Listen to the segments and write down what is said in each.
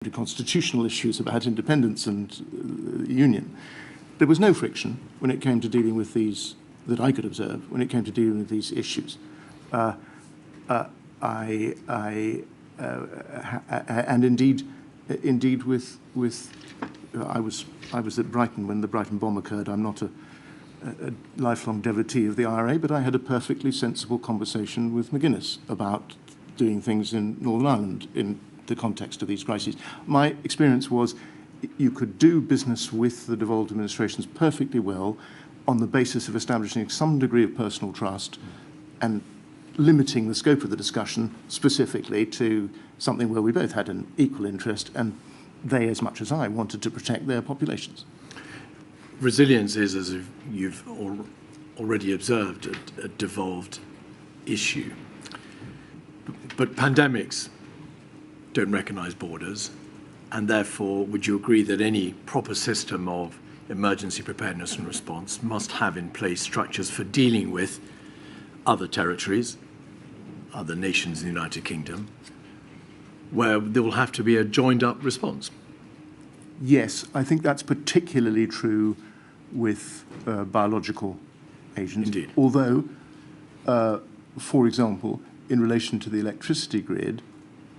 constitutional issues about independence and union. There was no friction when it came to dealing with these, that I could observe, when it came to dealing with these issues. And indeed with I was at Brighton when the Brighton bomb occurred. I'm not a lifelong devotee of the IRA, but I had a perfectly sensible conversation with McGuinness about doing things in Northern Ireland in the context of these crises. My experience was you could do business with the devolved administrations perfectly well on the basis of establishing some degree of personal trust and limiting the scope of the discussion specifically to something where we both had an equal interest and they, as much as I, wanted to protect their populations. Resilience is, as you've already observed, a devolved issue. But pandemics don't recognise borders, and therefore would you agree that any proper system of emergency preparedness and response must have in place structures for dealing with other territories, other nations in the United Kingdom, where there will have to be a joined-up response? Yes, I think that's particularly true with biological agents. Indeed. Although, for example, in relation to the electricity grid,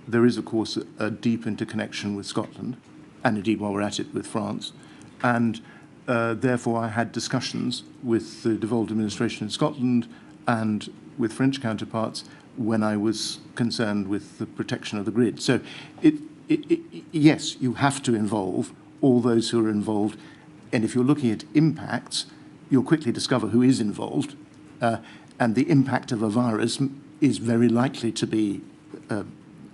there is, of course, a deep interconnection with Scotland, and indeed, while we're at it, with France. And therefore, I had discussions with the devolved administration in Scotland and with French counterparts when I was concerned with the protection of the grid. So, yes, you have to involve all those who are involved. And if you're looking at impacts, you'll quickly discover who is involved. And the impact of a virus is very likely to be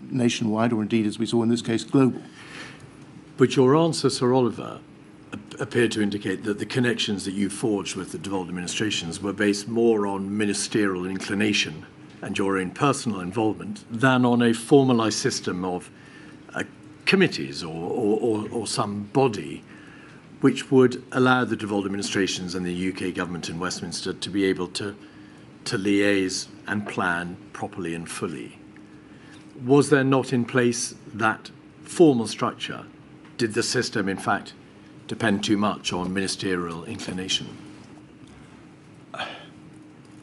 nationwide, or indeed, as we saw in this case, global. But your answer, Sir Oliver, appeared to indicate that the connections that you forged with the devolved administrations were based more on ministerial inclination and your own personal involvement than on a formalised system of committees or some body which would allow the devolved administrations and the UK government in Westminster to be able to liaise and plan properly and fully. Was there not in place that formal structure? Did the system, in fact, depend too much on ministerial inclination?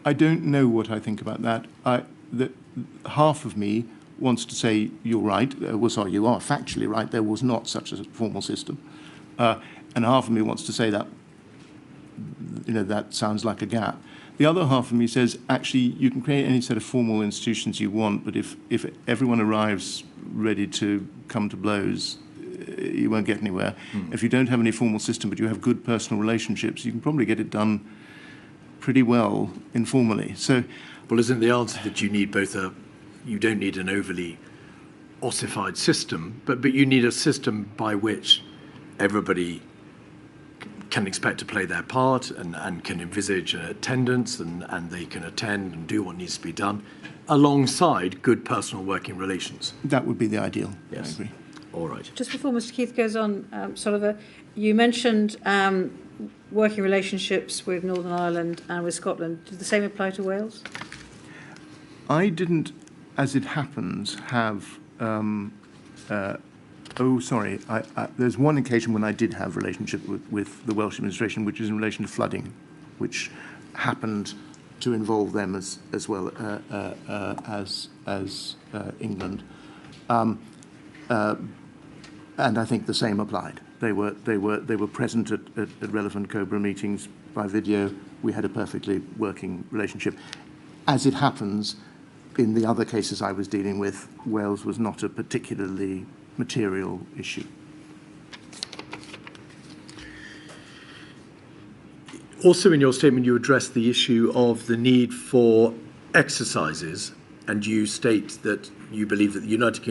I don't know what I think about that. Half of me wants to say you're right. Sorry, you are factually right. There was not such a formal system. And half of me wants to say that, that sounds like a gap. The other half of me says, actually, you can create any set of formal institutions you want, but if everyone arrives ready to come to blows, you won't get anywhere. If you don't have any formal system, but you have good personal relationships, you can probably get it done pretty well informally. So, well, isn't the answer that you need you don't need an overly ossified system, but you need a system by which everybody can expect to play their part and can envisage attendance and they can attend and do what needs to be done alongside good personal working relations? That would be the ideal. Yes. I agree. All right. Just before Mr. Keith goes on, Oliver, you mentioned working relationships with Northern Ireland and with Scotland. Does the same apply to Wales? I didn't, as it happens, have... there's one occasion when I did have a relationship with the Welsh administration, which is in relation to flooding, which happened to involve them as well as England. And I think the same applied. They were present at relevant COBRA meetings by video. We had a perfectly working relationship. As it happens, in the other cases I was dealing with, Wales was not a particularly material issue. Also in your statement you addressed the issue of the need for exercises, and you state that you believe that the United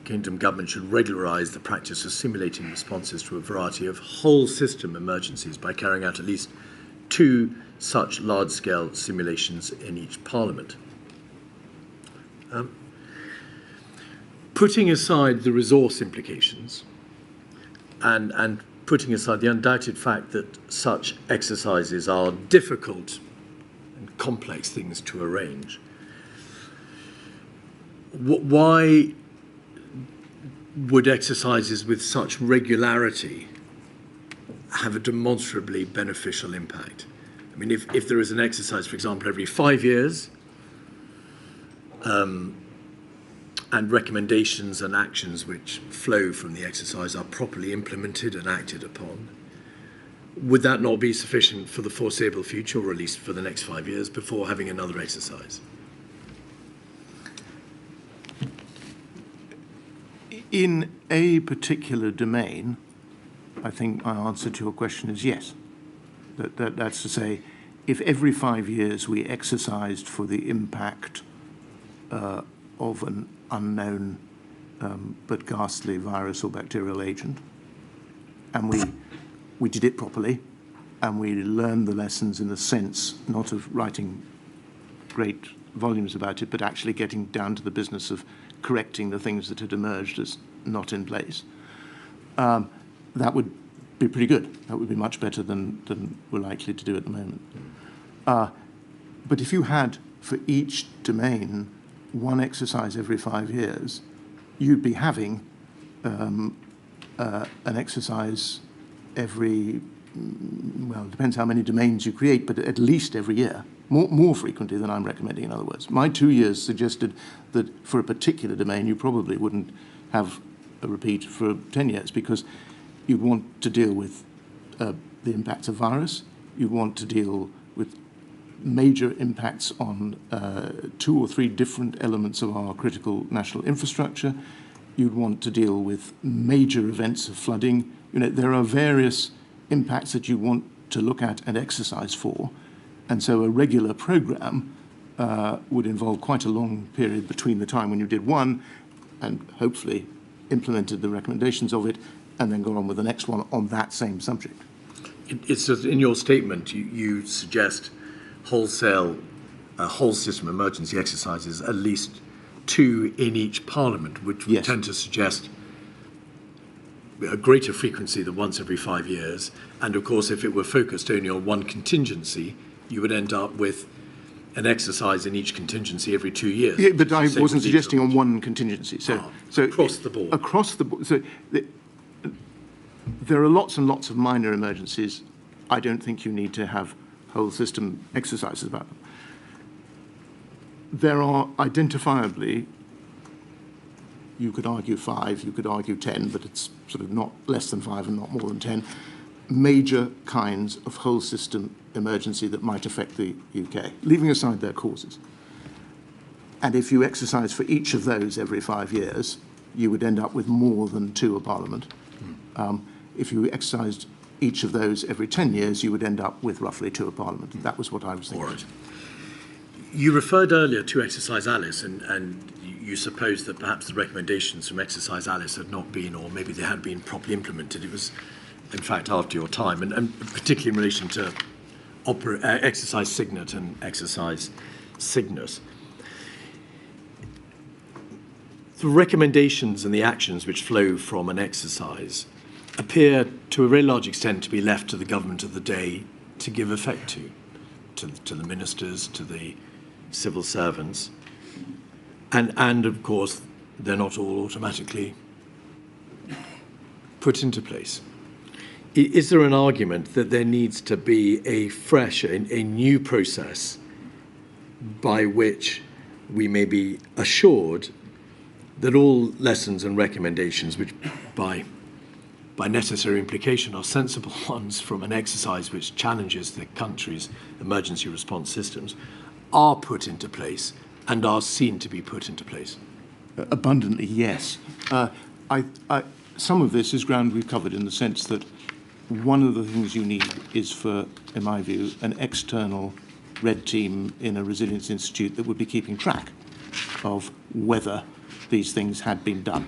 Kingdom government should regularise the practice of simulating responses to a variety of whole system emergencies by carrying out at least 2 such large-scale simulations in each parliament. Putting aside the resource implications and putting aside the undoubted fact that such exercises are difficult and complex things to arrange, why would exercises with such regularity have a demonstrably beneficial impact? I mean, if there is an exercise, for example, every 5 years, and recommendations and actions which flow from the exercise are properly implemented and acted upon, would that not be sufficient for the foreseeable future, or at least for the next 5 years, before having another exercise? In a particular domain, I think my answer to your question is yes. That's to say, if every 5 years we exercised for the impact of an unknown but ghastly virus or bacterial agent, and we did it properly, and we learned the lessons in the sense not of writing great volumes about it, but actually getting down to the business of correcting the things that had emerged as not in place, that would be pretty good. That would be much better than we're likely to do at the moment. But if you had, for each domain, one exercise every 5 years, you'd be having an exercise every, well, it depends how many domains you create, but at least every year, more frequently than I'm recommending, in other words. My 2 years suggested that for a particular domain, you probably wouldn't have a repeat for 10 years, because you'd want to deal with the impacts of virus, you'd want to deal with major impacts on 2 or 3 different elements of our critical national infrastructure. You'd want to deal with major events of flooding. You know, there are various impacts that you want to look at and exercise for. And so a regular program would involve quite a long period between the time when you did one and hopefully implemented the recommendations of it, and then go on with the next one on that same subject. It's just in your statement, you suggest whole system emergency exercises, at least 2 in each parliament, which would tend to suggest a greater frequency than once every 5 years. And of course, if it were focused only on one contingency, you would end up with an exercise in each contingency every 2 years. Yeah, but I wasn't suggesting on one contingency. So across the board. Across the board. So there are lots and lots of minor emergencies. I don't think you need to have whole system exercises about them. There are identifiably, you could argue 5, you could argue 10, but it's sort of not less than 5 and not more than 10, major kinds of whole system emergency that might affect the UK, leaving aside their causes. And if you exercise for each of those every 5 years, you would end up with more than 2 a parliament. If you exercised each of those every 10 years, you would end up with roughly 2 a parliament. That was what I was thinking. All right. You referred earlier to Exercise Alice, and you supposed that perhaps the recommendations from Exercise Alice had not been, or maybe they had been properly implemented. It was, in fact, after your time, and particularly in relation to Exercise Cygnus and Exercise Cygnus. The recommendations and the actions which flow from an exercise appear to a very large extent to be left to the government of the day to give effect to the ministers, to the civil servants, and of course they're not all automatically put into place. Is there an argument that there needs to be a fresh, a new process by which we may be assured that all lessons and recommendations, which by necessary implication are sensible ones from an exercise which challenges the country's emergency response systems, are put into place and are seen to be put into place? Abundantly, yes. Some of this is ground we've covered, in the sense that one of the things you need is, for, in my view, an external red team in a resilience institute that would be keeping track of whether these things had been done,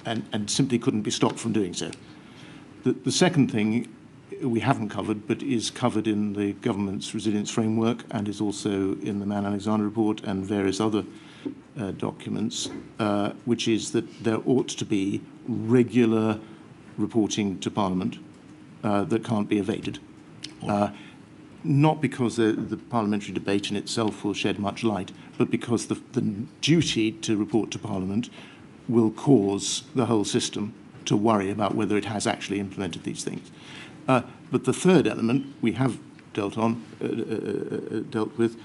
and simply couldn't be stopped from doing so. The second thing we haven't covered, but is covered in the government's resilience framework and is also in the Mann Alexander report and various other documents, which is that there ought to be regular reporting to Parliament that can't be evaded. Not because the parliamentary debate in itself will shed much light, but because the duty to report to Parliament will cause the whole system to worry about whether it has actually implemented these things. But the third element we have dealt with,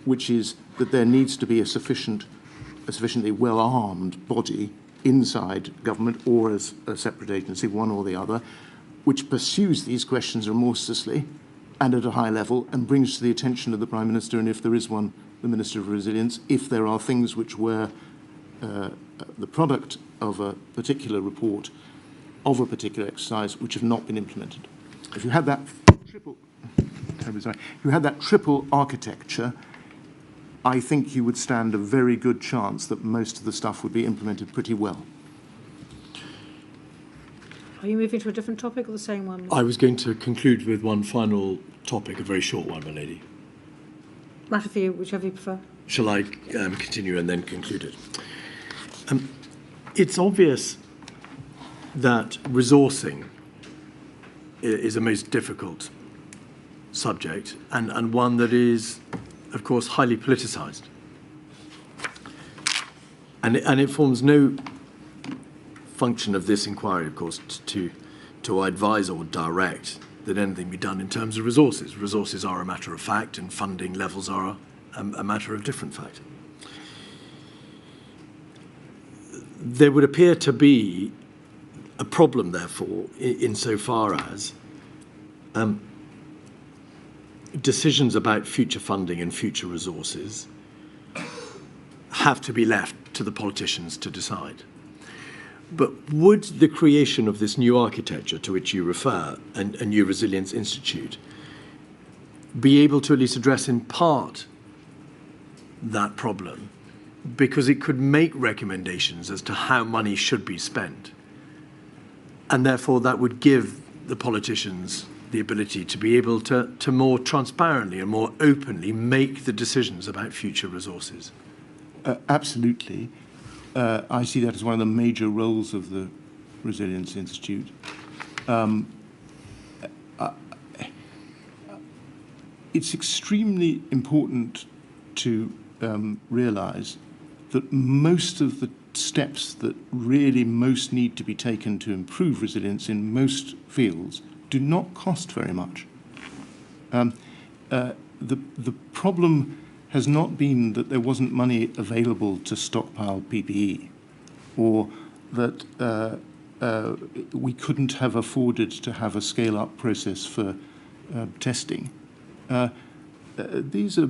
which is that there needs to be a sufficiently well-armed body inside government or as a separate agency, one or the other, which pursues these questions remorselessly and at a high level and brings to the attention of the Prime Minister, and if there is one, the Minister of Resilience, if there are things which were the product of a particular report, of a particular exercise, which have not been implemented. If you had that triple architecture, I think you would stand a very good chance that most of the stuff would be implemented pretty well. Are you moving to a different topic or the same one? I was going to conclude with one final topic, a very short one, my lady. Matter for you, whichever you prefer. Shall I continue and then conclude it? It's obvious that resourcing is a most difficult subject and one that is, of course, highly politicised. And it forms no function of this inquiry, of course, to advise or direct that anything be done in terms of resources. Resources are a matter of fact, and funding levels are a matter of different fact. There would appear to be a problem, therefore, insofar as decisions about future funding and future resources have to be left to the politicians to decide. But would the creation of this new architecture to which you refer, a new Resilience Institute, be able to at least address in part that problem? Because it could make recommendations as to how money should be spent. And therefore that would give the politicians the ability to be able to more transparently and more openly make the decisions about future resources. Absolutely. I see that as one of the major roles of the Resilience Institute. It's extremely important to realise that most of the steps that really most need to be taken to improve resilience in most fields do not cost very much. The problem has not been that there wasn't money available to stockpile PPE, or that we couldn't have afforded to have a scale-up process for testing. These are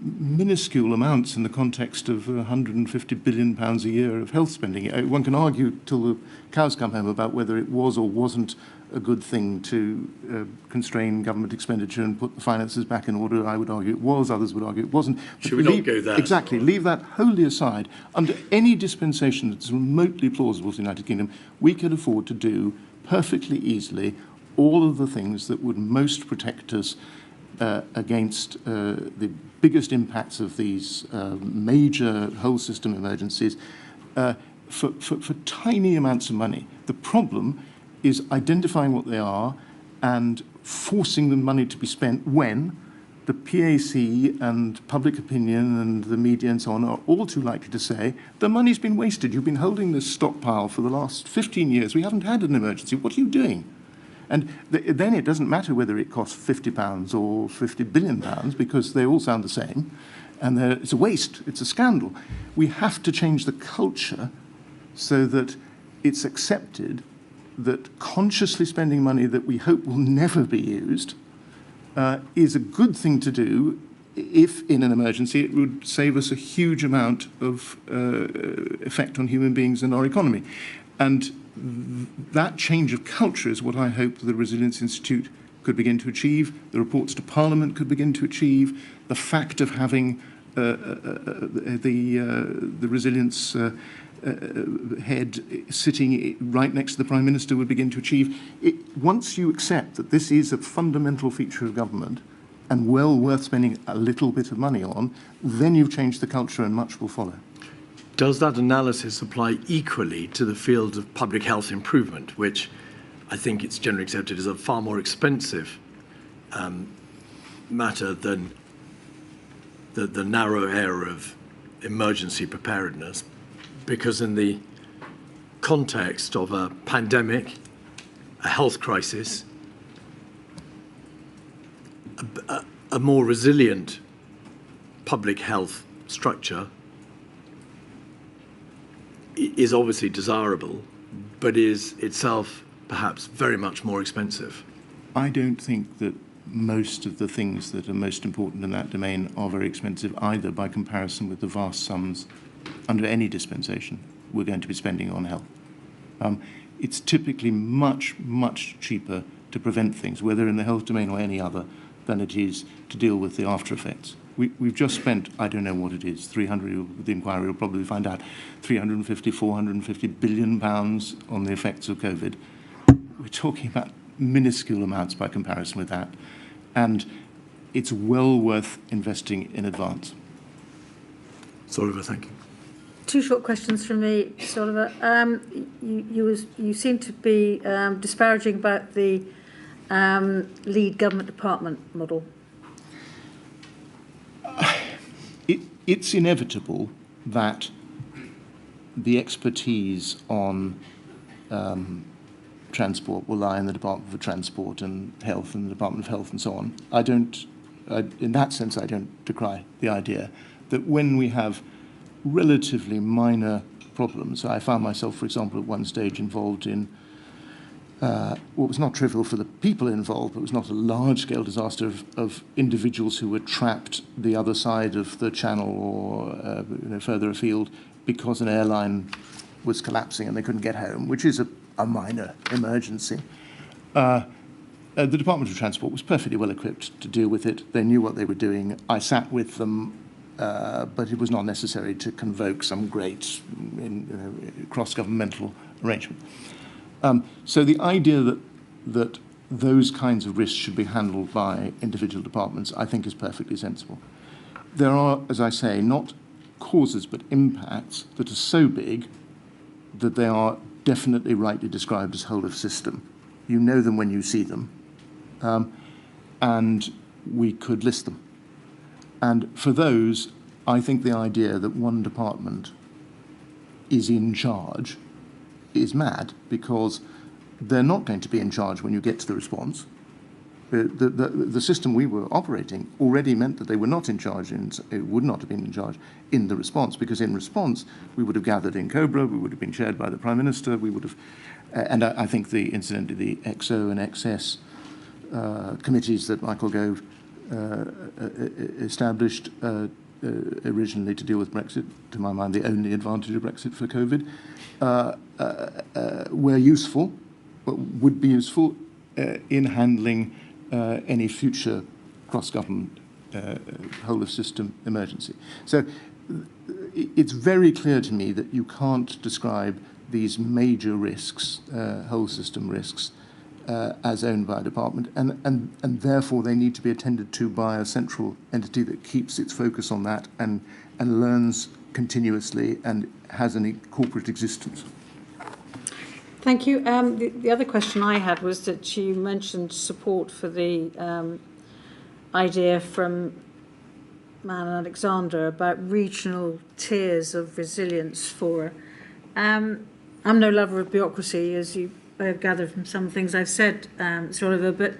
minuscule amounts in the context of £150 billion a year of health spending. One can argue till the cows come home about whether it was or wasn't a good thing to constrain government expenditure and put the finances back in order. I would argue it was, others would argue it wasn't. Should we not go there? Exactly, leave that wholly aside. Under any dispensation that's remotely plausible to the United Kingdom, we could afford to do perfectly easily all of the things that would most protect us against the biggest impacts of these major whole system emergencies for tiny amounts of money. The problem is identifying what they are and forcing the money to be spent when the PAC and public opinion and the media and so on are all too likely to say, the money's been wasted. You've been holding this stockpile for the last 15 years. We haven't had an emergency. What are you doing? And then it doesn't matter whether it costs £50 or £50 billion, because they all sound the same. And it's a waste. It's a scandal. We have to change the culture so that it's accepted that consciously spending money that we hope will never be used is a good thing to do if, in an emergency, it would save us a huge amount of effect on human beings and our economy. And that change of culture is what I hope the Resilience Institute could begin to achieve, the reports to Parliament could begin to achieve, the fact of having the resilience head sitting right next to the Prime Minister would begin to achieve. Once you accept that this is a fundamental feature of government and well worth spending a little bit of money on, then you've changed the culture and much will follow. Does that analysis apply equally to the field of public health improvement, which I think it's generally accepted as a far more expensive matter than the narrow area of emergency preparedness? Because in the context of a pandemic, a health crisis, a more resilient public health structure is obviously desirable, but is itself perhaps very much more expensive. I don't think that most of the things that are most important in that domain are very expensive either, by comparison with the vast sums under any dispensation we're going to be spending on health. It's typically much, much cheaper to prevent things, whether in the health domain or any other, than it is to deal with the after effects. We've just spent, I don't know what it is, 300, the inquiry will probably find out, 350, 450 billion pounds on the effects of COVID. We're talking about minuscule amounts by comparison with that. And it's well worth investing in advance. Oliver, thank you. Two short questions from me, Oliver. You seem to be disparaging about the lead government department model. It's inevitable that the expertise on transport will lie in the Department for Transport and Health and the Department of Health and so on. In that sense, I don't decry the idea that when we have relatively minor problems, I found myself, for example, at one stage involved in what was not trivial for the people involved, but was not a large-scale disaster of individuals who were trapped the other side of the channel or further afield because an airline was collapsing and they couldn't get home, which is a minor emergency. The Department of Transport was perfectly well equipped to deal with it. They knew what they were doing. I sat with them, but it was not necessary to convoke some great cross-governmental arrangement. So the idea that those kinds of risks should be handled by individual departments, I think, is perfectly sensible. There are, as I say, not causes but impacts that are so big that they are definitely rightly described as whole of system. You know them when you see them, and we could list them. And for those, I think the idea that one department is in charge is mad, because they're not going to be in charge when you get to the response. The system we were operating already meant that they were not in charge, and it would not have been in charge in the response, because in response we would have gathered in Cobra, we would have been chaired by the Prime Minister, we would have, and I think incidentally the XO and XS committees that Michael Gove established originally to deal with Brexit, to my mind the only advantage of Brexit for COVID, were useful, would be useful in handling any future cross-government whole-of-system emergency. So it's very clear to me that you can't describe these major risks, whole-system risks, as owned by a department, and therefore they need to be attended to by a central entity that keeps its focus on that and learns continuously and has a corporate existence. Thank you. The other question I had was that you mentioned support for the idea from Man Alexander about regional tiers of resilience for. I'm no lover of bureaucracy, as you have gathered from some things I've said, Sir Oliver, but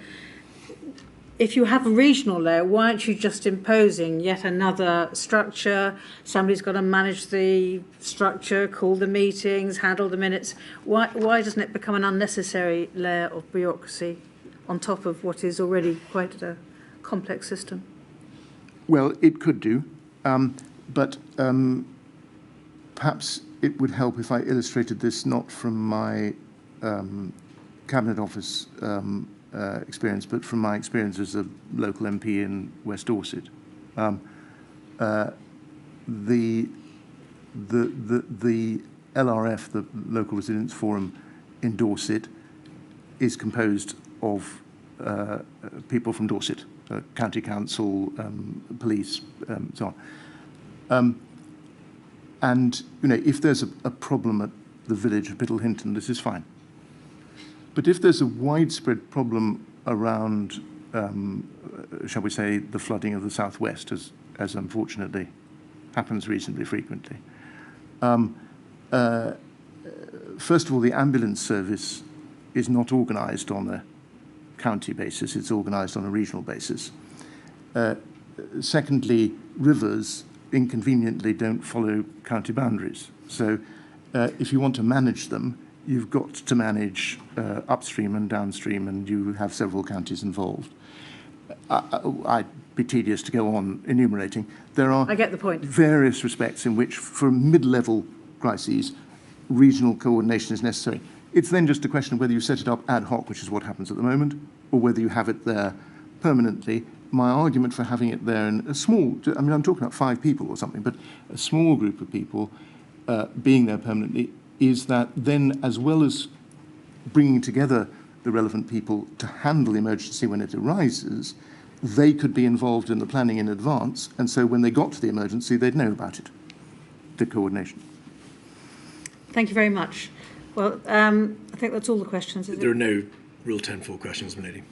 if you have a regional layer, why aren't you just imposing yet another structure? Somebody's got to manage the structure, call the meetings, handle the minutes. Why doesn't it become an unnecessary layer of bureaucracy on top of what is already quite a complex system? Well, it could do, but perhaps it would help if I illustrated this not from my Cabinet Office experience, but from my experience as a local MP in West Dorset. The LRF, the Local Resilience Forum in Dorset, is composed of people from Dorset, County Council, police, so on. And if there's a problem at the village of Biddle Hinton, this is fine. But if there's a widespread problem around, shall we say, the flooding of the southwest, as unfortunately happens reasonably frequently, first of all, the ambulance service is not organised on a county basis, it's organised on a regional basis. Secondly, rivers inconveniently don't follow county boundaries. So if you want to manage them, you've got to manage upstream and downstream, and you have several counties involved. I'd be tedious to go on enumerating. There are I get the point. Various respects in which, for mid-level crises, regional coordination is necessary. It's then just a question of whether you set it up ad hoc, which is what happens at the moment, or whether you have it there permanently. My argument for having it there in a small, I mean, I'm talking about 5 people or something, but a small group of people being there permanently is that then, as well as bringing together the relevant people to handle the emergency when it arises, they could be involved in the planning in advance, and so when they got to the emergency, they'd know about it, the coordination. Thank you very much. Well, I think that's all the questions. There are no Rule 10.4 questions, my lady.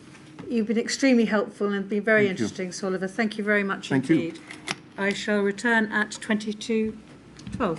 You've been extremely helpful and been very interesting, so Oliver. Thank you very much indeed. I shall return at 22:12.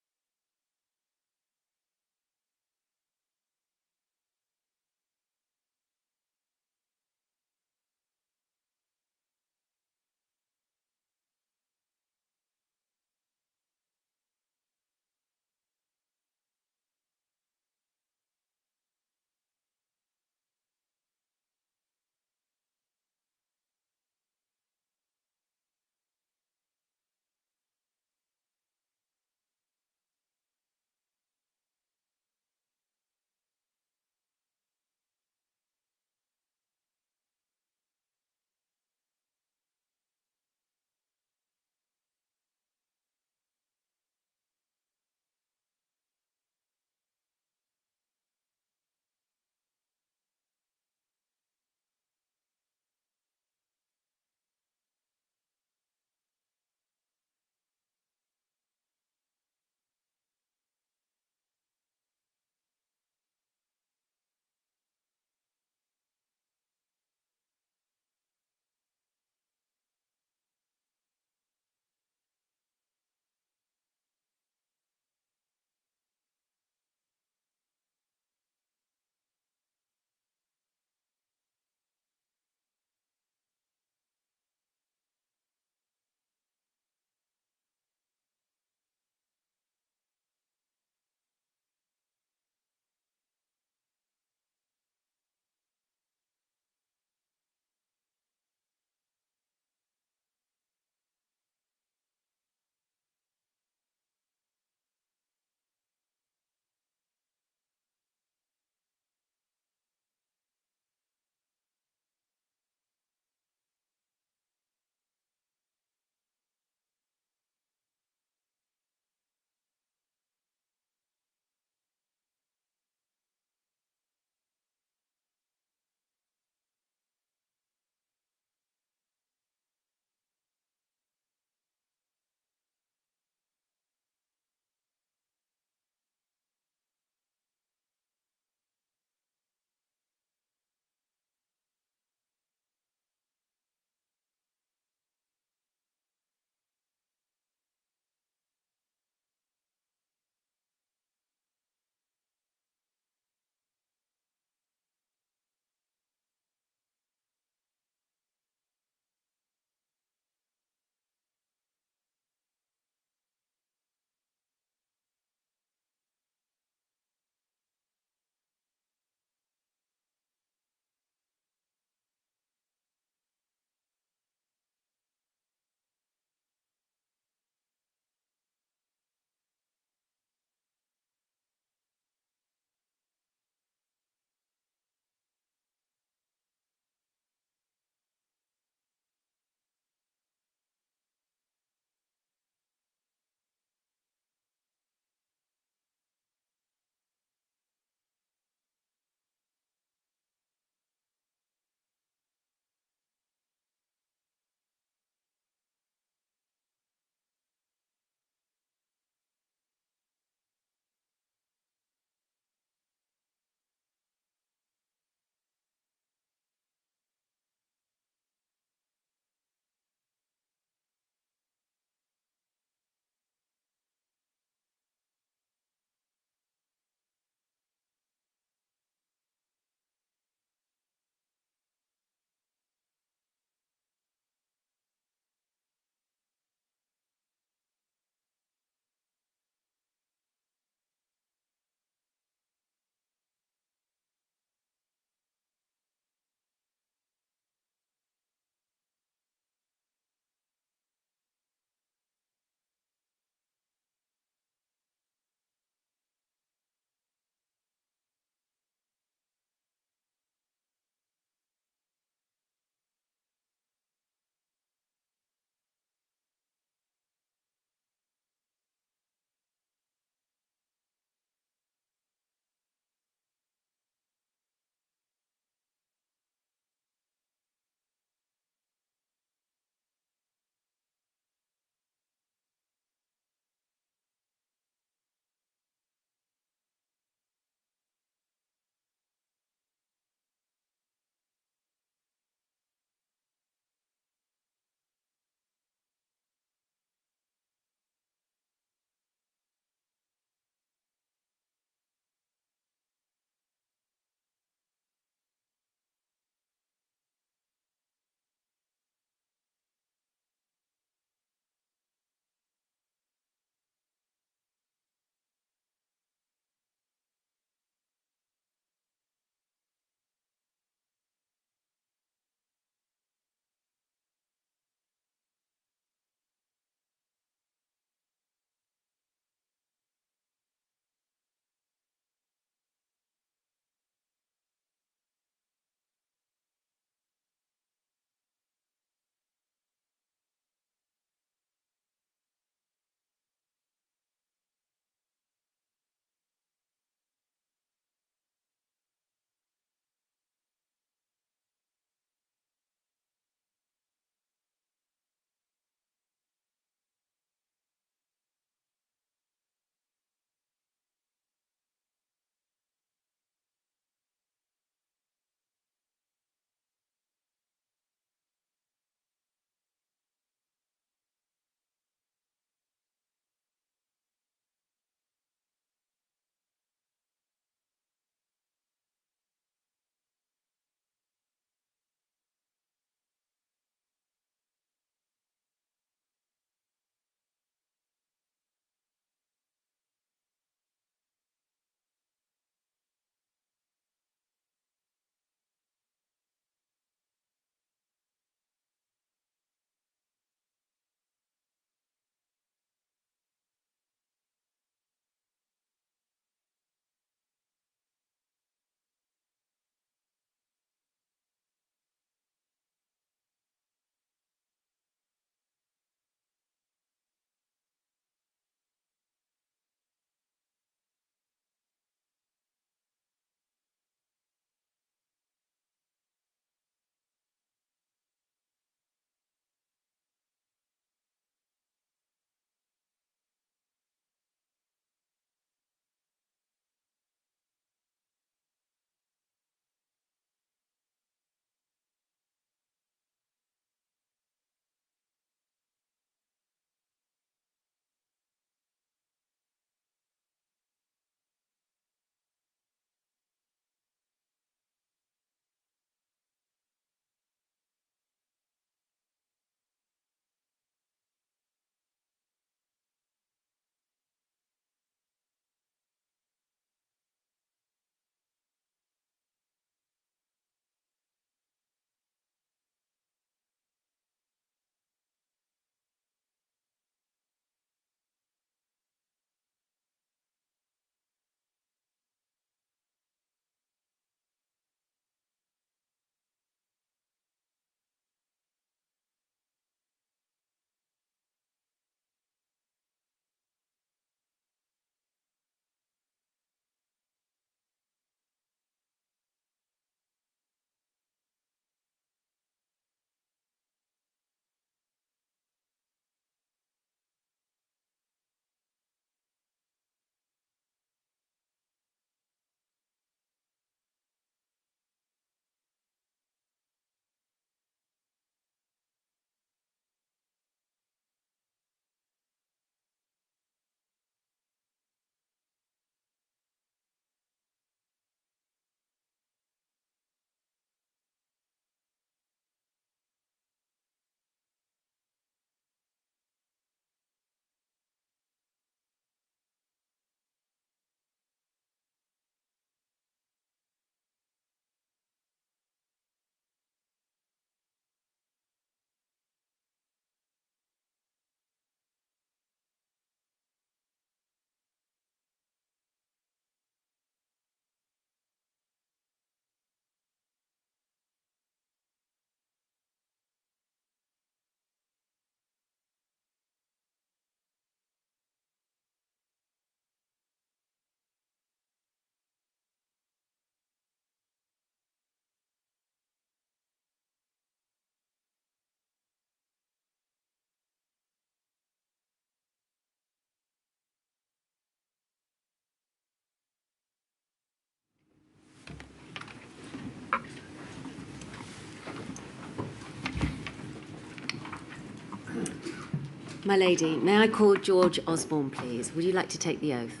My lady, may I call George Osborne, please? Would you like to take the oath?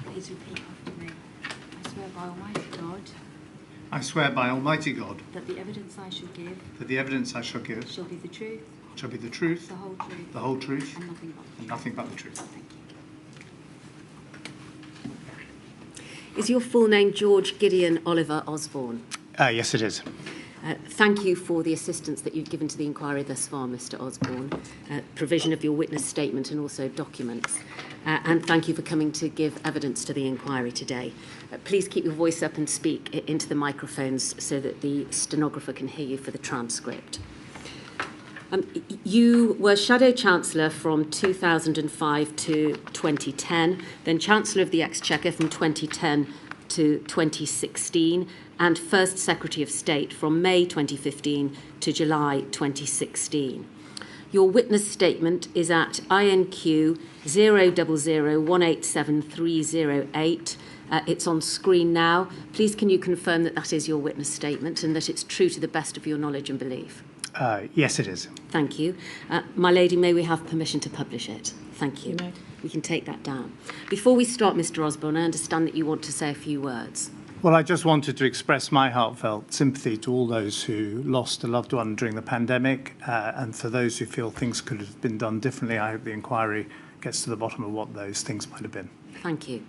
Please repeat after me. I swear by Almighty God I swear by Almighty God that the evidence I shall give that the evidence I shall give shall be the truth, shall be the truth, the whole truth, the whole truth, and nothing but the and truth. nothing but the truth. Thank you. Is your full name George Gideon Oliver Osborne? Yes, it is. Thank you for the assistance that you've given to the inquiry thus far, Mr Osborne, provision of your witness statement and also documents. And thank you for coming to give evidence to the inquiry today. Please keep your voice up and speak into the microphones so that the stenographer can hear you for the transcript. You were Shadow Chancellor from 2005 to 2010, then Chancellor of the Exchequer from 2010 to 2016, and First Secretary of State from May 2015 to July 2016. Your witness statement is at INQ 000187308. It's on screen now. Please can you confirm that that is your witness statement and that it's true to the best of your knowledge and belief? Yes, it is. Thank you. My lady, may we have permission to publish it? Thank you. You may. We can take that down. Before we start, Mr Osborne, I understand that you want to say a few words. Well, I just wanted to express my heartfelt sympathy to all those who lost a loved one during the pandemic, and for those who feel things could have been done differently. I hope the inquiry gets to the bottom of what those things might have been. Thank you.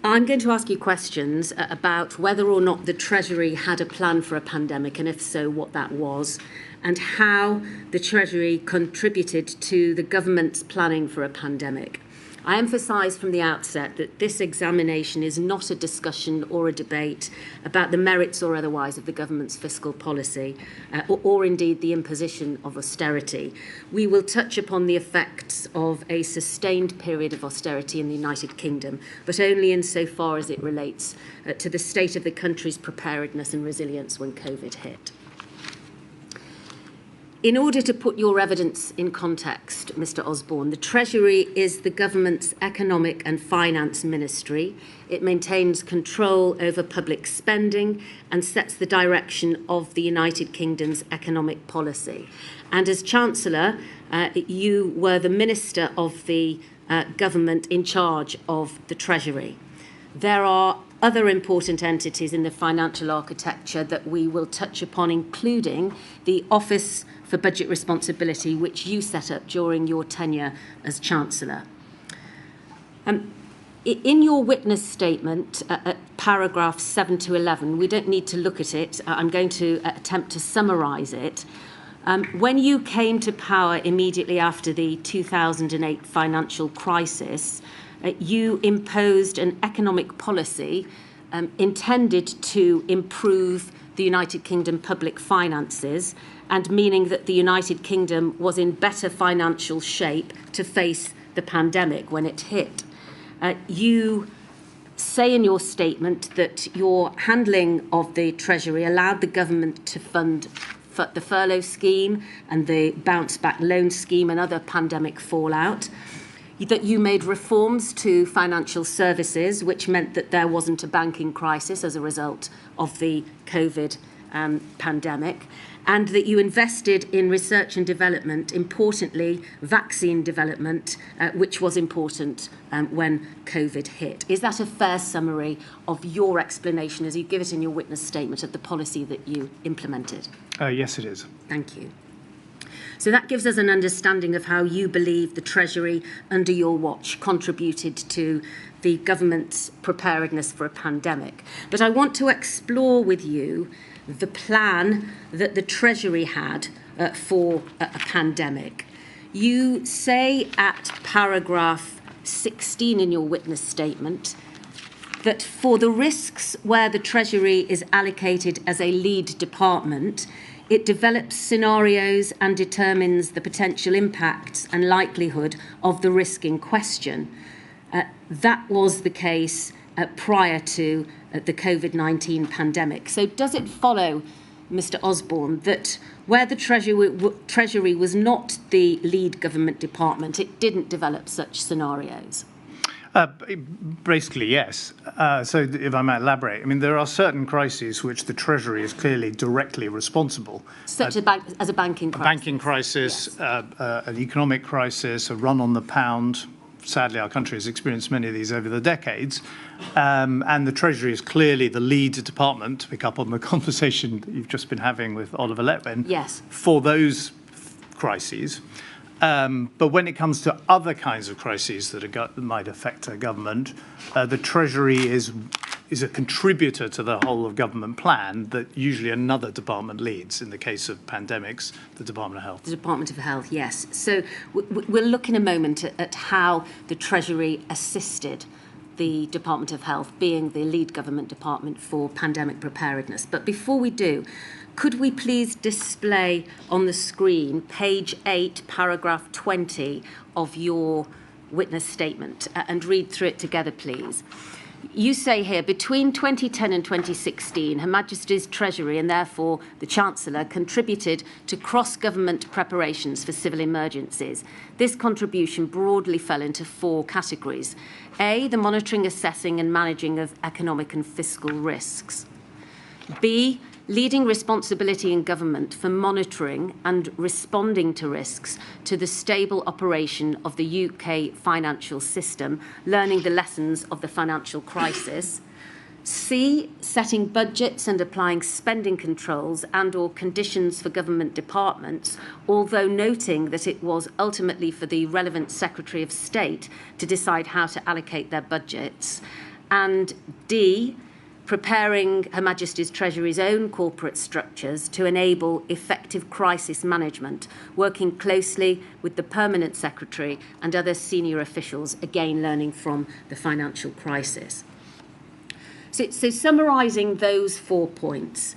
I'm going to ask you questions about whether or not the Treasury had a plan for a pandemic, and if so, what that was, and how the Treasury contributed to the government's planning for a pandemic. I emphasise from the outset that this examination is not a discussion or a debate about the merits or otherwise of the government's fiscal policy, or indeed the imposition of austerity. We will touch upon the effects of a sustained period of austerity in the United Kingdom, but only insofar as it relates to the state of the country's preparedness and resilience when COVID hit. In order to put your evidence in context, Mr Osborne, the Treasury is the government's economic and finance ministry. It maintains control over public spending and sets the direction of the United Kingdom's economic policy. And as Chancellor, you were the Minister of the government in charge of the Treasury. There are other important entities in the financial architecture that we will touch upon, including the Office for Budget Responsibility, which you set up during your tenure as Chancellor. In your witness statement, at paragraphs 7 to 11, we don't need to look at it. I'm going to attempt to summarise it. When you came to power immediately after the 2008 financial crisis, you imposed an economic policy intended to improve the United Kingdom public finances, and meaning that the United Kingdom was in better financial shape to face the pandemic when it hit. You say in your statement that your handling of the Treasury allowed the government to fund the furlough scheme and the bounce back loan scheme and other pandemic fallout, that you made reforms to financial services, which meant that there wasn't a banking crisis as a result of the COVID pandemic, and that you invested in research and development, importantly, vaccine development, which was important when COVID hit. Is that a fair summary of your explanation, as you give it in your witness statement, of the policy that you implemented? Yes, it is. Thank you. So that gives us an understanding of how you believe the Treasury, under your watch, contributed to the government's preparedness for a pandemic. But I want to explore with you the plan that the Treasury had for a pandemic. You say at paragraph 16 in your witness statement that for the risks where the Treasury is allocated as a lead department, it develops scenarios and determines the potential impacts and likelihood of the risk in question. That was the case prior to the COVID-19 pandemic. So does it follow, Mr Osborne, that where the Treasury was not the lead government department, it didn't develop such scenarios? Basically, yes. So if I might elaborate, I mean, there are certain crises which the Treasury is clearly directly responsible. Such as a banking crisis. A banking crisis, yes. An economic crisis, a run on the pound. Sadly, our country has experienced many of these over the decades. And the Treasury is clearly the lead department, to pick up on the conversation that you've just been having with Oliver Letwin, yes, for those crises. But when it comes to other kinds of crises that might affect a government, the Treasury is a contributor to the whole of government plan that usually another department leads. In the case of pandemics, the Department of Health. The Department of Health, yes. So we'll look in a moment at how the Treasury assisted the Department of Health, being the lead government department for pandemic preparedness. But before we do, could we please display on the screen page 8, paragraph 20 of your witness statement and read through it together, please? You say here, between 2010 and 2016, Her Majesty's Treasury and therefore the Chancellor contributed to cross-government preparations for civil emergencies. This contribution broadly fell into 4 categories. A, the monitoring, assessing and managing of economic and fiscal risks. B, leading responsibility in government for monitoring and responding to risks to the stable operation of the UK financial system, learning the lessons of the financial crisis. C, setting budgets and applying spending controls and/or conditions for government departments, although noting that it was ultimately for the relevant Secretary of State to decide how to allocate their budgets. And D, preparing Her Majesty's Treasury's own corporate structures to enable effective crisis management, working closely with the Permanent Secretary and other senior officials, again learning from the financial crisis. So summarising those 4 points,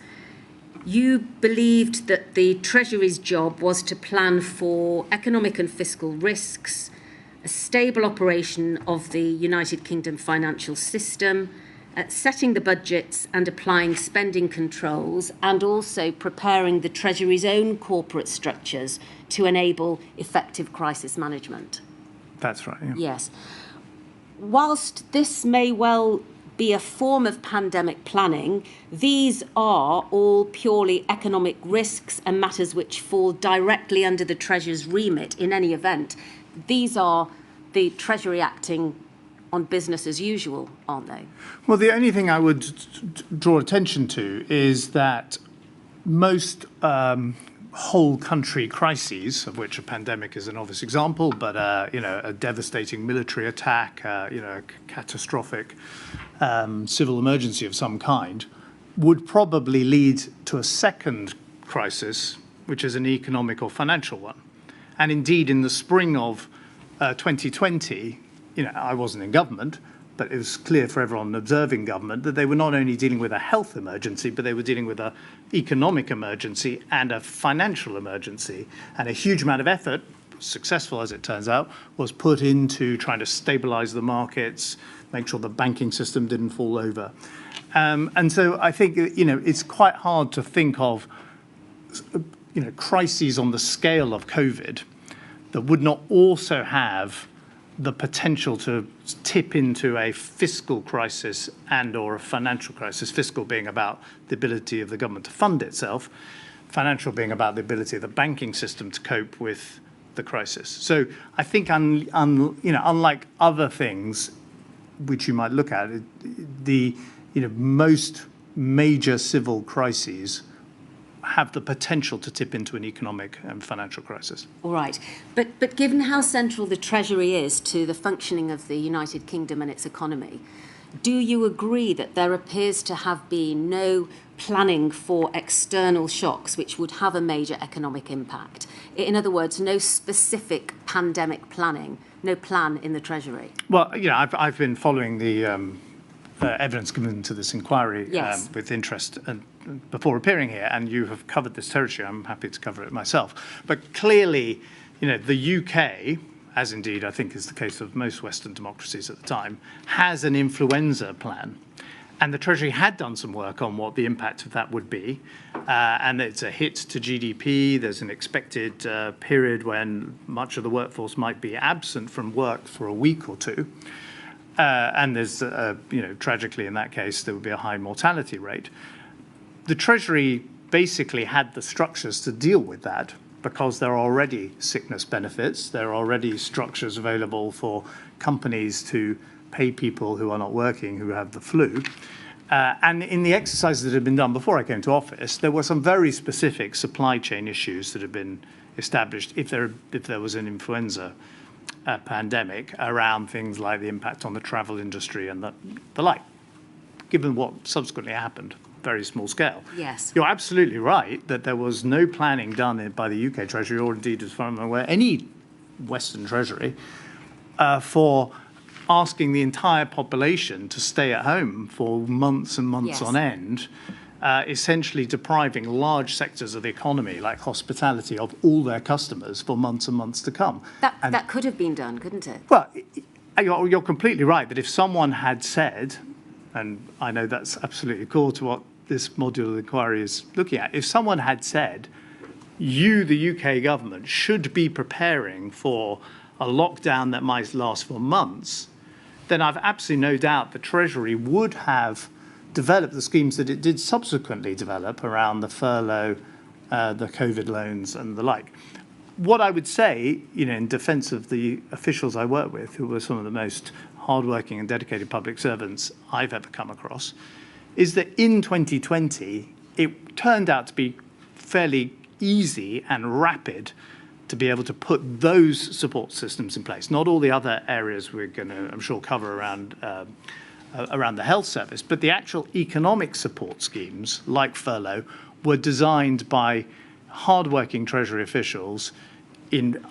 you believed that the Treasury's job was to plan for economic and fiscal risks, a stable operation of the United Kingdom financial system, setting the budgets and applying spending controls, and also preparing the Treasury's own corporate structures to enable effective crisis management. That's right. Yeah. Yes. Whilst this may well be a form of pandemic planning, these are all purely economic risks and matters which fall directly under the Treasurer's remit in any event. These are the Treasury acting on business as usual, aren't they? Well, the only thing I would draw attention to is that most whole country crises, of which a pandemic is an obvious example, but a devastating military attack, a catastrophic civil emergency of some kind, would probably lead to a second crisis, which is an economic or financial one. And indeed, in the spring of 2020, I wasn't in government, but it was clear for everyone observing government that they were not only dealing with a health emergency, but they were dealing with an economic emergency and a financial emergency. And a huge amount of effort, successful as it turns out, was put into trying to stabilise the markets, make sure the banking system didn't fall over. And so I think, it's quite hard to think of, crises on the scale of COVID that would not also have the potential to tip into a fiscal crisis and or a financial crisis, fiscal being about the ability of the government to fund itself, financial being about the ability of the banking system to cope with the crisis. So I think, unlike other things which you might look at, the most major civil crises have the potential to tip into an economic and financial crisis. All right. But given how central the Treasury is to the functioning of the United Kingdom and its economy, do you agree that there appears to have been no planning for external shocks which would have a major economic impact? In other words, no specific pandemic planning, no plan in the Treasury? Well, I've been following the evidence given to this inquiry yes. With interest before appearing here, and you have covered this territory. I'm happy to cover it myself. But clearly, the UK, as indeed I think is the case of most Western democracies at the time, has an influenza plan. And the Treasury had done some work on what the impact of that would be. And it's a hit to GDP. There's an expected period when much of the workforce might be absent from work for a week or two. And there's, tragically in that case, there would be a high mortality rate. The Treasury basically had the structures to deal with that because there are already sickness benefits. There are already structures available for companies to pay people who are not working, who have the flu. And in the exercises that had been done before I came to office, there were some very specific supply chain issues that had been established if there was an influenza pandemic around things like the impact on the travel industry and the like, given what subsequently happened, very small scale. Yes. You're absolutely right that there was no planning done by the UK Treasury, or indeed, as far as I'm aware, any Western Treasury, for asking the entire population to stay at home for months and months on end, essentially depriving large sectors of the economy, like hospitality, of all their customers for months and months to come. That could have been done, couldn't it? Well, you're completely right that if someone had said, and I know that's absolutely core to what this modular inquiry is looking at, if someone had said, you, the UK government, should be preparing for a lockdown that might last for months, then I've absolutely no doubt the Treasury would have developed the schemes that it did subsequently develop around the furlough, the COVID loans and the like. What I would say, in defence of the officials I work with, who were some of the most hardworking and dedicated public servants I've ever come across, is that in 2020, it turned out to be fairly easy and rapid to be able to put those support systems in place. Not all the other areas we're going to, I'm sure, cover around the health service, but the actual economic support schemes, like furlough, were designed by hardworking Treasury officials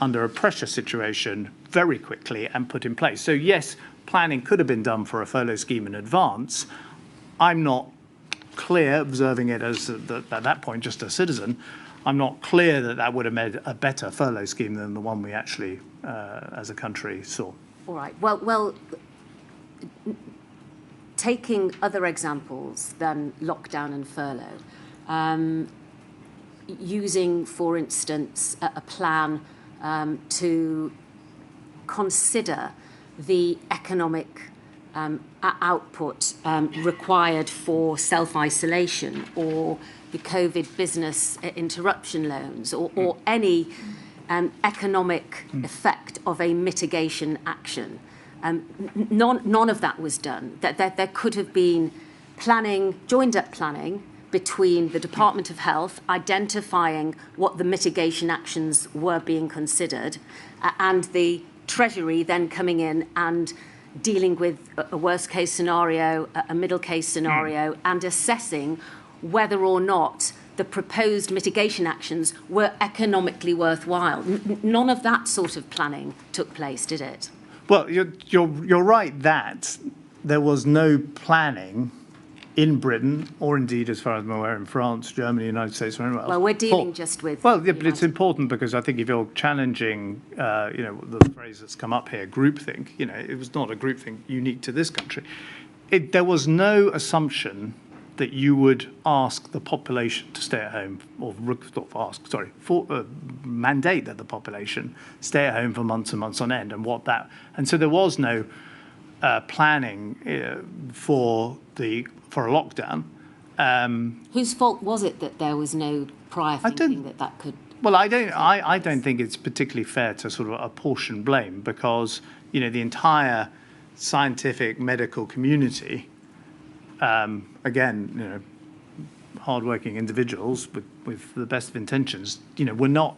under a pressure situation very quickly and put in place. So yes, planning could have been done for a furlough scheme in advance. I'm not clear, observing it as at that point just a citizen, I'm not clear that that would have made a better furlough scheme than the one we actually, as a country, saw. All right. Well, taking other examples than lockdown and furlough, using, for instance, a plan to consider the economic output required for self-isolation, or the COVID business interruption loans, or any economic effect of a mitigation action. None of that was done. There could have been planning, joined-up planning between the Department of Health identifying what the mitigation actions were being considered, and the Treasury then coming in and dealing with a worst-case scenario, a middle-case scenario, and assessing whether or not the proposed mitigation actions were economically worthwhile. None of that sort of planning took place, did it? Well, you're right that there was no planning in Britain, or indeed, as far as I'm aware, in France, Germany, United States, or anywhere else. Well, we're dealing just with... Well, yeah, but it's important because I think if you're challenging, the phrase that's come up here, groupthink, it was not a groupthink unique to this country. There was no assumption that you would ask the population to stay at home, or mandate that the population stay at home for months and months on end, and so there was no planning for a lockdown. Whose fault was it that there was no prior thinking that could? Well, I don't think it's particularly fair to sort of apportion blame, because the entire scientific medical community, again, hardworking individuals with the best of intentions, we're not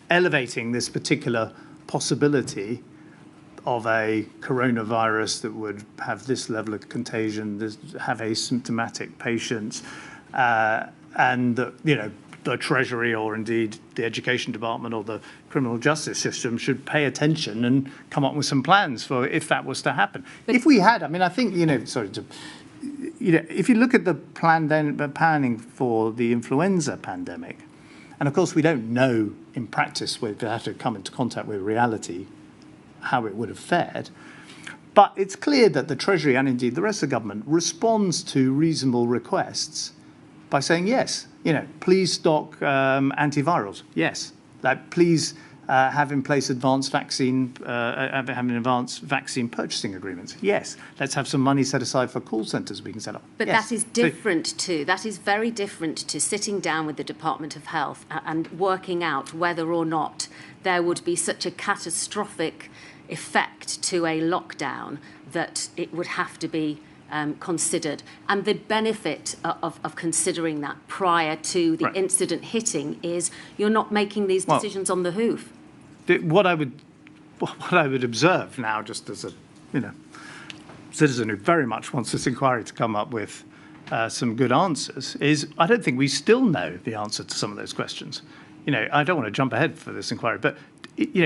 elevating this particular possibility of a coronavirus that would have this level of contagion, have asymptomatic patients, and the Treasury, or indeed the Education Department or the criminal justice system, should pay attention and come up with some plans for if that was to happen. But if we had, I think, if you look at the planning for the influenza pandemic, and of course we don't know in practice, we've had to come into contact with reality, how it would have fared. But it's clear that the Treasury, and indeed the rest of the government, responds to reasonable requests by saying, yes, please stock antivirals. Yes, please have in place advanced vaccine, having advanced vaccine purchasing agreements. Yes. Let's have some money set aside for call centres we can set up. But yes. that is different that is very different to sitting down with the Department of Health and working out whether or not there would be such a catastrophic effect to a lockdown that it would have to be considered. And the benefit of considering that prior to the incident hitting is you're not making these decisions on the hoof. What I would observe now, just as a citizen who very much wants this inquiry to come up with some good answers, is I don't think we still know the answer to some of those questions. I don't want to jump ahead for this inquiry, but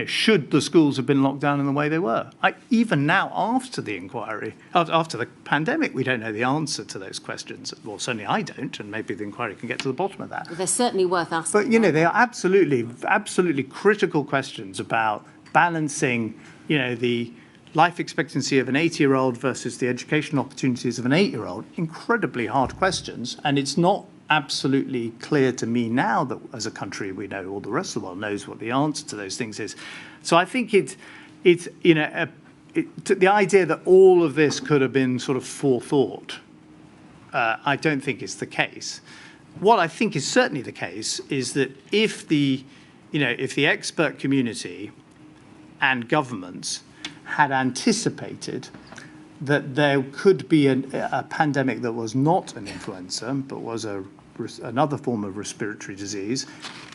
should the schools have been locked down in the way they were? Even now, after the inquiry, after the pandemic, we don't know the answer to those questions. Well, certainly I don't, and maybe the inquiry can get to the bottom of that. Well, they're certainly worth asking. But, they are absolutely critical questions about balancing, the life expectancy of an 80-year-old versus the educational opportunities of an 8-year-old. Incredibly hard questions, and it's not absolutely clear to me now that as a country we know, all the rest of the world knows what the answer to those things is. So I think the idea that all of this could have been sort of forethought, I don't think is the case. What I think is certainly the case is that if the expert community and governments had anticipated that there could be a pandemic that was not an influenza, but was another form of respiratory disease,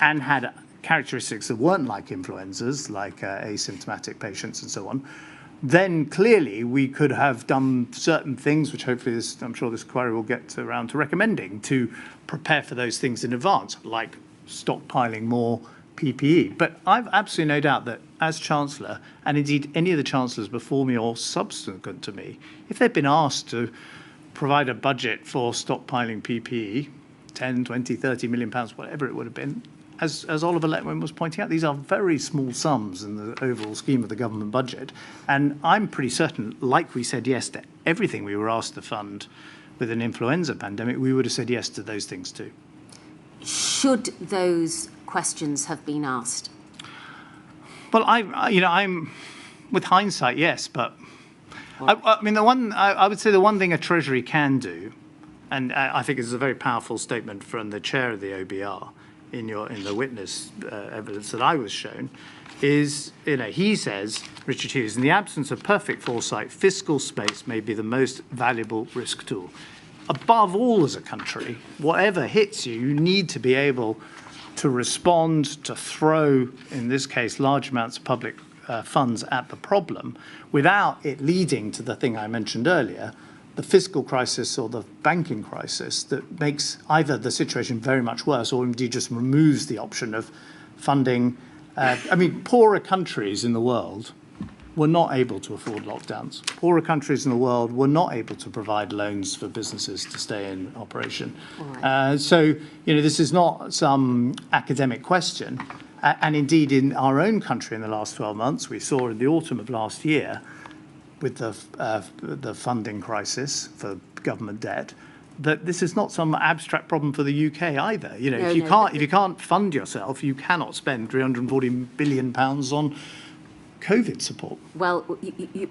and had characteristics that weren't like influenzas, like asymptomatic patients and so on, then clearly we could have done certain things, which hopefully I'm sure this inquiry will get around to recommending, to prepare for those things in advance, like stockpiling more PPE. But I've absolutely no doubt that as Chancellor, and indeed any of the Chancellors before me or subsequent to me, if they'd been asked to provide a budget for stockpiling PPE, 10, 20, 30 million pounds, whatever it would have been, as Oliver Letwin was pointing out, these are very small sums in the overall scheme of the government budget. And I'm pretty certain, like we said yes to everything we were asked to fund with an influenza pandemic, we would have said yes to those things too. Should those questions have been asked? Well, I'm with hindsight, yes, but I would say the one thing a Treasury can do, and I think it's a very powerful statement from the chair of the OBR in the witness evidence that I was shown, is he says, Richard Hughes, in the absence of perfect foresight, fiscal space may be the most valuable risk tool. Above all, as a country, whatever hits you, you need to be able to respond, to throw, in this case, large amounts of public funds at the problem without it leading to the thing I mentioned earlier, the fiscal crisis or the banking crisis that makes either the situation very much worse or indeed just removes the option of funding. Poorer countries in the world were not able to afford lockdowns. Poorer countries in the world were not able to provide loans for businesses to stay in operation. Right. So, this is not some academic question. And indeed, in our own country in the last 12 months, we saw in the autumn of last year, with the funding crisis for government debt, that this is not some abstract problem for the UK either. If you can't fund yourself, you cannot spend £340 billion on COVID support. Well,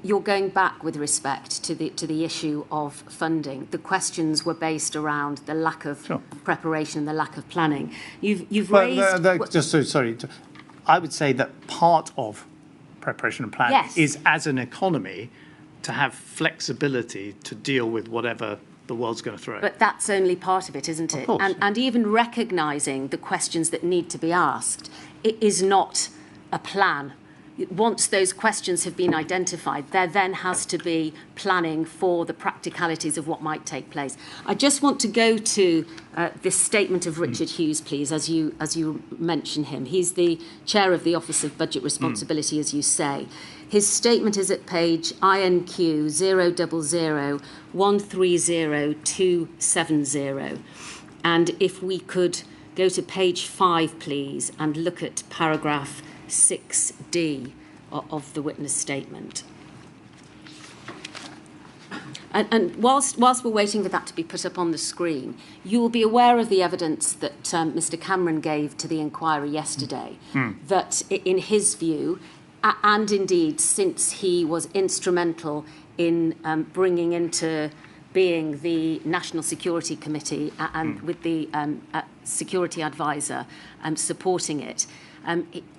you're going back with respect to the issue of funding. The questions were based around the lack of preparation and the lack of planning. You've raised. I would say that part of preparation and planning is, as an economy, to have flexibility to deal with whatever the world's going to throw. But that's only part of it, isn't it? And even recognising the questions that need to be asked, it is not a plan. Once those questions have been identified, there then has to be planning for the practicalities of what might take place. I just want to go to this statement of Richard Hughes, please, as you mention him. He's the chair of the Office of Budget Responsibility, as you say. His statement is at page INQ 000130270. And if we could go to page 5, please, and look at paragraph 6D of the witness statement. And whilst we're waiting for that to be put up on the screen, you will be aware of the evidence that Mr. Cameron gave to the inquiry yesterday, that in his view, and indeed since he was instrumental in bringing into being the National Security Committee and with the security advisor supporting it,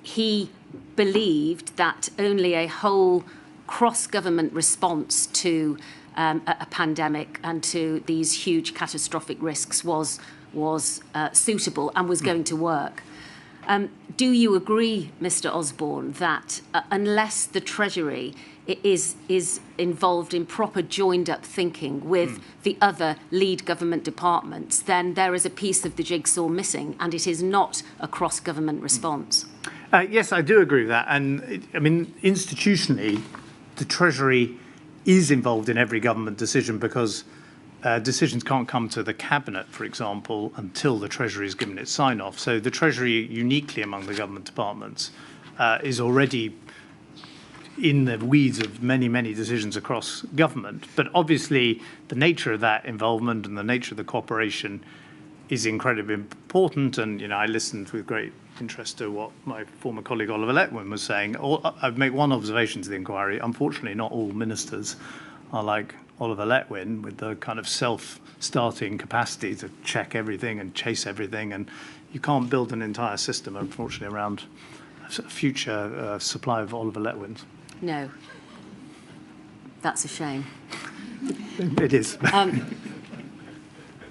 he believed that only a whole cross-government response to a pandemic and to these huge catastrophic risks was suitable and was going to work. Do you agree, Mr. Osborne, that unless the Treasury is involved in proper joined-up thinking with the other lead government departments, then there is a piece of the jigsaw missing, and it is not a cross-government response? Yes, I do agree with that. And I mean, institutionally, the Treasury is involved in every government decision because decisions can't come to the Cabinet, for example, until the Treasury has given its sign-off. So the Treasury, uniquely among the government departments, is already in the weeds of many, many decisions across government. But obviously, the nature of that involvement and the nature of the cooperation is incredibly important. And, you know, I listened with great interest to what my former colleague Oliver Letwin was saying. I'd make one observation to the inquiry. Unfortunately, not all ministers are like Oliver Letwin with the kind of self-starting capacity to check everything and chase everything. And you can't build an entire system, unfortunately, around a future supply of Oliver Letwins. No. That's a shame. It is.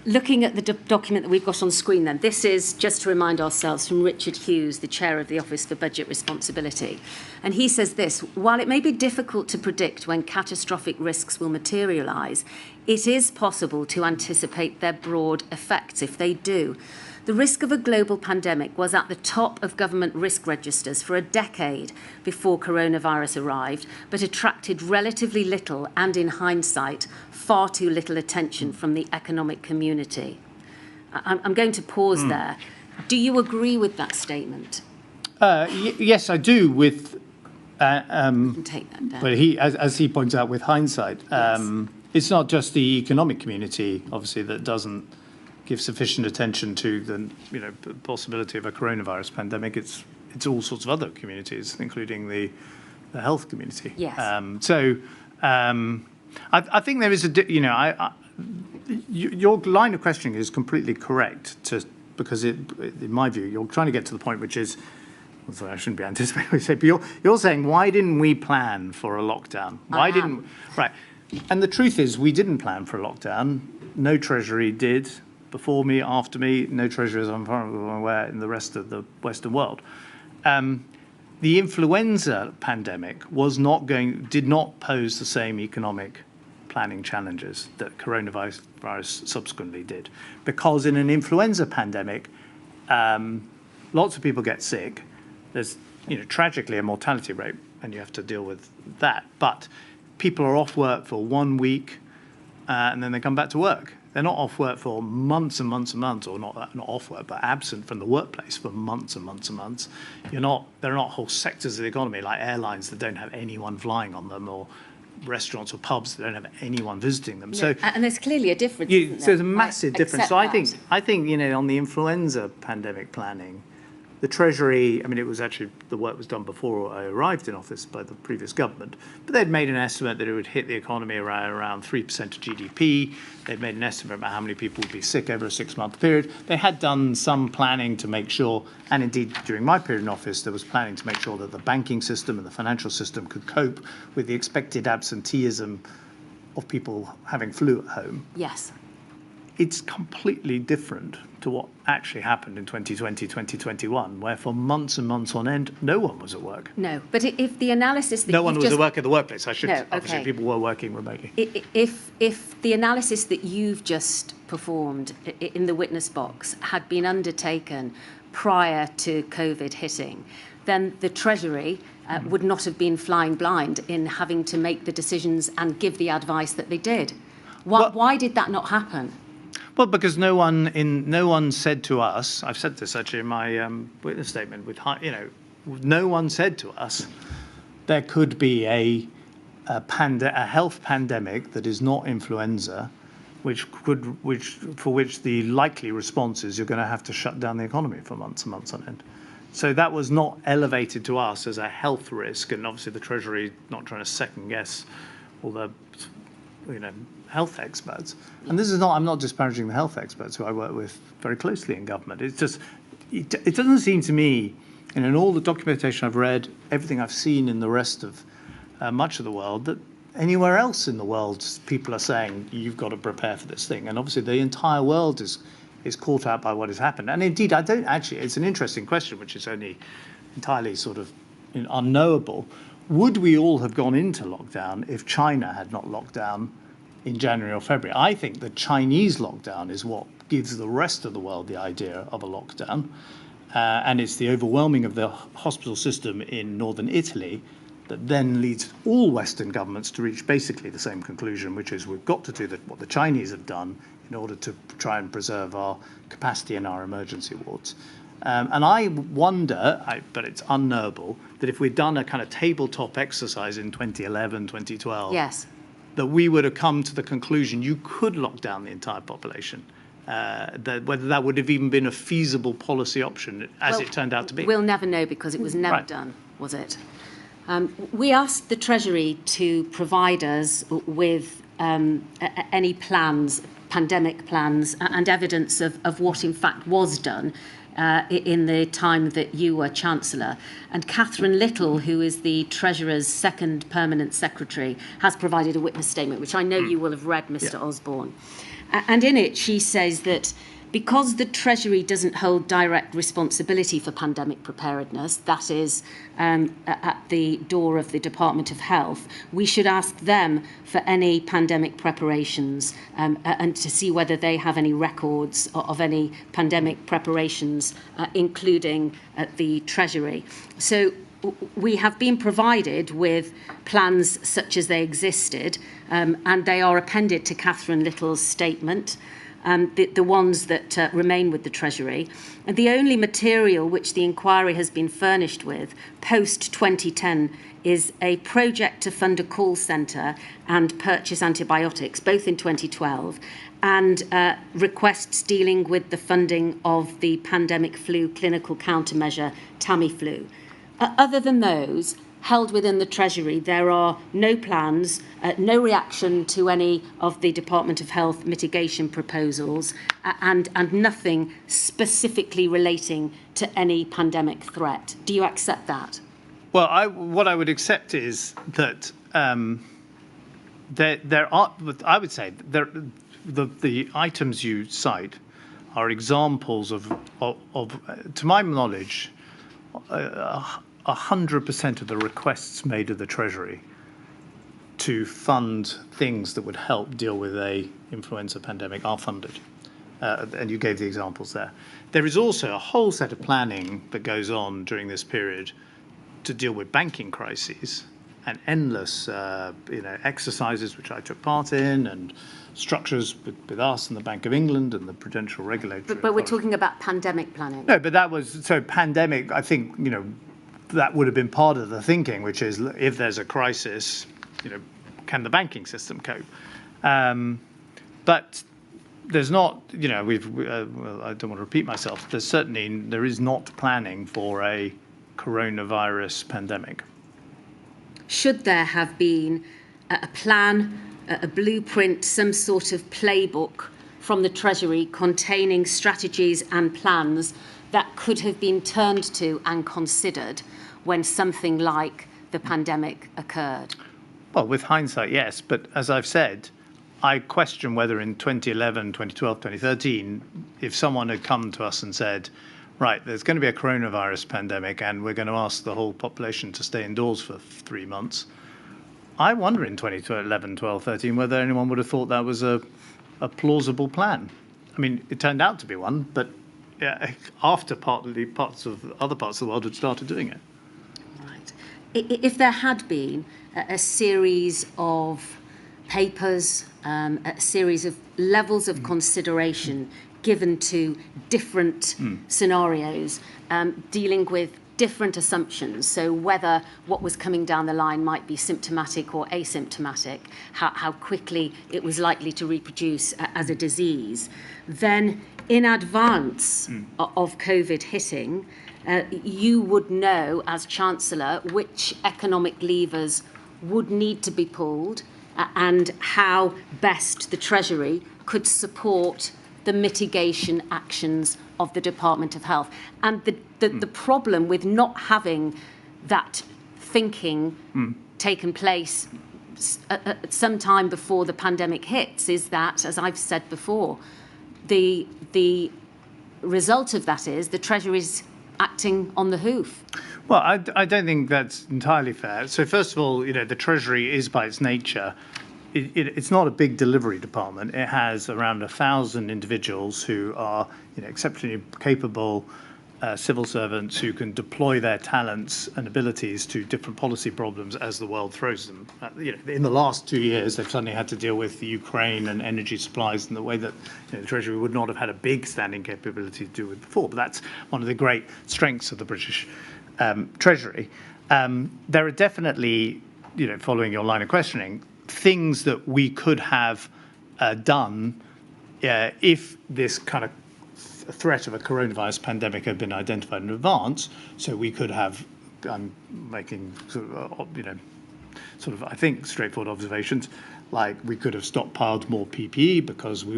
Looking at the document that we've got on screen then, this is, just to remind ourselves, from Richard Hughes, the Chair of the Office for Budget Responsibility. And he says this: while it may be difficult to predict when catastrophic risks will materialise, it is possible to anticipate their broad effects if they do. The risk of a global pandemic was at the top of government risk registers for a decade before coronavirus arrived, but attracted relatively little and, in hindsight, far too little attention from the economic community. I'm going to pause there. Do you agree with that statement? Yes, I do. With take that down. but as he points out, with hindsight, it's not just the economic community, obviously, that doesn't give sufficient attention to the possibility of a coronavirus pandemic. It's all sorts of other communities, including the health community. Yes. I think there is your line of questioning is completely correct, because in my view, you're trying to get to the point which is, well, sorry, I shouldn't be anticipating what you say, but you're saying, why didn't we plan for a lockdown? Right. And the truth is, we didn't plan for a lockdown. No Treasury did. Before me, after me, no Treasury, as I'm aware, in the rest of the Western world. The influenza pandemic did not pose the same economic planning challenges that coronavirus subsequently did, because in an influenza pandemic, lots of people get sick. There's, tragically a mortality rate, and you have to deal with that. But people are off work for 1 week, and then they come back to work. They're not off work for months and months and months, or not off work, but absent from the workplace for months and months and months. There are not whole sectors of the economy like airlines that don't have anyone flying on them, or restaurants or pubs that don't have anyone visiting them. No, so, and there's clearly a difference. So there's a massive difference. So I think that. On the influenza pandemic planning, the Treasury, it was actually, the work was done before I arrived in office by the previous government, but they'd made an estimate that it would hit the economy around 3% of GDP. They'd made an estimate about how many people would be sick over a 6-month period. They had done some planning to make sure, and indeed during my period in office, there was planning to make sure that the banking system and the financial system could cope with the expected absenteeism of people having flu at home. Yes. It's completely different to what actually happened in 2020, 2021, where for months and months on end, no one was at work. No, but if the analysis that no one was at work at the workplace, obviously people were working remotely. If the analysis that you've just performed in the witness box had been undertaken prior to COVID hitting, then the Treasury would not have been flying blind in having to make the decisions and give the advice that they did. Why did that not happen? Well, because no one said to us. I've said this actually in my witness statement. No one said to us there could be a a health pandemic that is not influenza, for which the likely response is you're going to have to shut down the economy for months and months on end. So that was not elevated to us as a health risk, and obviously the Treasury not trying to second guess all the, health experts. And this is not, I'm not disparaging the health experts who I work with very closely in government. It's just, it doesn't seem to me, and in all the documentation I've read, everything I've seen in the rest of much of the world, that anywhere else in the world people are saying you've got to prepare for this thing. And obviously the entire world is caught out by what has happened. And indeed, it's an interesting question, which is only entirely sort of unknowable. Would we all have gone into lockdown if China had not locked down in January or February? I think the Chinese lockdown is what gives the rest of the world the idea of a lockdown. And it's the overwhelming of the hospital system in northern Italy that then leads all Western governments to reach basically the same conclusion, which is we've got to do what the Chinese have done in order to try and preserve our capacity in our emergency wards. And I wonder, but it's unknowable, that if we'd done a kind of tabletop exercise in 2011, 2012, yes, that we would have come to the conclusion you could lock down the entire population. Whether that would have even been a feasible policy option, as it turned out to be. We'll never know because it was never done, was it? We asked the Treasury to provide us with any plans, pandemic plans, and evidence of what in fact was done in the time that you were Chancellor. And Catherine Little, who is the Treasurer's second permanent secretary, has provided a witness statement, which I know you will have read, Mr. Osborne. And in it, she says that because the Treasury doesn't hold direct responsibility for pandemic preparedness, that is at the door of the Department of Health, we should ask them for any pandemic preparations and to see whether they have any records of any pandemic preparations, including at the Treasury. So we have been provided with plans such as they existed, and they are appended to Catherine Little's statement. The ones that remain with the Treasury. And the only material which the inquiry has been furnished with post-2010 is a project to fund a call centre and purchase antibiotics, both in 2012, and requests dealing with the funding of the pandemic flu clinical countermeasure, Tamiflu. Other than those, held within the Treasury, there are no plans, no reaction to any of the Department of Health mitigation proposals, and nothing specifically relating to any pandemic threat. Do you accept that? Well, what I would accept is that there are, I would say, the items you cite are examples of to my knowledge, 100% of the requests made of the Treasury to fund things that would help deal with a influenza pandemic are funded. And you gave the examples there. There is also a whole set of planning that goes on during this period to deal with banking crises and endless exercises which I took part in, and structures with us and the Bank of England and the Prudential Regulatory But we're talking about pandemic planning. No, but that was, so pandemic, I think, that would have been part of the thinking, which is if there's a crisis, can the banking system cope? But there's not, I don't want to repeat myself, there is not planning for a coronavirus pandemic. Should there have been a plan, a blueprint, some sort of playbook from the Treasury containing strategies and plans that could have been turned to and considered when something like the pandemic occurred? Well, with hindsight, yes. But as I've said, I question whether in 2011, 2012, 2013, if someone had come to us and said, right, there's going to be a coronavirus pandemic and we're going to ask the whole population to stay indoors for 3 months, I wonder in 2011, 12, 13, whether anyone would have thought that was a plausible plan. I mean, it turned out to be one, but after other parts of the world had started doing it. Right. If there had been a series of papers, a series of levels of consideration given to different scenarios dealing with different assumptions. So whether what was coming down the line might be symptomatic or asymptomatic, how quickly it was likely to reproduce as a disease, then in advance of COVID hitting, you would know as Chancellor which economic levers would need to be pulled and how best the Treasury could support the mitigation actions of the Department of Health. And the problem with not having that thinking taken place some time before the pandemic hits is that, as I've said before, the result of that is the Treasury's acting on the hoof. Well, I don't think that's entirely fair. So first of all, the Treasury is by its nature, it's not a big delivery department. It has around 1,000 individuals who are exceptionally capable civil servants who can deploy their talents and abilities to different policy problems as the world throws them. In the last 2 years, they've suddenly had to deal with the Ukraine and energy supplies in the way that the Treasury would not have had a big standing capability to do with before. But that's one of the great strengths of the British Treasury. There are definitely, following your line of questioning, things that we could have done if this kind of threat of a coronavirus pandemic had been identified in advance. So we could have, I'm making I think straightforward observations, like we could have stockpiled more PPE because we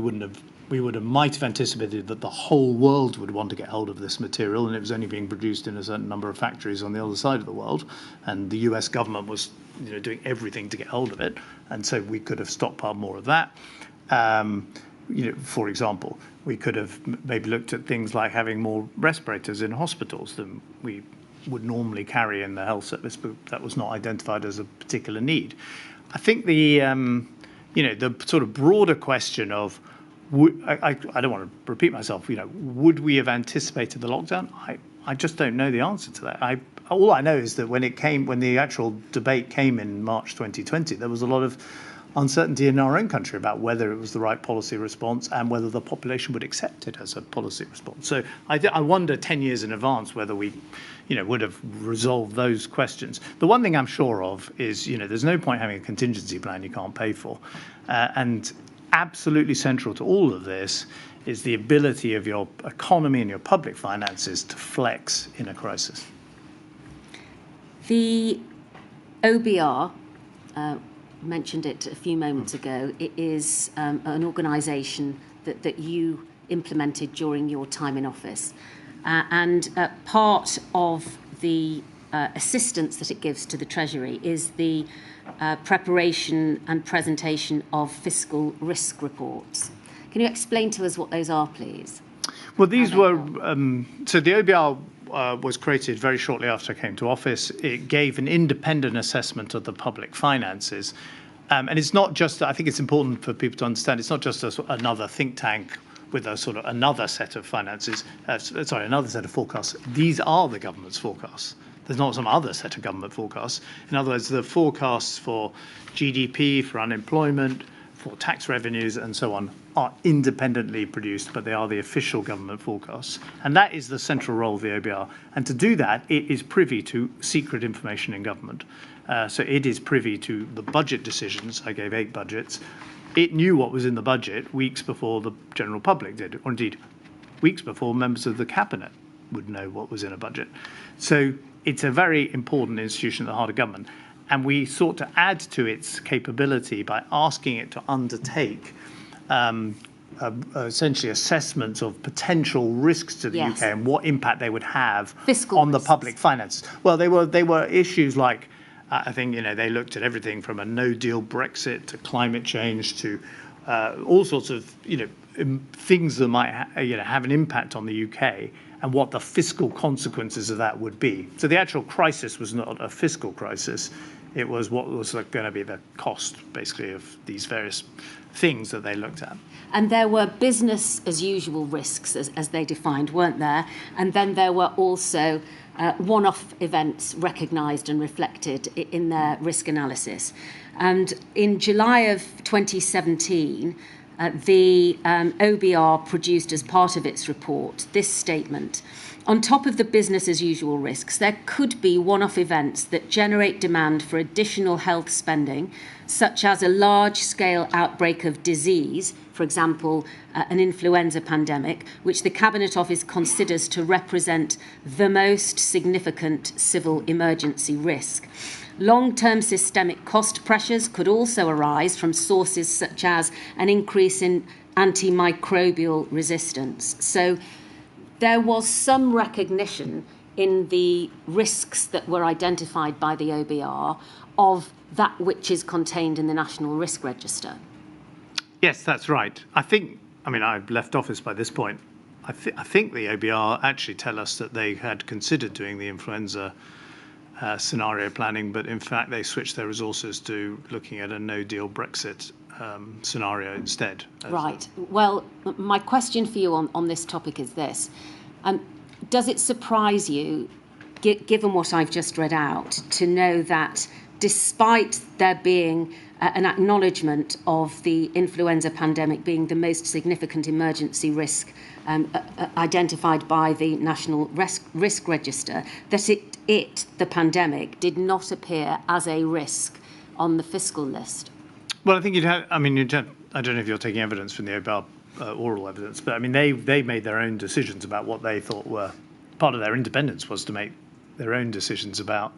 might have anticipated that the whole world would want to get hold of this material, and it was only being produced in a certain number of factories on the other side of the world, and the US government was doing everything to get hold of it, and so we could have stockpiled more of that. For example, we could have maybe looked at things like having more respirators in hospitals than we would normally carry in the health service, but that was not identified as a particular need. I think the sort of broader question of, I don't want to repeat myself, would we have anticipated the lockdown? I just don't know the answer to that. All I know is that when the actual debate came in March 2020, there was a lot of uncertainty in our own country about whether it was the right policy response and whether the population would accept it as a policy response. So I wonder 10 years in advance whether we would have resolved those questions. The one thing I'm sure of is, there's no point having a contingency plan you can't pay for. And absolutely central to all of this is the ability of your economy and your public finances to flex in a crisis. The OBR, mentioned it a few moments ago, it is an organisation that you implemented during your time in office. And part of the assistance that it gives to the Treasury is the preparation and presentation of fiscal risk reports. Can you explain to us what those are, please? Well, these were, so the OBR was created very shortly after I came to office. It gave an independent assessment of the public finances. And it's not just, I think it's important for people to understand, it's not just another think tank with a sort of another set of finances, another set of forecasts. These are the government's forecasts. There's not some other set of government forecasts. In other words, the forecasts for GDP, for unemployment, for tax revenues and so on are independently produced, but they are the official government forecasts. And that is the central role of the OBR. And to do that, it is privy to secret information in government. So it is privy to the budget decisions. I gave 8 budgets. It knew what was in the budget weeks before the general public did, or indeed weeks before members of the cabinet would know what was in a budget. So it's a very important institution at the heart of government. And we sought to add to its capability by asking it to undertake essentially assessments of potential risks to the UK and what impact they would have Fiscal on risks. The public finances. Well, they were issues like, I think, they looked at everything from a no-deal Brexit to climate change to all sorts of, things that might have an impact on the UK and what the fiscal consequences of that would be. So the actual crisis was not a fiscal crisis. It was what was going to be the cost, basically, of these various things that they looked at. And there were business as usual risks, as they defined, weren't there? And then there were also one-off events recognised and reflected in their risk analysis. And in July of 2017, the OBR produced as part of its report this statement. On top of the business as usual risks, there could be one-off events that generate demand for additional health spending, such as a large-scale outbreak of disease, for example, an influenza pandemic, which the Cabinet Office considers to represent the most significant civil emergency risk. Long-term systemic cost pressures could also arise from sources such as an increase in antimicrobial resistance. So there was some recognition in the risks that were identified by the OBR of that which is contained in the National Risk Register. Yes, that's right. I've left office by this point. I think the OBR actually tell us that they had considered doing the influenza scenario planning, but in fact they switched their resources to looking at a no-deal Brexit scenario instead. Right. Well, my question for you on this topic is this. Does it surprise you, given what I've just read out, to know that despite there being an acknowledgement of the influenza pandemic being the most significant emergency risk identified by the National Risk Register, that the pandemic, did not appear as a risk on the fiscal list? Well, I think I don't know if you're taking evidence from the OBR, oral evidence, but they made their own decisions about what they thought were part of their independence, was to make their own decisions about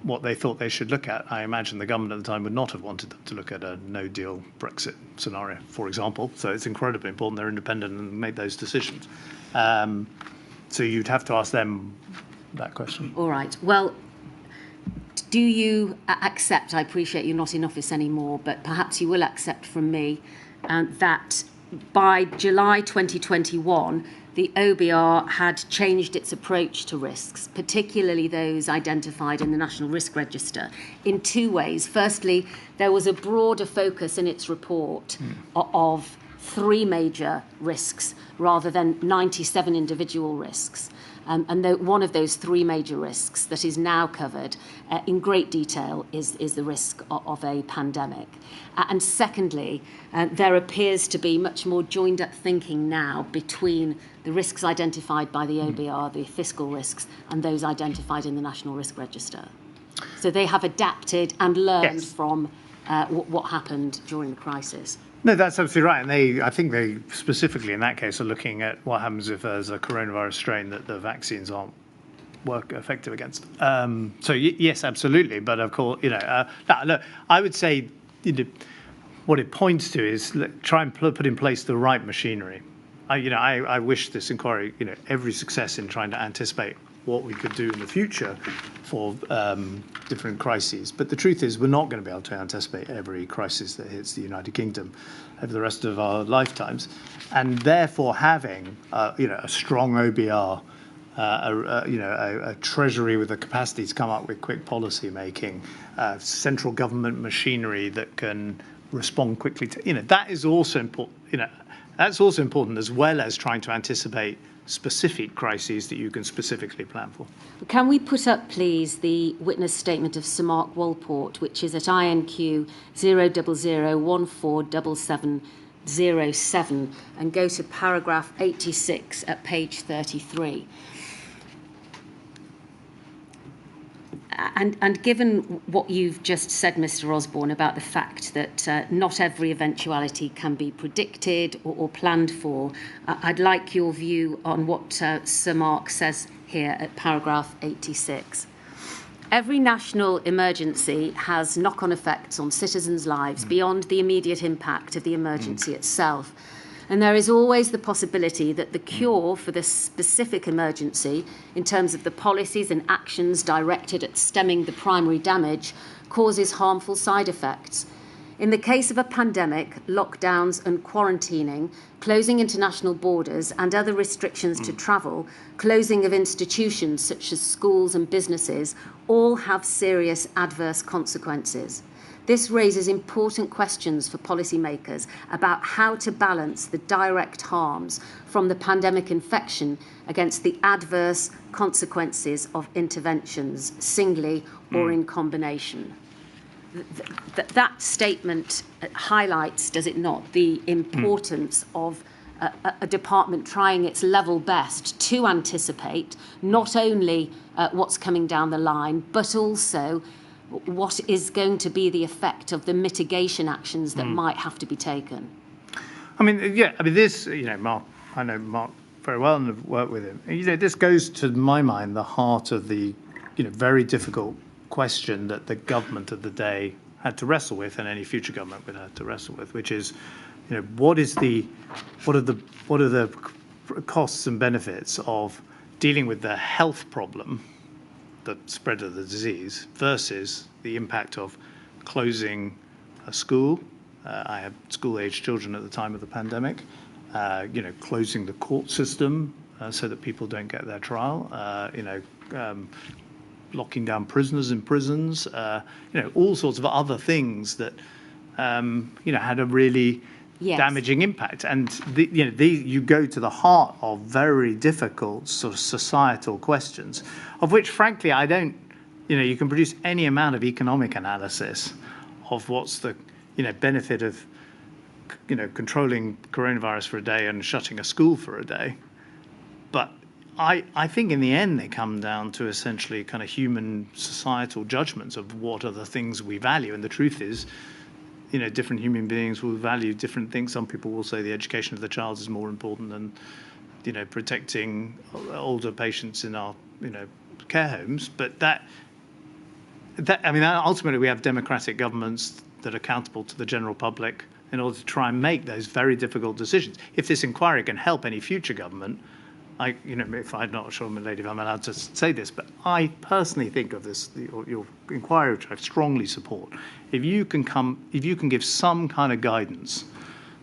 what they thought they should look at. I imagine the government at the time would not have wanted them to look at a no-deal Brexit scenario, for example. So it's incredibly important they're independent and make those decisions. So you'd have to ask them that question. All right. Well, do you accept, I appreciate you're not in office anymore, but perhaps you will accept from me that by July 2021, the OBR had changed its approach to risks, particularly those identified in the National Risk Register, in two ways. Firstly, there was a broader focus in its report of three major risks rather than 97 individual risks. And one of those three major risks that is now covered in great detail is the risk of a pandemic. And secondly, there appears to be much more joined-up thinking now between the risks identified by the OBR, the fiscal risks, and those identified in the National Risk Register. So they have adapted and learned from what happened during the crisis. No, that's absolutely right. And I think they specifically in that case are looking at what happens if there's a coronavirus strain that the vaccines aren't effective against. So yes, absolutely. But of course, look, I would say what it points to is try and put in place the right machinery. I wish this inquiry, every success in trying to anticipate what we could do in the future for different crises. But the truth is we're not going to be able to anticipate every crisis that hits the United Kingdom over the rest of our lifetimes. And therefore having, a strong OBR, a Treasury with the capacity to come up with quick policy making, central government machinery that can respond quickly to, that is also important, that's also important as well as trying to anticipate specific crises that you can specifically plan for. Can we put up, please, the witness statement of Sir Mark Walport, which is at INQ 000147707, and go to paragraph 86 at page 33. And given what you've just said, Mr. Osborne, about the fact that not every eventuality can be predicted or planned for, I'd like your view on what Sir Mark says here at paragraph 86. Every national emergency has knock-on effects on citizens' lives beyond the immediate impact of the emergency itself. And there is always the possibility that the cure for the specific emergency, in terms of the policies and actions directed at stemming the primary damage, causes harmful side effects. In the case of a pandemic, lockdowns and quarantining, closing international borders and other restrictions to travel, closing of institutions such as schools and businesses, all have serious adverse consequences. This raises important questions for policymakers about how to balance the direct harms from the pandemic infection against the adverse consequences of interventions, singly or in combination. that statement highlights, does it not, the importance of a department trying its level best to anticipate not only what's coming down the line, but also what is going to be the effect of the mitigation actions that might have to be taken. I mean, yeah, I mean, this, Mark, I know Mark very well and have worked with him. This goes to my mind the heart of the, very difficult question that the government of the day had to wrestle with, and any future government would have to wrestle with, which is, what are the costs and benefits of dealing with the health problem, the spread of the disease, versus the impact of closing a school. I had school-aged children at the time of the pandemic. Closing the court system so that people don't get their trial. Locking down prisoners in prisons. All sorts of other things that had a really damaging impact. And you go to the heart of very difficult sort of societal questions, of which, frankly, I don't. You can produce any amount of economic analysis of what's the benefit of controlling coronavirus for a day and shutting a school for a day. But I think in the end they come down to essentially kind of human societal judgments of what are the things we value. And the truth is, different human beings will value different things. Some people will say the education of the child is more important than, protecting older patients in our, care homes. But ultimately we have democratic governments that are accountable to the general public in order to try and make those very difficult decisions. If this inquiry can help any future government, if I'm not sure, my lady, if I'm allowed to say this, but I personally think of this, your inquiry, which I strongly support. If you can give some kind of guidance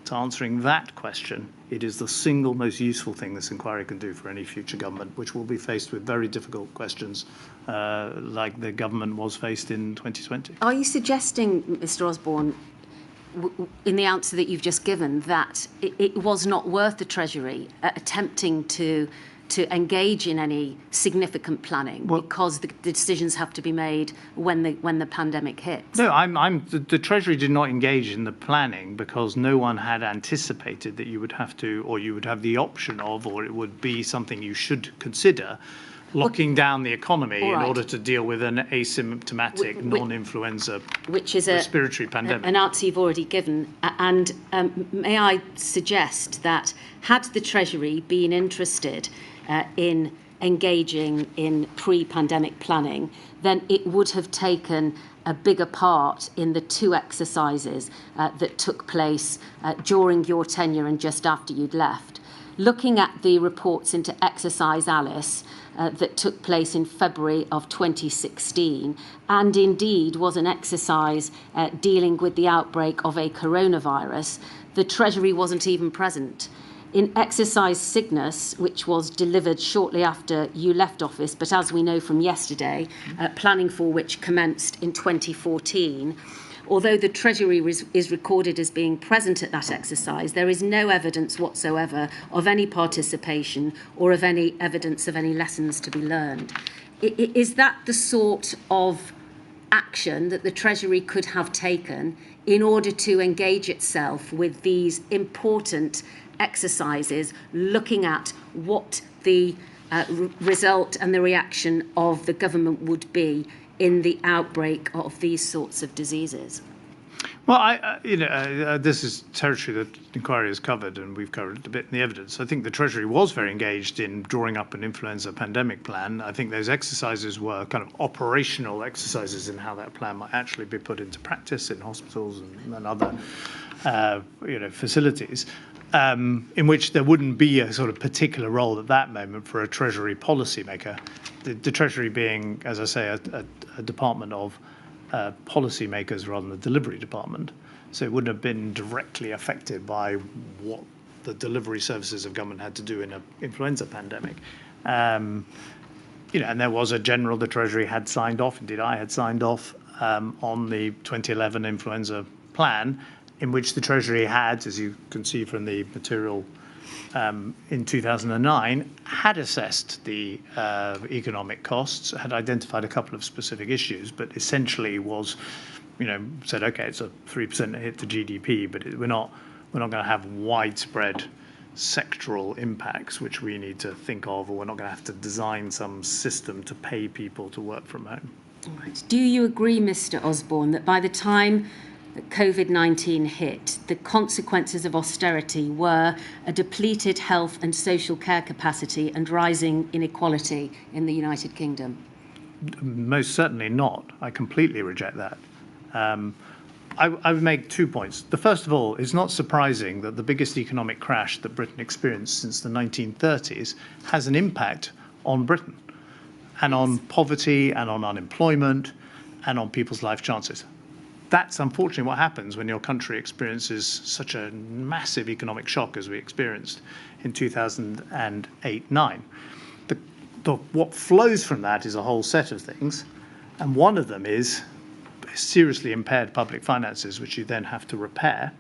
to answering that question, it is the single most useful thing this inquiry can do for any future government, which will be faced with very difficult questions like the government was faced in 2020. Are you suggesting, Mr. Osborne, in the answer that you've just given, that it was not worth the Treasury attempting to engage in any significant planning because the decisions have to be made when the pandemic hits? No, the Treasury did not engage in the planning because no one had anticipated that you would have to, or you would have the option of, or it would be something you should consider, locking down the economy in order to deal with an asymptomatic non-influenza respiratory pandemic. An answer you've already given. And may I suggest that had the Treasury been interested in engaging in pre-pandemic planning, then it would have taken a bigger part in the two exercises that took place during your tenure and just after you'd left. Looking at the reports into Exercise Alice that took place in February of 2016, and indeed was an exercise dealing with the outbreak of a coronavirus, the Treasury wasn't even present. In Exercise Cygnus, which was delivered shortly after you left office, but as we know from yesterday, planning for which commenced in 2014, although the Treasury is recorded as being present at that exercise, there is no evidence whatsoever of any participation or of any evidence of any lessons to be learned. Is that the sort of action that the Treasury could have taken in order to engage itself with these important exercises, looking at what the result and the reaction of the government would be in the outbreak of these sorts of diseases? Well, this is territory that the inquiry has covered, and we've covered it a bit in the evidence. I think the Treasury was very engaged in drawing up an influenza pandemic plan. I think those exercises were kind of operational exercises in how that plan might actually be put into practice in hospitals and other, facilities, in which there wouldn't be a sort of particular role at that moment for a Treasury policymaker. The Treasury being, as I say, a department of policymakers rather than the delivery department. So it wouldn't have been directly affected by what the delivery services of government had to do in an influenza pandemic. And there was the Treasury had signed off, indeed I had signed off on the 2011 influenza plan, in which the Treasury had, as you can see from the material in 2009, had assessed the economic costs, had identified a couple of specific issues, but essentially was said, okay, it's a 3% hit to GDP, but we're not going to have widespread sectoral impacts, which we need to think of, or we're not going to have to design some system to pay people to work from home. All right. Do you agree, Mr. Osborne, that by the time that COVID-19 hit, the consequences of austerity were a depleted health and social care capacity and rising inequality in the United Kingdom? Most certainly not. I completely reject that. I would make 2 points. The first of all, it's not surprising that the biggest economic crash that Britain experienced since the 1930s has an impact on Britain and on poverty and on unemployment and on people's life chances. That's unfortunately what happens when your country experiences such a massive economic shock as we experienced in 2008-9. What flows from that is a whole set of things, and one of them is seriously impaired public finances, which you then have to repair,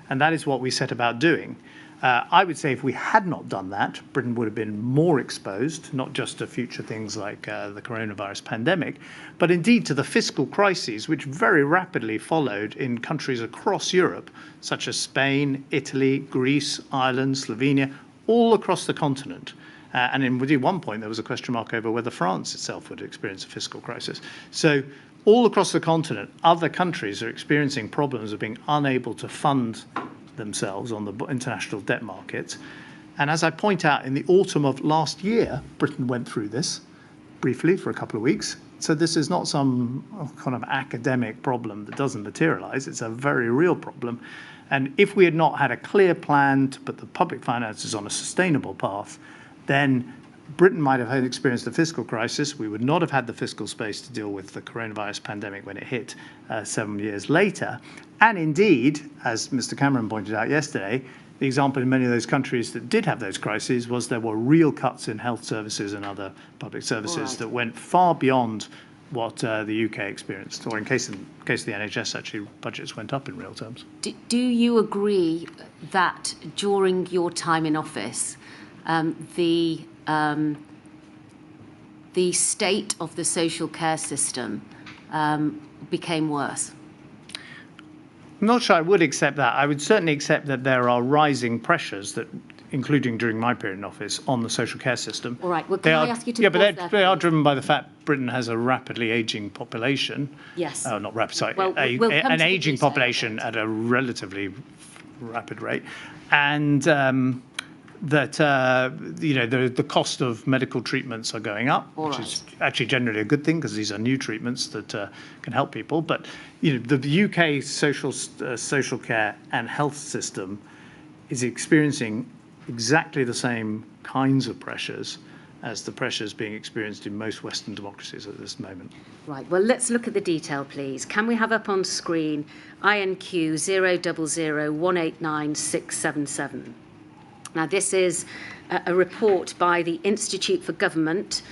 and that is what we set about doing. I would say if we had not done that, Britain would have been more exposed, not just to future things like the coronavirus pandemic, but indeed to the fiscal crises, which very rapidly followed in countries across Europe, such as Spain, Italy, Greece, Ireland, Slovenia, all across the continent. And indeed, one point, there was a question mark over whether France itself would experience a fiscal crisis. So all across the continent, other countries are experiencing problems of being unable to fund themselves on the international debt markets. And as I point out, in the autumn of last year, Britain went through this briefly for a couple of weeks. So this is not some kind of academic problem that doesn't materialize. It's a very real problem. And if we had not had a clear plan to put the public finances on a sustainable path, then Britain might have experienced a fiscal crisis. We would not have had the fiscal space to deal with the coronavirus pandemic when it hit 7 years later. And indeed, as Mr. Cameron pointed out yesterday, the example in many of those countries that did have those crises was there were real cuts in health services and other public services that went far beyond what the UK experienced, or in case of the NHS, actually, budgets went up in real terms. Do you agree that during your time in office, the state of the social care system became worse? I'm not sure I would accept that. I would certainly accept that there are rising pressures that, including during my period in office, on the social care system. All right. Well, can I ask you to pause there? They are driven by the fact Britain has a rapidly aging population. Yes. Not rapid, sorry. Well, an aging population at a relatively rapid rate, and that the cost of medical treatments are going up, which is actually generally a good thing because these are new treatments that can help people. But the UK social care and health system is experiencing exactly the same kinds of pressures as the pressures being experienced in most Western democracies at this moment. Right. Well, let's look at the detail, please. Can we have up on screen INQ 000189677? Now, this is a report by the Institute for Government,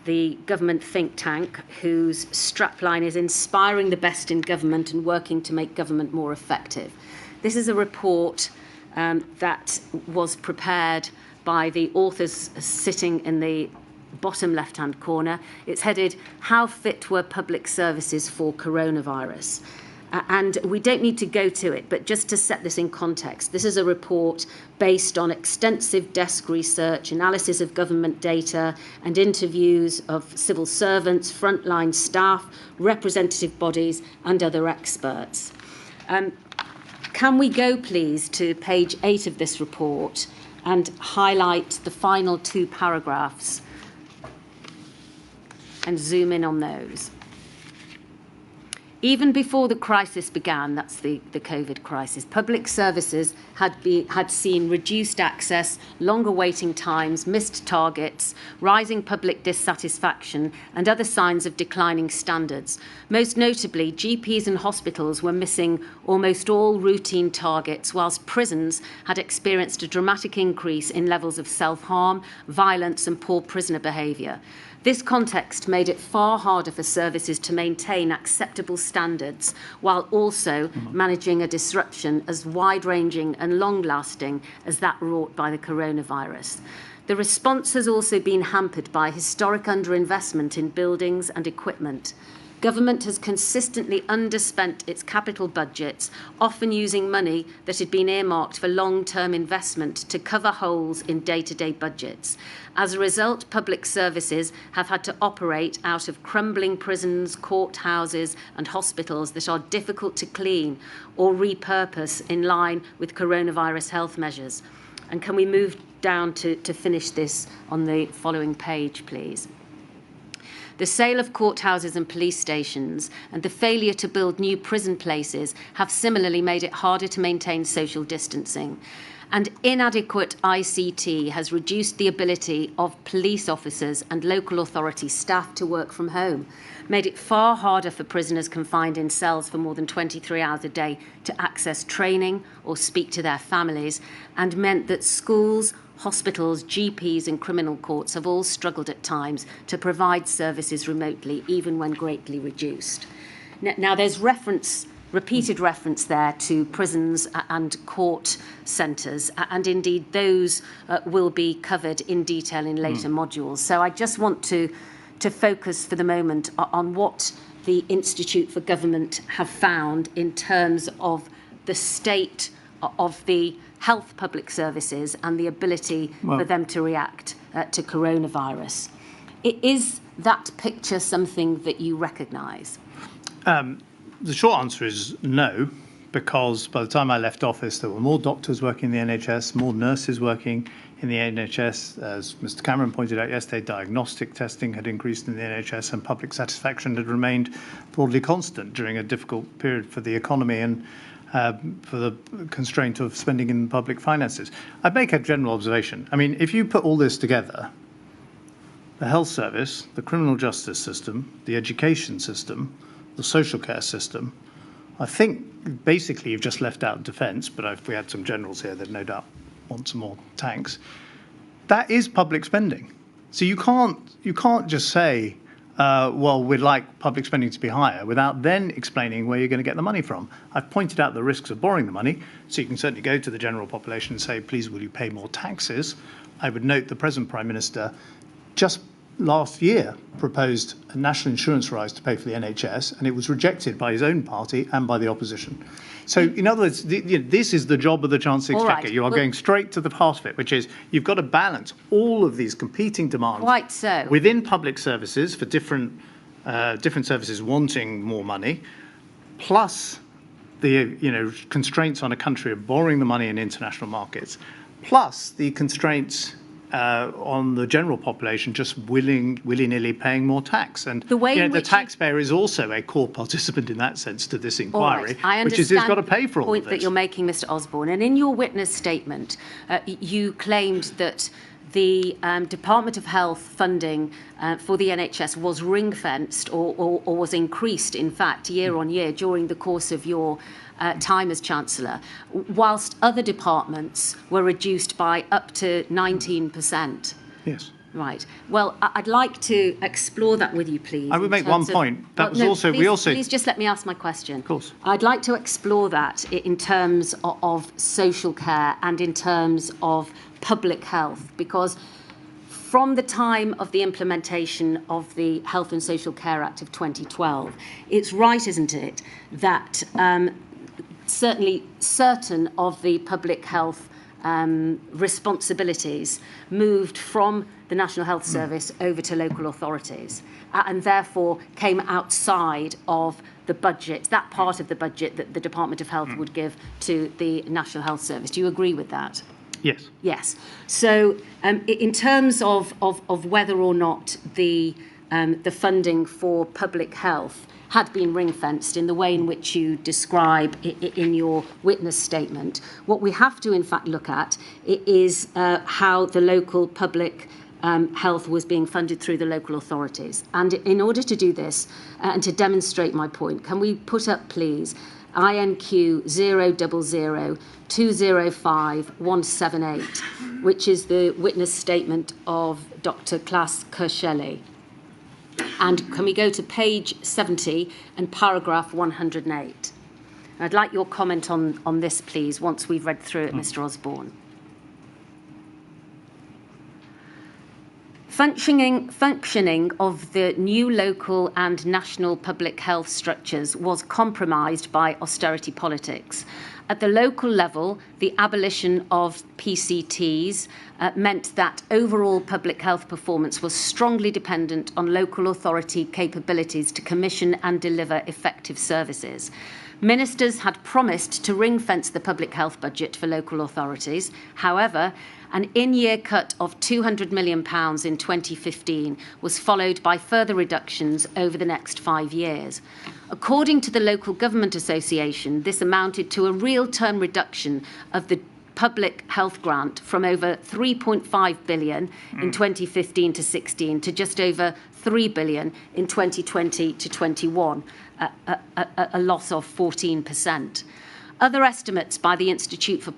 the government think tank, whose strapline is inspiring the best in government and working to make government more effective. This is a report that was prepared by the authors sitting in the bottom left-hand corner. It's headed, How Fit Were Public Services for Coronavirus? And we don't need to go to it, but just to set this in context, this is a report based on extensive desk research, analysis of government data, and interviews of civil servants, frontline staff, representative bodies, and other experts. Can we go, please, to page 8 of this report and highlight the final 2 paragraphs and zoom in on those? Even before the crisis began, that's the COVID crisis, public services had seen reduced access, longer waiting times, missed targets, rising public dissatisfaction, and other signs of declining standards. Most notably, GPs and hospitals were missing almost all routine targets, whilst prisons had experienced a dramatic increase in levels of self-harm, violence, and poor prisoner behaviour. This context made it far harder for services to maintain acceptable standards while also managing a disruption as wide-ranging and long-lasting as that wrought by the coronavirus. The response has also been hampered by historic underinvestment in buildings and equipment. Government has consistently underspent its capital budgets, often using money that had been earmarked for long-term investment to cover holes in day-to-day budgets. As a result, public services have had to operate out of crumbling prisons, courthouses and hospitals that are difficult to clean or repurpose in line with coronavirus health measures. And can we move down to finish this on the following page, please? The sale of courthouses and police stations and the failure to build new prison places have similarly made it harder to maintain social distancing. And inadequate ICT has reduced the ability of police officers and local authority staff to work from home, made it far harder for prisoners confined in cells for more than 23 hours a day to access training or speak to their families, and meant that schools, hospitals, GPs and criminal courts have all struggled at times to provide services remotely, even when greatly reduced. Now there's repeated reference there to prisons and court centres, and indeed those will be covered in detail in later modules. So I just want to focus for the moment on what the Institute for Government have found in terms of the state of the health public services and the ability for them to react to coronavirus. Is that picture something that you recognise? The short answer is no, because by the time I left office, there were more doctors working in the NHS, more nurses working in the NHS. As Mr. Cameron pointed out yesterday, diagnostic testing had increased in the NHS and public satisfaction had remained broadly constant during a difficult period for the economy and for the constraint of spending in public finances. I'd make a general observation. I mean, if you put all this together, the health service, the criminal justice system, the education system, the social care system, I think basically you've just left out defence, but if we had some generals here, they'd no doubt want some more tanks. That is public spending. So you can't just say, well, we'd like public spending to be higher without then explaining where you're going to get the money from. I've pointed out the risks of borrowing the money, so you can certainly go to the general population and say, please, will you pay more taxes? I would note the present Prime Minister just last year proposed a national insurance rise to pay for the NHS, and it was rejected by his own party and by the opposition. So, in other words, this is the job of the Chancellor Exchequer. You are going straight to the heart of it, which is you've got to balance all of these competing demands within public services for different services wanting more money, plus the constraints on a country of borrowing the money in international markets, plus the constraints on the general population just willy-nilly paying more tax. And the taxpayer is also a core participant in that sense to this inquiry, which is he's got to pay for all of this. The point that you're making, Mr. Osborne, and in your witness statement, you claimed that the Department of Health funding for the NHS was ring-fenced or was increased, in fact, year on year during the course of your time as Chancellor, whilst other departments were reduced by up to 19%. Yes. Right. Well, I'd like to explore that with you, please. I would make one point. Please just let me ask my question. Of course. I'd like to explore that in terms of social care and in terms of public health, because from the time of the implementation of the Health and Social Care Act of 2012, it's right, isn't it, that certainly certain of the public health responsibilities moved from the National Health Service over to local authorities and therefore came outside of the budget, that part of the budget that the Department of Health would give to the National Health Service. Do you agree with that? Yes. Yes. So in terms of whether or not the funding for public health had been ring-fenced in the way in which you describe in your witness statement, what we have to in fact look at is how the local public health was being funded through the local authorities. And in order to do this and to demonstrate my point, can we put up, please, INQ 000 205 178, which is the witness statement of Dr. Klaas Kersheli. And can we go to page 70 and paragraph 108? And I'd like your comment on this, please, once we've read through it, Mr. Osborne. Functioning of the new local and national public health structures was compromised by austerity politics. At the local level, the abolition of PCTs meant that overall public health performance was strongly dependent on local authority capabilities to commission and deliver effective services. Ministers had promised to ring-fence the public health budget for local authorities. However, an in-year cut of £200 million in 2015 was followed by further reductions over the next 5 years. According to the Local Government Association, this amounted to a real-term reduction of the public health grant from over 3.5 billion in 2015 to 16 to just over 3 billion in 2020 to 21, a loss of 14%. Other estimates by the Institute for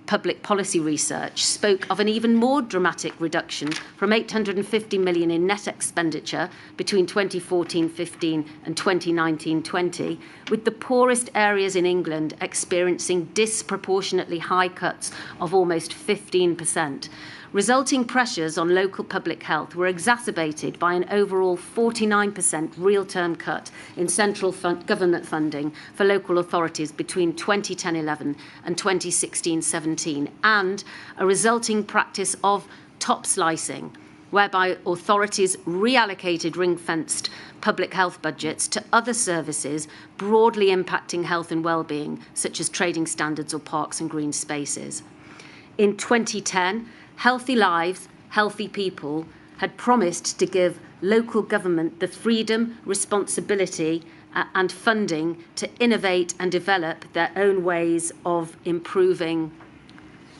Public Policy Research spoke of an even more dramatic reduction from 850 million in net expenditure between 2014-15 and 2019-20, with the poorest areas in England experiencing disproportionately high cuts of almost 15%. Resulting pressures on local public health were exacerbated by an overall 49% real-term cut in central government funding for local authorities between 2010-11 and 2016-17, and a resulting practice of top slicing, whereby authorities reallocated ring-fenced public health budgets to other services broadly impacting health and well-being, such as trading standards or parks and green spaces. In 2010, Healthy Lives, Healthy People had promised to give local government the freedom, responsibility and funding to innovate and develop their own ways of improving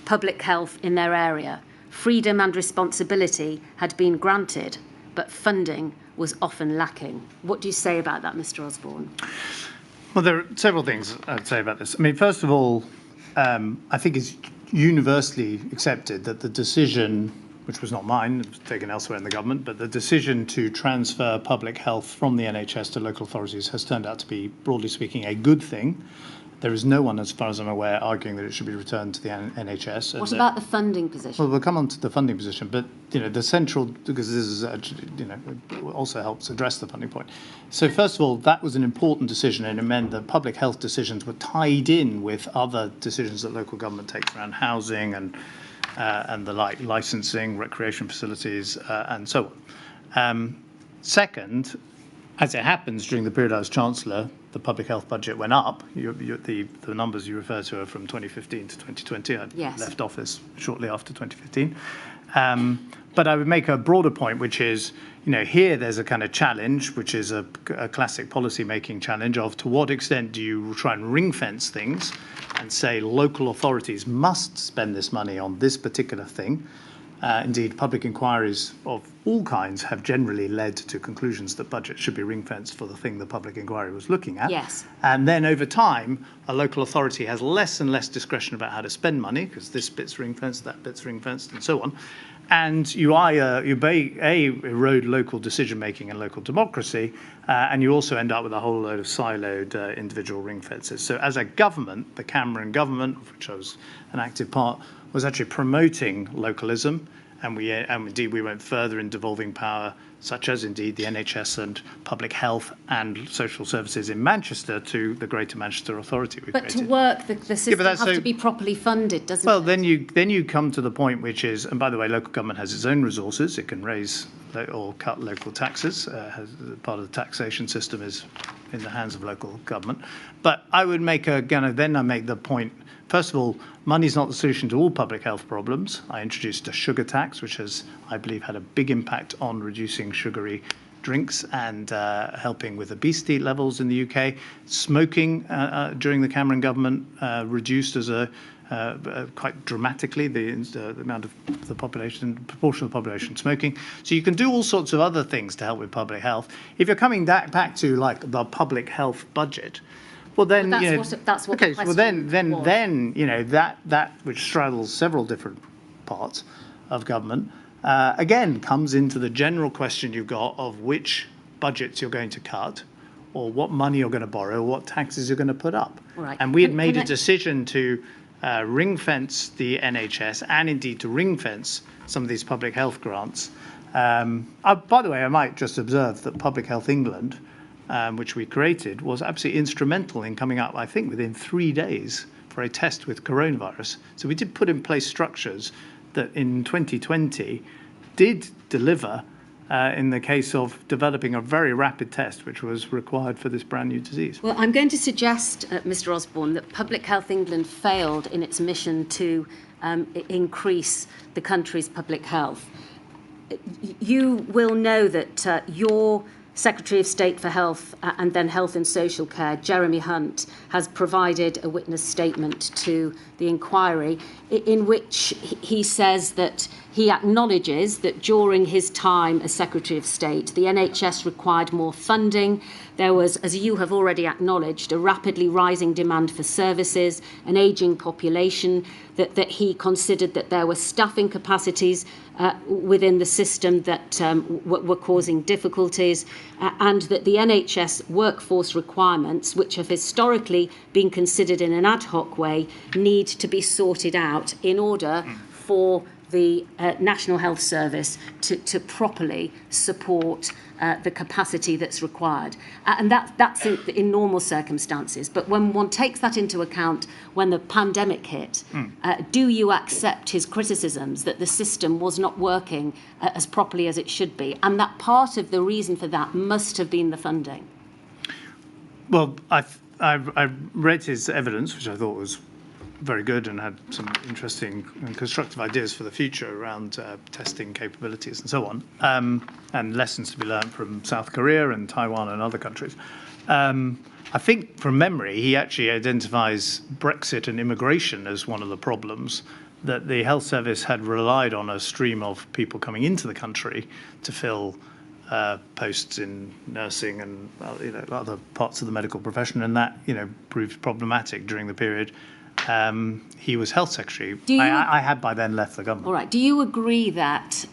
public health in their area. Freedom and responsibility had been granted, but funding was often lacking. What do you say about that, Mr. Osborne? Well, there are several things I'd say about this. I mean, first of all, I think it's universally accepted that the decision, which was not mine, it was taken elsewhere in the government, but the decision to transfer public health from the NHS to local authorities has turned out to be, broadly speaking, a good thing. There is no one, as far as I'm aware, arguing that it should be returned to the NHS. What about the funding position? Well, we'll come on to the funding position, but the central, because this is actually, also helps address the funding point. So first of all, that was an important decision, and it meant that public health decisions were tied in with other decisions that local government takes around housing and the like, licensing, recreation facilities, and so on. Second, as it happens, during the period I was Chancellor, the public health budget went up. The numbers you refer to are from 2015 to 2020. I left office shortly after 2015. But I would make a broader point, which is, here there's a kind of challenge, which is a classic policy-making challenge of to what extent do you try and ring-fence things and say local authorities must spend this money on this particular thing. Indeed, public inquiries of all kinds have generally led to conclusions that budgets should be ring-fenced for the thing the public inquiry was looking at. Yes. And then over time, a local authority has less and less discretion about how to spend money, because this bit's ring-fenced, that bit's ring-fenced, and so on. And you erode local decision-making and local democracy, and you also end up with a whole load of siloed individual ring fences. So as a government, the Cameron government, of which I was an active part, was actually promoting localism, and indeed we went further in devolving power, such as indeed the NHS and public health and social services in Manchester to the Greater Manchester Authority. But to work, the system has to be properly funded, doesn't it? Well, then you come to the point which is, and by the way, local government has its own resources. It can raise or cut local taxes. Part of the taxation system is in the hands of local government. But I would make then I make the point. First of all, money is not the solution to all public health problems. I introduced a sugar tax, which has, I believe, had a big impact on reducing sugary drinks and helping with obesity levels in the UK. Smoking during the Cameron government reduced as quite dramatically the amount of the population, proportion of the population smoking. So you can do all sorts of other things to help with public health. If you're coming back to like the public health budget, well, then that's what okay. The well, then that which straddles several different parts of government again comes into the general question you've got of which budgets you're going to cut, or what money you're going to borrow, or what taxes you're going to put up. Right. And we had made a decision to ring fence the NHS and indeed to ring fence some of these public health grants By the way, I might just observe that Public Health England, which we created, was absolutely instrumental in coming up, I think, within 3 days for a test with coronavirus. So we did put in place structures that in 2020 did deliver in the case of developing a very rapid test, which was required for this brand new disease. Well, I'm going to suggest, Mr. Osborne, that Public Health England failed in its mission to increase the country's public health. You will know that your Secretary of State for Health and then Health and Social Care, Jeremy Hunt, has provided a witness statement to the inquiry in which he says that he acknowledges that during his time as Secretary of State, the NHS required more funding. There was, as you have already acknowledged, a rapidly rising demand for services, an ageing population, that he considered that there were staffing capacities within the system that were causing difficulties, and that the NHS workforce requirements, which have historically been considered in an ad hoc way, need to be sorted out in order for the National Health Service to properly support the capacity that's required. And that's in normal circumstances. But when one takes that into account when the pandemic hit, do you accept his criticisms that the system was not working as properly as it should be, and that part of the reason for that must have been the funding? Well, I read his evidence, which I thought was very good and had some interesting and constructive ideas for the future around testing capabilities and so on, and lessons to be learned from South Korea and Taiwan and other countries. I think from memory, he actually identifies Brexit and immigration as one of the problems, that the health service had relied on a stream of people coming into the country to fill posts in nursing and other parts of the medical profession, and that proved problematic during the period he was health secretary. I had by then left the government. All right. Do you agree that,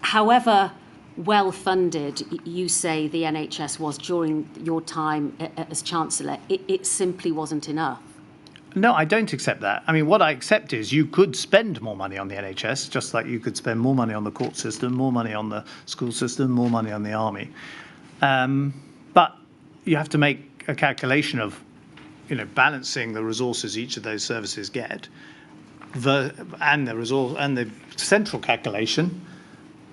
however well funded you say the NHS was during your time as Chancellor, it simply wasn't enough? No, I don't accept that. I mean, what I accept is you could spend more money on the NHS, just like you could spend more money on the court system, more money on the school system, more money on the army. But you have to make a calculation of balancing the resources each of those services get, and the central calculation,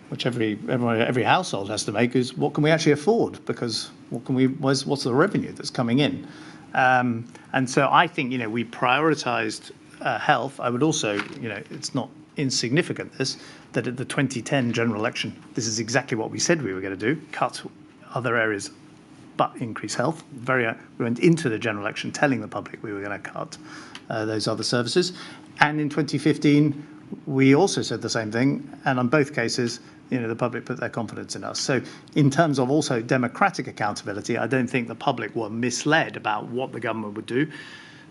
which every household has to make, is what can we actually afford? Because what's the revenue that's coming in? And so I think we prioritised health. I would also it's not insignificant that at the 2010 general election, this is exactly what we said we were going to do: cut other areas, but increase health. We went into the general election telling the public we were going to cut those other services. And in 2015, we also said the same thing. And on both cases, the public put their confidence in us. So in terms of also democratic accountability, I don't think the public were misled about what the government would do.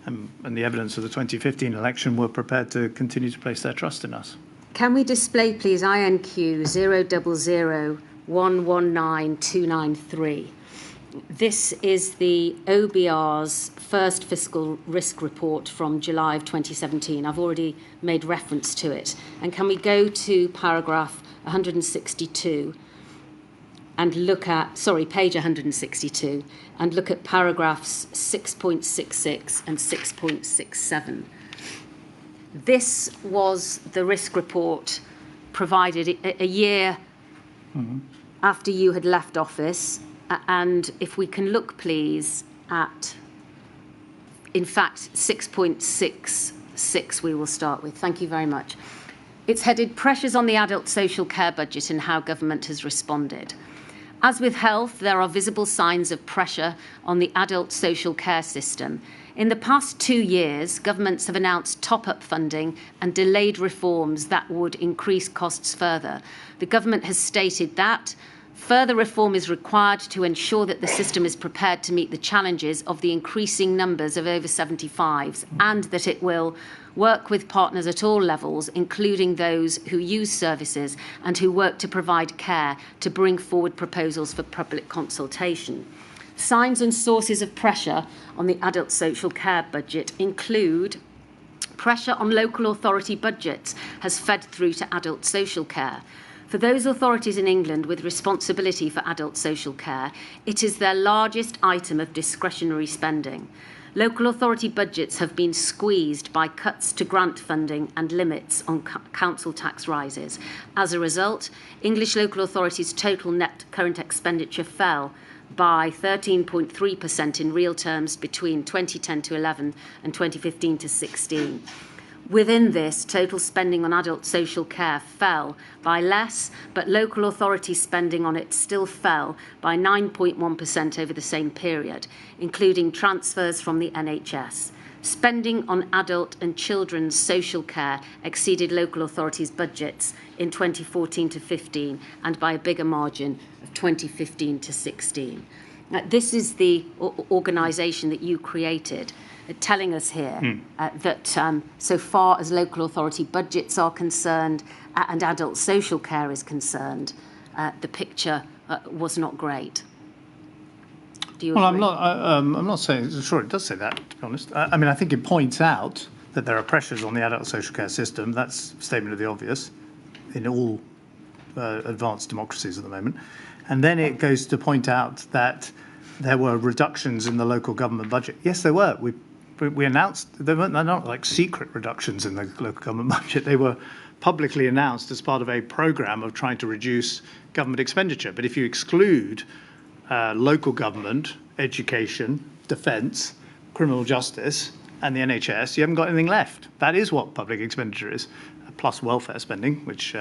And the evidence of the 2015 election were prepared to continue to place their trust in us. Can we display, please, INQ 000119293? This is the OBR's first fiscal risk report from July of 2017. I've already made reference to it. And can we go to paragraph 162 and look at, page 162, and look at paragraphs 6.66 and 6.67. This was the risk report provided a year after you had left office. And if we can look, please, at, in fact, 6.66 we will start with. Thank you very much. It's headed Pressures on the Adult Social Care Budget and How Government Has Responded. As with health, there are visible signs of pressure on the adult social care system. In the past 2 years, governments have announced top-up funding and delayed reforms that would increase costs further. The government has stated that further reform is required to ensure that the system is prepared to meet the challenges of the increasing numbers of over 75s, and that it will work with partners at all levels, including those who use services and who work to provide care, to bring forward proposals for public consultation. Signs and sources of pressure on the adult social care budget include pressure on local authority budgets has fed through to adult social care. For those authorities in England with responsibility for adult social care, it is their largest item of discretionary spending. Local authority budgets have been squeezed by cuts to grant funding and limits on council tax rises. As a result, English local authorities' total net current expenditure fell by 13.3% in real terms between 2010 to 11 and 2015 to 16. Within this, total spending on adult social care fell by less, but local authority spending on it still fell by 9.1% over the same period, including transfers from the NHS. Spending on adult and children's social care exceeded local authorities' budgets in 2014 to 15 and by a bigger margin of 2015 to 16. Now, this is the organisation that you created, telling us here that so far as local authority budgets are concerned and adult social care is concerned, the picture was not great. Do you agree? I'm not saying, sure it does say that, to be honest. I mean, I think it points out that there are pressures on the adult social care system. That's a statement of the obvious in all advanced democracies at the moment. And then it goes to point out that there were reductions in the local government budget. Yes, there were. We announced, they're not like secret reductions in the local government budget. They were publicly announced as part of a programme of trying to reduce government expenditure. But if you exclude local government, education, defence, criminal justice, and the NHS, you haven't got anything left. That is what public expenditure is, plus welfare spending, which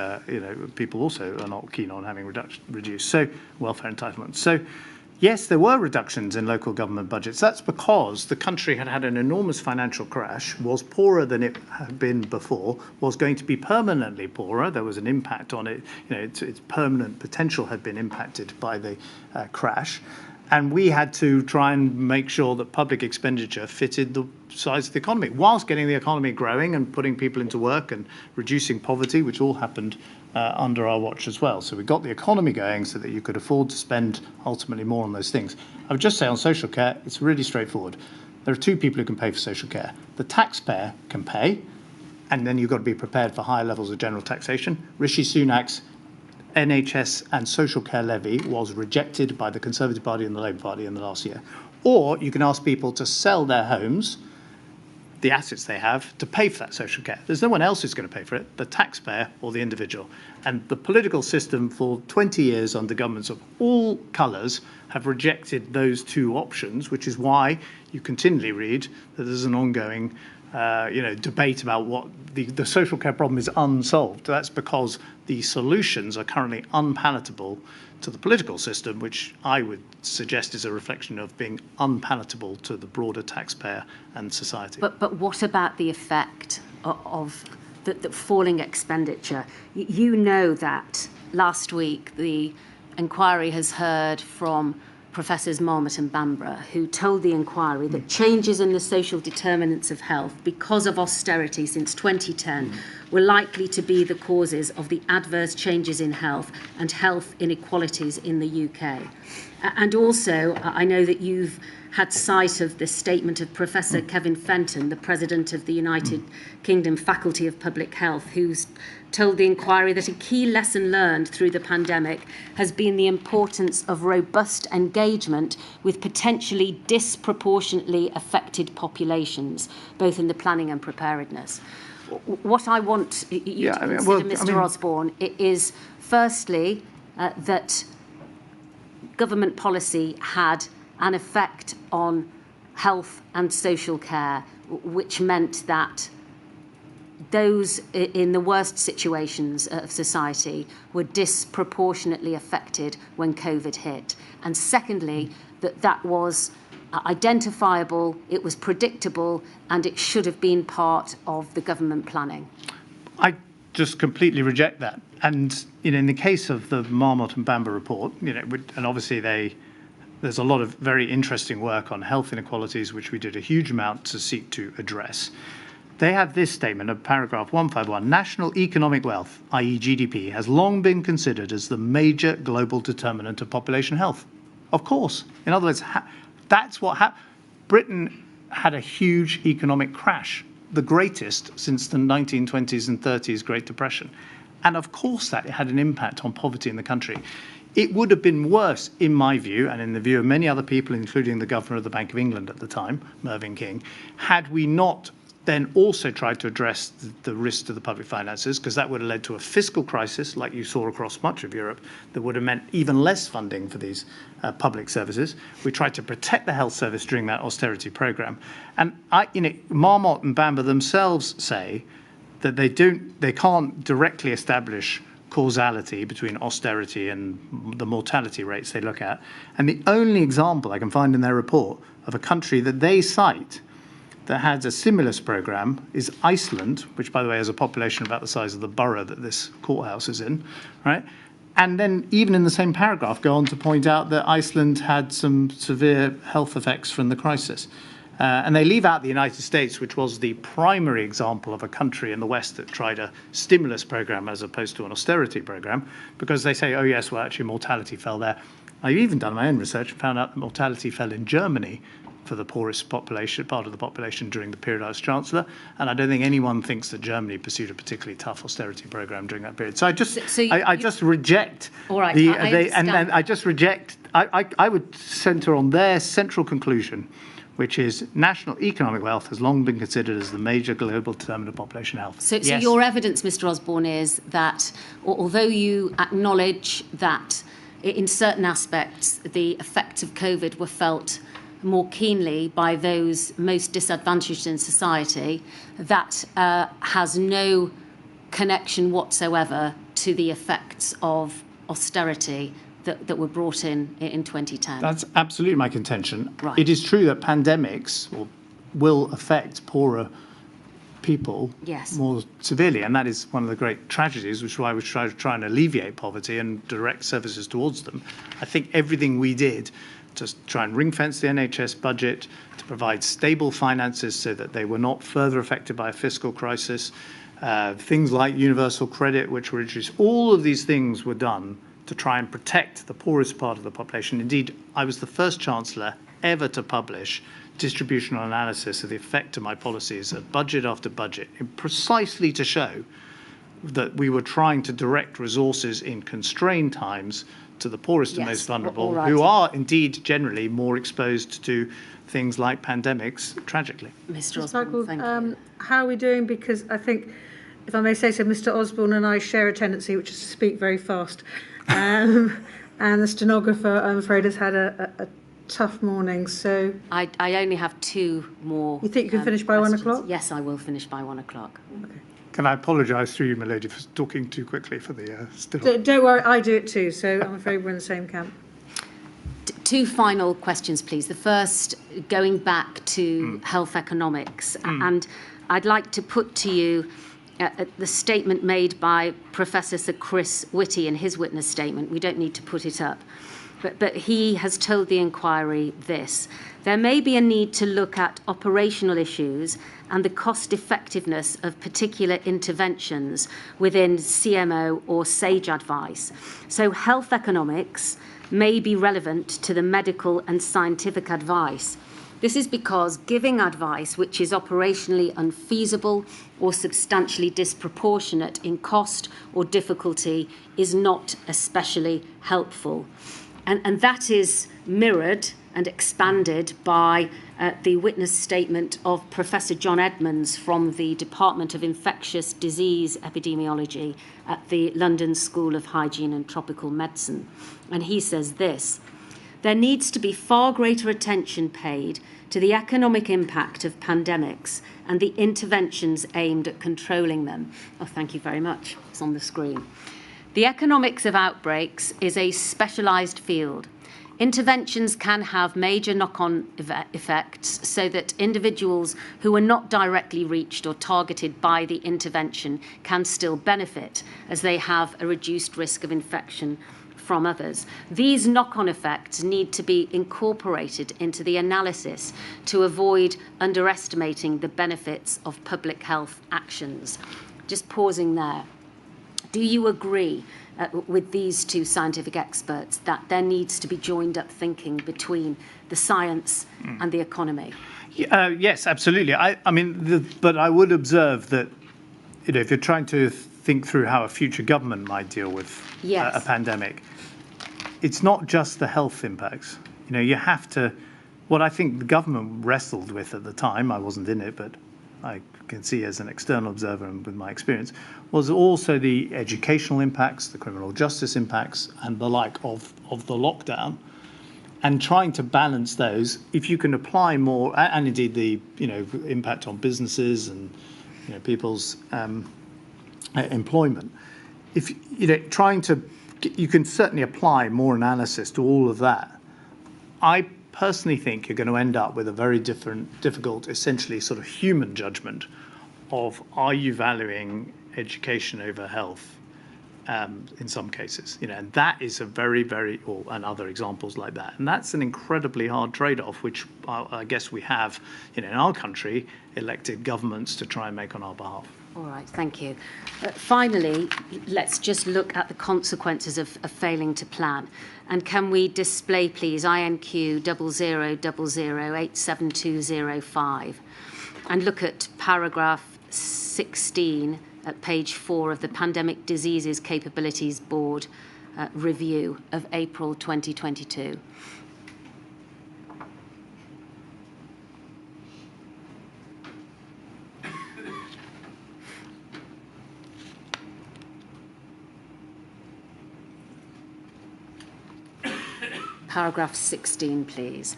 people also are not keen on having reduced. So welfare entitlements. So yes, there were reductions in local government budgets. That's because the country had had an enormous financial crash, was poorer than it had been before, was going to be permanently poorer. There was an impact on it. Its permanent potential had been impacted by the crash. And we had to try and make sure that public expenditure fitted the size of the economy, whilst getting the economy growing and putting people into work and reducing poverty, which all happened under our watch as well. So we got the economy going so that you could afford to spend ultimately more on those things. I would just say on social care, it's really straightforward. There are two people who can pay for social care. The taxpayer can pay, and then you've got to be prepared for higher levels of general taxation. Rishi Sunak's NHS and social care levy was rejected by the Conservative Party and the Labour Party in the last year. Or you can ask people to sell their homes, the assets they have, to pay for that social care. There's no one else who's going to pay for it, the taxpayer or the individual. And the political system for 20 years under governments of all colours have rejected those two options, which is why you continually read that there's an ongoing debate about what the social care problem is unsolved. That's because the solutions are currently unpalatable to the political system, which I would suggest is a reflection of being unpalatable to the broader taxpayer and society. But what about the effect of the falling expenditure? You know that last week the inquiry has heard from Professors Marmot and Bamborough, who told the inquiry that changes in the social determinants of health because of austerity since 2010 were likely to be the causes of the adverse changes in health and health inequalities in the UK. And also, I know that you've had sight of the statement of Professor Kevin Fenton, the President of the United Kingdom Faculty of Public Health, who's told the inquiry that a key lesson learned through the pandemic has been the importance of robust engagement with potentially disproportionately affected populations, both in the planning and preparedness. What I want you to consider, Mr. Osborne, is firstly that government policy had an effect on health and social care, which meant that those in the worst situations of society were disproportionately affected when COVID hit. And secondly, that was identifiable, it was predictable, and it should have been part of the government planning. I just completely reject that. And in the case of the Marmot and Bamborough report, and obviously there's a lot of very interesting work on health inequalities, which we did a huge amount to seek to address. They have this statement of paragraph 151, national economic wealth, i.e. GDP, has long been considered as the major global determinant of population health. Of course. In other words, that's what happened. Britain had a huge economic crash, the greatest since the 1920s and 30s Great Depression. And of course that had an impact on poverty in the country. It would have been worse, in my view, and in the view of many other people, including the Governor of the Bank of England at the time, Mervyn King, had we not then also tried to address the risk to the public finances, because that would have led to a fiscal crisis, like you saw across much of Europe, that would have meant even less funding for these public services. We tried to protect the health service during that austerity programme. And Marmot and Bamber themselves say that they can't directly establish causality between austerity and the mortality rates they look at. And the only example I can find in their report of a country that they cite that has a stimulus program is Iceland, which, by the way, has a population about the size of the borough that this courthouse is in, right? And then even in the same paragraph go on to point out that Iceland had some severe health effects from the crisis. And they leave out the United States, which was the primary example of a country in the West that tried a stimulus program as opposed to an austerity program, because they say, oh, yes, well, actually, mortality fell there. I've even done my own research and found out that mortality fell in Germany for the poorest population, part of the population during the period I was Chancellor. And I don't think anyone thinks that Germany pursued a particularly tough austerity program during that period. So I just, I just reject all right, I would centre on their central conclusion, which is national economic wealth has long been considered as the major global determinant of population health. So your evidence, Mr. Osborne, is that although you acknowledge that in certain aspects the effects of COVID were felt more keenly by those most disadvantaged in society, that has no connection whatsoever to the effects of austerity that were brought in 2010. That's absolutely my contention. Right. It is true that pandemics will affect poorer people more severely, and that is one of the great tragedies, which is why we try and alleviate poverty and direct services towards them. I think everything we did to try and ring-fence the NHS budget, to provide stable finances so that they were not further affected by a fiscal crisis, things like universal credit, which were introduced, all of these things were done to try and protect the poorest part of the population. Indeed, I was the first Chancellor ever to publish distributional analysis of the effect of my policies of budget after budget, precisely to show that we were trying to direct resources in constrained times to the poorest and most vulnerable, who are indeed generally more exposed to things like pandemics, tragically. Mr. Osborne, thank you. How are we doing? Because I think, if I may say so, Mr. Osborne and I share a tendency, which is to speak very fast. And the stenographer, I'm afraid, has had a tough morning. So I only have two more. You think you can finish by questions. 1 o'clock? Yes, I will finish by 1 o'clock. Okay. Can I apologise to you, my lady, for talking too quickly for the Don't worry, I do it too. So I'm afraid we're in the same camp. Two final questions, please. The first, going back to health economics, and I'd like to put to you the statement made by Professor Sir Chris Whitty in his witness statement. We don't need to put it up. But he has told the inquiry this: there may be a need to look at operational issues and the cost effectiveness of particular interventions within CMO or SAGE advice. So health economics may be relevant to the medical and scientific advice. This is because giving advice which is operationally unfeasible or substantially disproportionate in cost or difficulty is not especially helpful. And that is mirrored and expanded by the witness statement of Professor John Edmonds from the Department of Infectious Disease Epidemiology at the London School of Hygiene and Tropical Medicine. And he says this: there needs to be far greater attention paid to the economic impact of pandemics and the interventions aimed at controlling them. Oh, thank you very much. It's on the screen. The economics of outbreaks is a specialised field. Interventions can have major knock-on effects so that individuals who are not directly reached or targeted by the intervention can still benefit, as they have a reduced risk of infection from others. These knock-on effects need to be incorporated into the analysis to avoid underestimating the benefits of public health actions. Just pausing there. Do you agree with these two scientific experts that there needs to be joined up thinking between the science and the economy? Yes, absolutely. But I would observe that, if you're trying to think through how a future government might deal with Yes. a pandemic, it's not just the health impacts. You know, you have to, what I think the government wrestled with at the time, I wasn't in it, but I can see as an external observer and with my experience, was also the educational impacts, the criminal justice impacts, and the like of the lockdown, and trying to balance those. If you can apply more, and indeed the impact on businesses and people's employment. If you can certainly apply more analysis to all of that. I personally think you're going to end up with a very difficult, essentially sort of human judgment of, are you valuing education over health in some cases, and that is a very, very, and other examples like that. And that's an incredibly hard trade-off, which I guess we have, in our country, elected governments to try and make on our behalf. All right, thank you. Finally, let's just look at the consequences of failing to plan. And can we display, please, INQ 0000872005, and look at paragraph 16 at page 4 of the Pandemic Diseases Capabilities Board review of April 2022. Paragraph 16, please.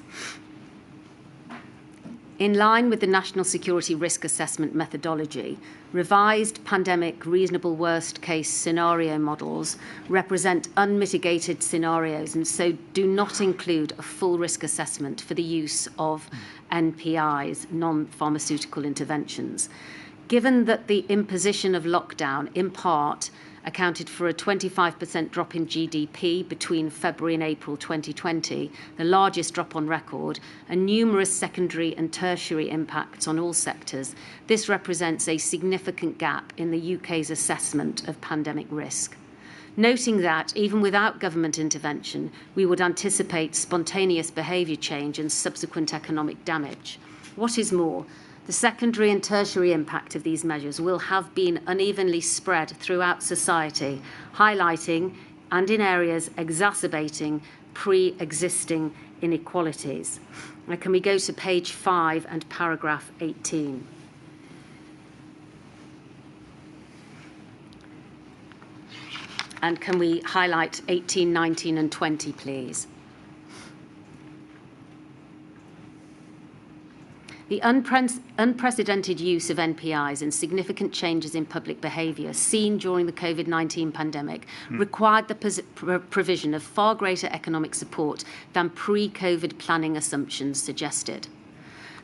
In line with the National Security Risk Assessment methodology, revised pandemic reasonable worst case scenario models represent unmitigated scenarios and so do not include a full risk assessment for the use of NPIs, non-pharmaceutical interventions. Given that the imposition of lockdown, in part, accounted for a 25% drop in GDP between February and April 2020, the largest drop on record, and numerous secondary and tertiary impacts on all sectors, this represents a significant gap in the UK's assessment of pandemic risk. Noting that, even without government intervention, we would anticipate spontaneous behaviour change and subsequent economic damage. What is more, the secondary and tertiary impact of these measures will have been unevenly spread throughout society, highlighting and in areas exacerbating pre-existing inequalities. Now, can we go to page 5 and paragraph 18? And can we highlight 18, 19 and 20, please? The unprecedented use of NPIs and significant changes in public behaviour seen during the COVID-19 pandemic required the provision of far greater economic support than pre-COVID planning assumptions suggested.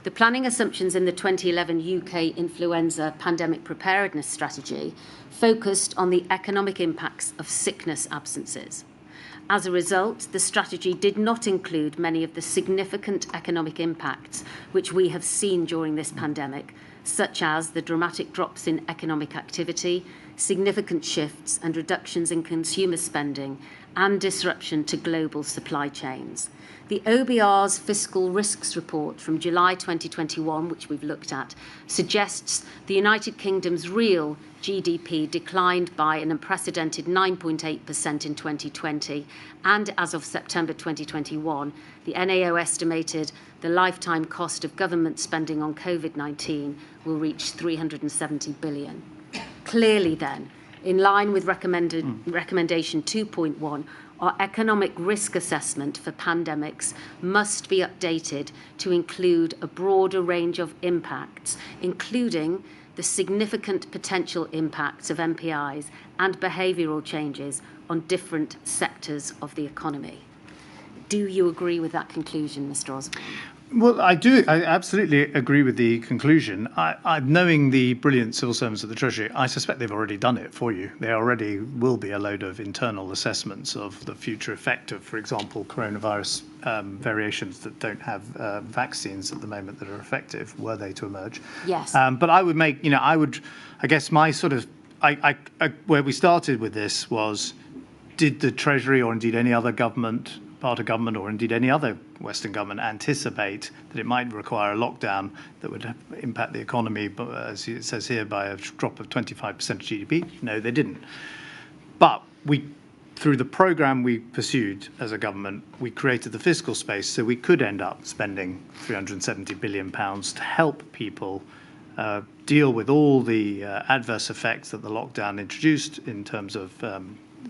The planning assumptions in the 2011 UK influenza pandemic preparedness strategy focused on the economic impacts of sickness absences. As a result, the strategy did not include many of the significant economic impacts which we have seen during this pandemic, such as the dramatic drops in economic activity, significant shifts and reductions in consumer spending, and disruption to global supply chains. The OBR's Fiscal Risks Report from July 2021, which we've looked at, suggests the United Kingdom's real GDP declined by an unprecedented 9.8% in 2020, and as of September 2021, the NAO estimated the lifetime cost of government spending on COVID-19 will reach £370 billion. Clearly then, in line with recommendation 2.1, our economic risk assessment for pandemics must be updated to include a broader range of impacts, including the significant potential impacts of NPIs and behavioural changes on different sectors of the economy. Do you agree with that conclusion, Mr. Osborne? Well, I do. I absolutely agree with the conclusion. Knowing the brilliant civil servants of the Treasury, I suspect they've already done it for you. There already will be a load of internal assessments of the future effect of, for example, coronavirus variations that don't have vaccines at the moment that are effective, were they to emerge. Yes. But I would make, I guess my sort of, where we started with this was, did the Treasury or indeed any other government part of government, or indeed any other Western government, anticipate that it might require a lockdown that would impact the economy, but as it says here, by a drop of 25% of GDP? No, they didn't. But through the programme we pursued as a government, we created the fiscal space so we could end up spending £370 billion to help people deal with all the adverse effects that the lockdown introduced in terms of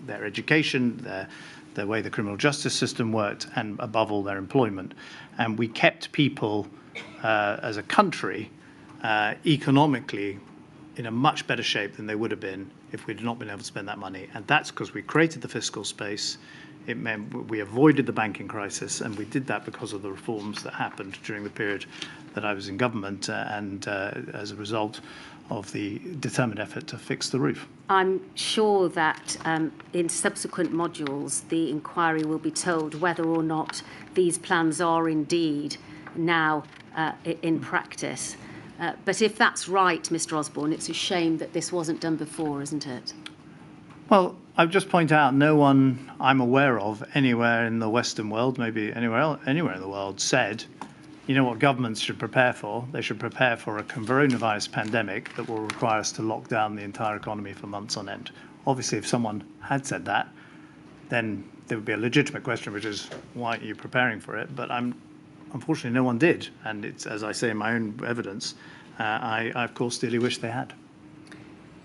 their education, the way the criminal justice system worked, and above all, their employment. And we kept people as a country economically in a much better shape than they would have been if we'd not been able to spend that money. And that's because we created the fiscal space. It meant we avoided the banking crisis, and we did that because of the reforms that happened during the period that I was in government and as a result of the determined effort to fix the roof. I'm sure that in subsequent modules, the inquiry will be told whether or not these plans are indeed now in practice. But if that's right, Mr. Osborne, it's a shame that this wasn't done before, isn't it? Well, I'll just point out no one I'm aware of anywhere in the Western world, maybe anywhere in the world, said, you know what governments should prepare for? They should prepare for a coronavirus pandemic that will require us to lock down the entire economy for months on end. Obviously, if someone had said that, then there would be a legitimate question, which is, why aren't you preparing for it? But unfortunately, no one did. And it's, as I say in my own evidence, I of course, dearly wish they had.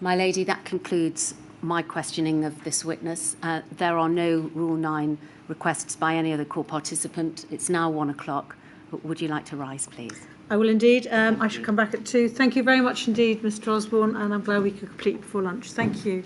My lady, that concludes my questioning of this witness. There are no Rule 9 requests by any other court participant. It's now 1 o'clock. Would you like to rise, please? I will indeed. I should come back at 2. Thank you very much indeed, Mr. Osborne, and I'm glad we could complete before lunch. Thank you.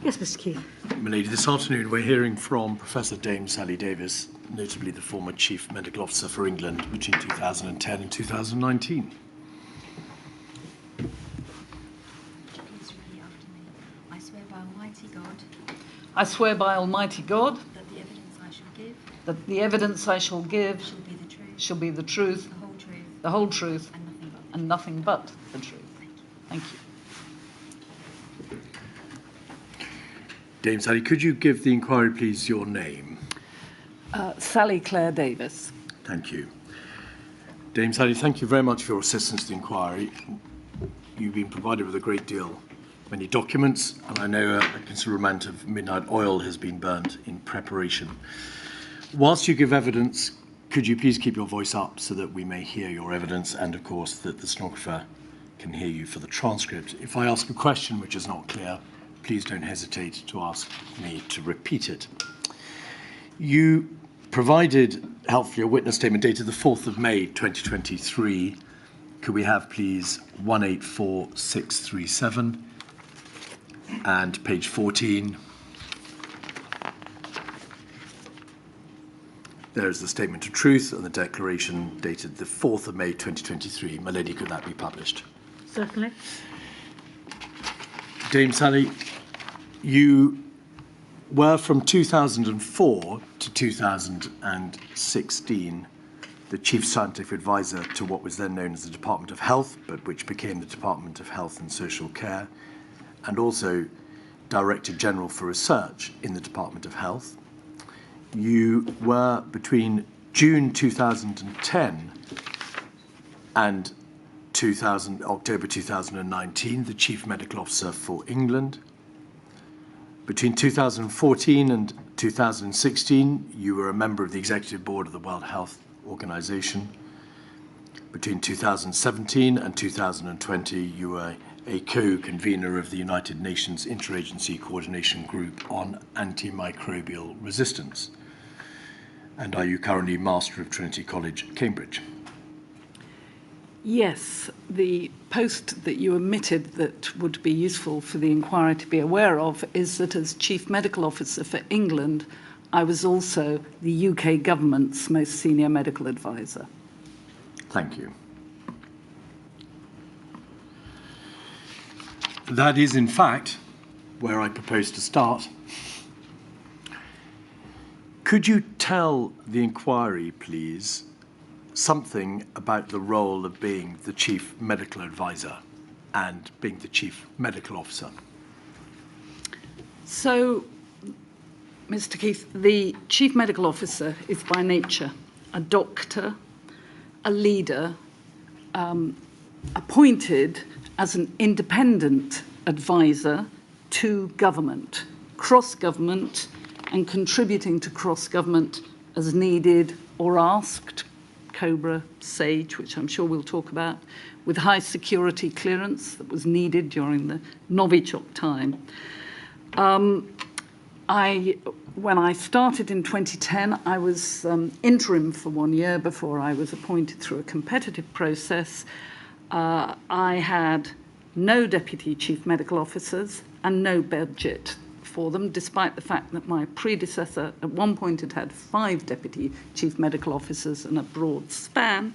Yes, Mr. Keith. Milady, this afternoon we're hearing from Professor Dame Sally Davis, notably the former Chief Medical Officer for England between 2010 and 2019. Please repeat after me. I swear by Almighty God I swear by Almighty God that the evidence I shall give that the evidence I shall give shall be the truth, shall be the truth, the whole truth, the whole truth, and nothing but. and nothing but the truth. Thank you. Thank you. Dame Sally, could you give the inquiry, please, your name? Sally Claire Davis. Thank you. Dame Sally, thank you very much for your assistance to the inquiry. You've been provided with a great deal, many documents, and I know a considerable amount of midnight oil has been burnt in preparation. Whilst you give evidence, could you please keep your voice up so that we may hear your evidence and, of course, that the stenographer can hear you for the transcript. If I ask a question which is not clear, please don't hesitate to ask me to repeat it. You provided helpfully a witness statement dated the 4th of May 2023. Could we have, please, 184637 and page 14. There is the statement of truth and the declaration dated the 4th of May 2023. My lady, could that be published? Certainly. Dame Sally, you were from 2004 to 2016 the Chief Scientific Advisor to what was then known as the Department of Health, but which became the Department of Health and Social Care, and also Director General for Research in the Department of Health. You were between June 2010 and October 2019 the Chief Medical Officer for England. Between 2014 and 2016, you were a member of the Executive Board of the World Health Organization. Between 2017 and 2020, you were a co-convener of the United Nations Interagency Coordination Group on Antimicrobial Resistance. And are you currently Master of Trinity College, Cambridge? Yes, the post that you omitted that would be useful for the inquiry to be aware of is that as Chief Medical Officer for England, I was also the UK government's most senior medical advisor. Thank you. That is, in fact, where I propose to start. Could you tell the inquiry, please, something about the role of being the Chief Medical Advisor and being the Chief Medical Officer? So, Mr. Keith, the Chief Medical Officer is by nature a doctor, a leader, appointed as an independent advisor to government, cross-government, and contributing to cross-government as needed or asked, Cobra, SAGE, which I'm sure we'll talk about, with high security clearance that was needed during the Novichok time. When I started in 2010, I was interim for 1 year before I was appointed through a competitive process. I had no deputy chief medical officers and no budget for them, despite the fact that my predecessor at one point had 5 deputy chief medical officers and a broad span.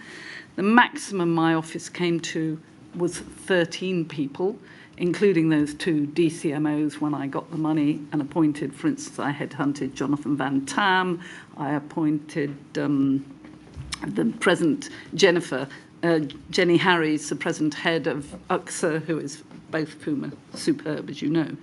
The maximum my office came to was 13 people, including those 2 DCMOs when I got the money and appointed, for instance, I headhunted Jonathan Van Tam, I appointed the present Jenny Harries, the present head of UXA, who is both of whom are superb, as you know.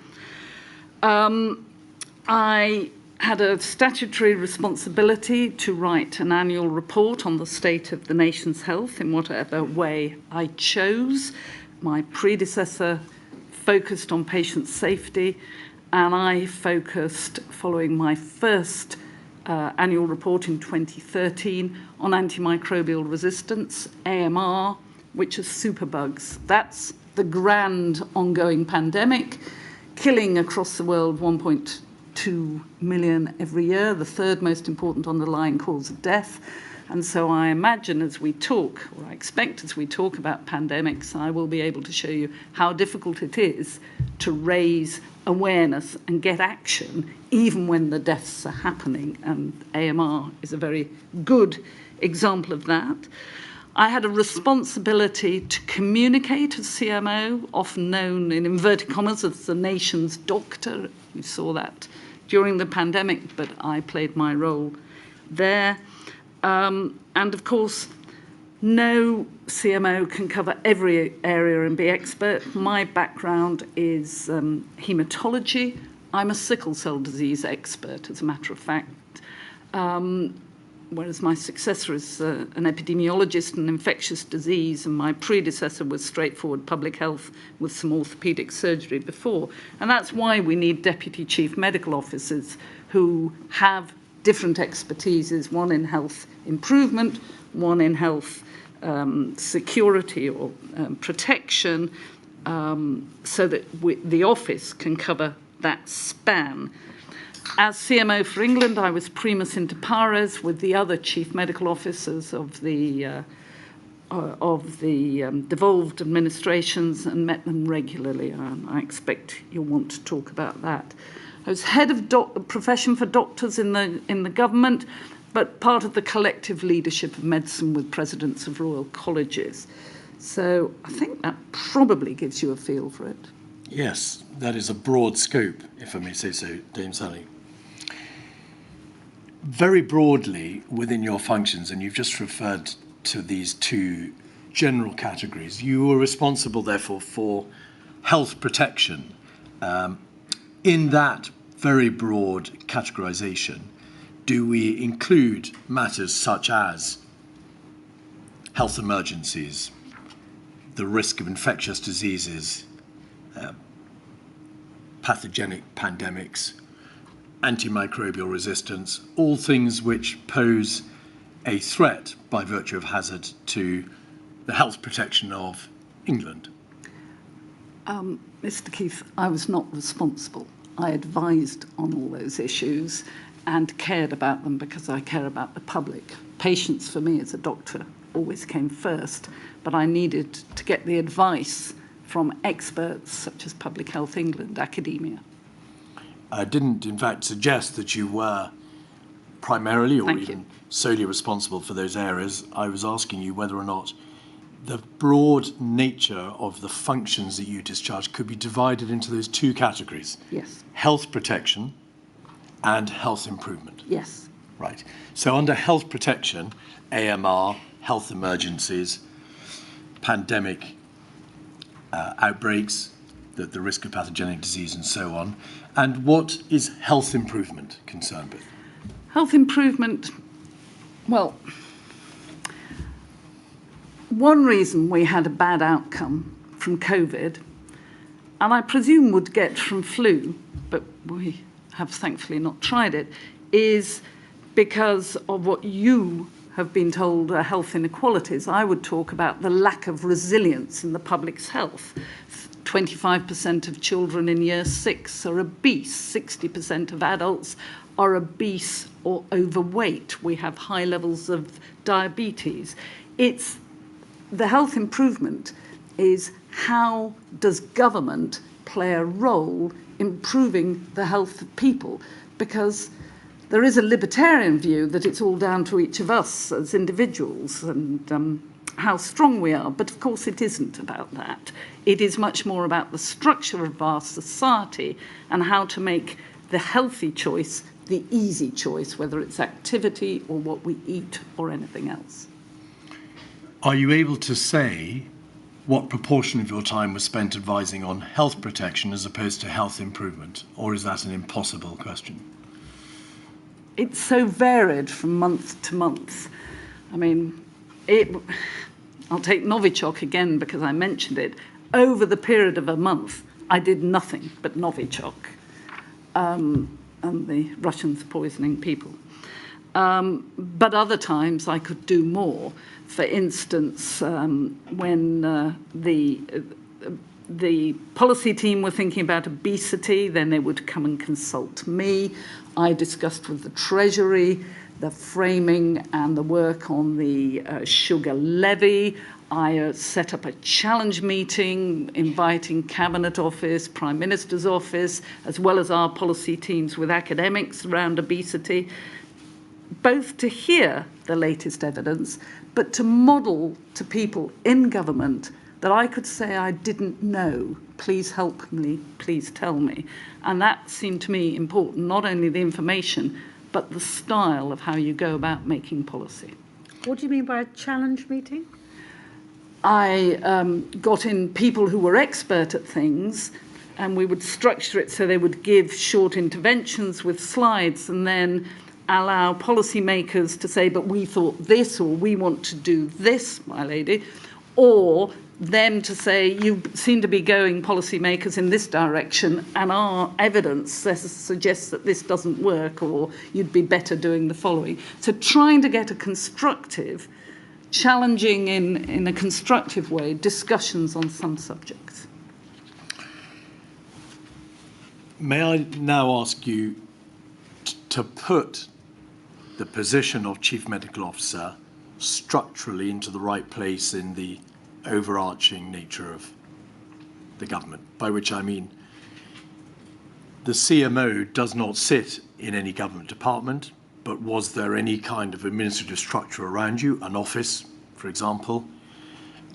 I had a statutory responsibility to write an annual report on the state of the nation's health in whatever way I chose. My predecessor focused on patient safety, and I focused, following my first annual report in 2013, on antimicrobial resistance, AMR, which are superbugs. That's the grand ongoing pandemic, killing across the world 1.2 million every year, the 3rd most important underlying cause of death. And so I imagine as we talk, or I expect as we talk about pandemics, I will be able to show you how difficult it is to raise awareness and get action even when the deaths are happening. And AMR is a very good example of that. I had a responsibility to communicate as CMO, often known in inverted commas as the nation's doctor. You saw that during the pandemic, but I played my role there. And of course, no CMO can cover every area and be expert. My background is hematology. I'm a sickle cell disease expert, as a matter of fact. Whereas my successor is an epidemiologist in infectious disease, and my predecessor was straightforward public health with some orthopaedic surgery before. And that's why we need deputy chief medical officers who have different expertises, one in health improvement, one in health security or protection, so that the office can cover that span. As CMO for England, I was primus inter pares with the other chief medical officers of the devolved administrations and met them regularly. I expect you'll want to talk about that. I was head of profession for doctors in the government, but part of the collective leadership of medicine with presidents of royal colleges. So I think that probably gives you a feel for it. Yes, that is a broad scope, if I may say so, Dame Sally. Very broadly within your functions, and you've just referred to these two general categories, you were responsible, therefore, for health protection. In that very broad categorization, do we include matters such as health emergencies, the risk of infectious diseases, pathogenic pandemics, antimicrobial resistance, all things which pose a threat by virtue of hazard to the health protection of England? Mr. Keith, I was not responsible. I advised on all those issues and cared about them because I care about the public. Patients, for me as a doctor, always came first, but I needed to get the advice from experts such as Public Health England, academia. I didn't, in fact, suggest that you were primarily or even solely responsible for those areas. I was asking you whether or not the broad nature of the functions that you discharge could be divided into those two categories. Yes. Health protection and health improvement. Yes. Right. So under health protection, AMR, health emergencies, pandemic outbreaks, the risk of pathogenic disease and so on. And what is health improvement concerned with? Health improvement, well, one reason we had a bad outcome from COVID, and I presume would get from flu, but we have thankfully not tried it, is because of what you have been told are health inequalities. I would talk about the lack of resilience in the public's health. 25% of children in year 6 are obese, 60% of adults are obese or overweight. We have high levels of diabetes. The health improvement is how does government play a role improving the health of people? Because there is a libertarian view that it's all down to each of us as individuals and how strong we are. But of course it isn't about that. It is much more about the structure of our society and how to make the healthy choice the easy choice, whether it's activity or what we eat or anything else. Are you able to say what proportion of your time was spent advising on health protection as opposed to health improvement, or is that an impossible question? It's so varied from month to month. I mean, I'll take Novichok again because I mentioned it. Over the period of a month, I did nothing but Novichok and the Russians poisoning people. But other times I could do more. For instance, when the policy team were thinking about obesity, then they would come and consult me. I discussed with the Treasury the framing and the work on the sugar levy. I set up a challenge meeting inviting Cabinet Office, Prime Minister's Office, as well as our policy teams with academics around obesity, both to hear the latest evidence, but to model to people in government that I could say I didn't know. Please help me, please tell me. And that seemed to me important, not only the information, but the style of how you go about making policy. What do you mean by a challenge meeting? I got in people who were expert at things, and we would structure it so they would give short interventions with slides and then allow policymakers to say, but we thought this, or we want to do this, my lady, or them to say, you seem to be going, policymakers, in this direction, and our evidence suggests that this doesn't work, or you'd be better doing the following. So trying to get a constructive, challenging in a constructive way, discussions on some subjects. May I now ask you to put the position of Chief Medical Officer structurally into the right place in the overarching nature of the government, by which I mean the CMO does not sit in any government department, but was there any kind of administrative structure around you, an office, for example?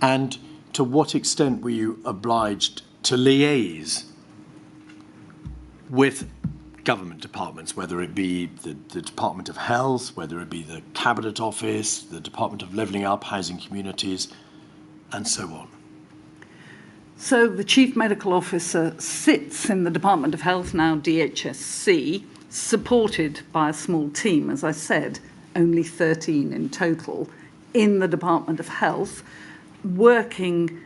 And to what extent were you obliged to liaise with government departments, whether it be the Department of Health, whether it be the Cabinet Office, the Department of Levelling Up, Housing Communities, and so on? So the Chief Medical Officer sits in the Department of Health, now DHSC, supported by a small team, as I said, only 13 in total, in the Department of Health, working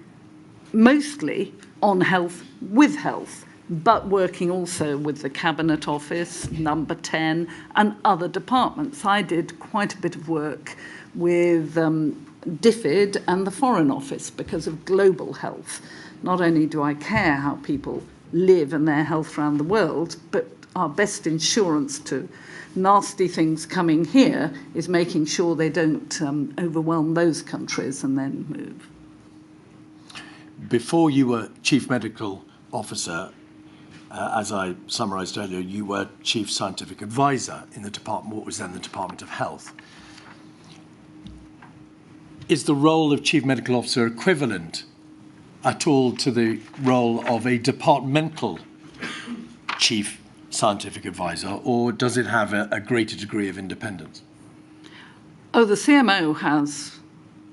mostly on health with health, but working also with the Cabinet Office, Number 10, and other departments. I did quite a bit of work with DFID and the Foreign Office because of global health. Not only do I care how people live and their health around the world, but our best insurance to nasty things coming here is making sure they don't overwhelm those countries and then move. Before you were Chief Medical Officer, as I summarised earlier, you were Chief Scientific Advisor in the department, what was then the Department of Health. Is the role of Chief Medical Officer equivalent at all to the role of a departmental Chief Scientific Advisor, or does it have a greater degree of independence? Oh, the CMO has,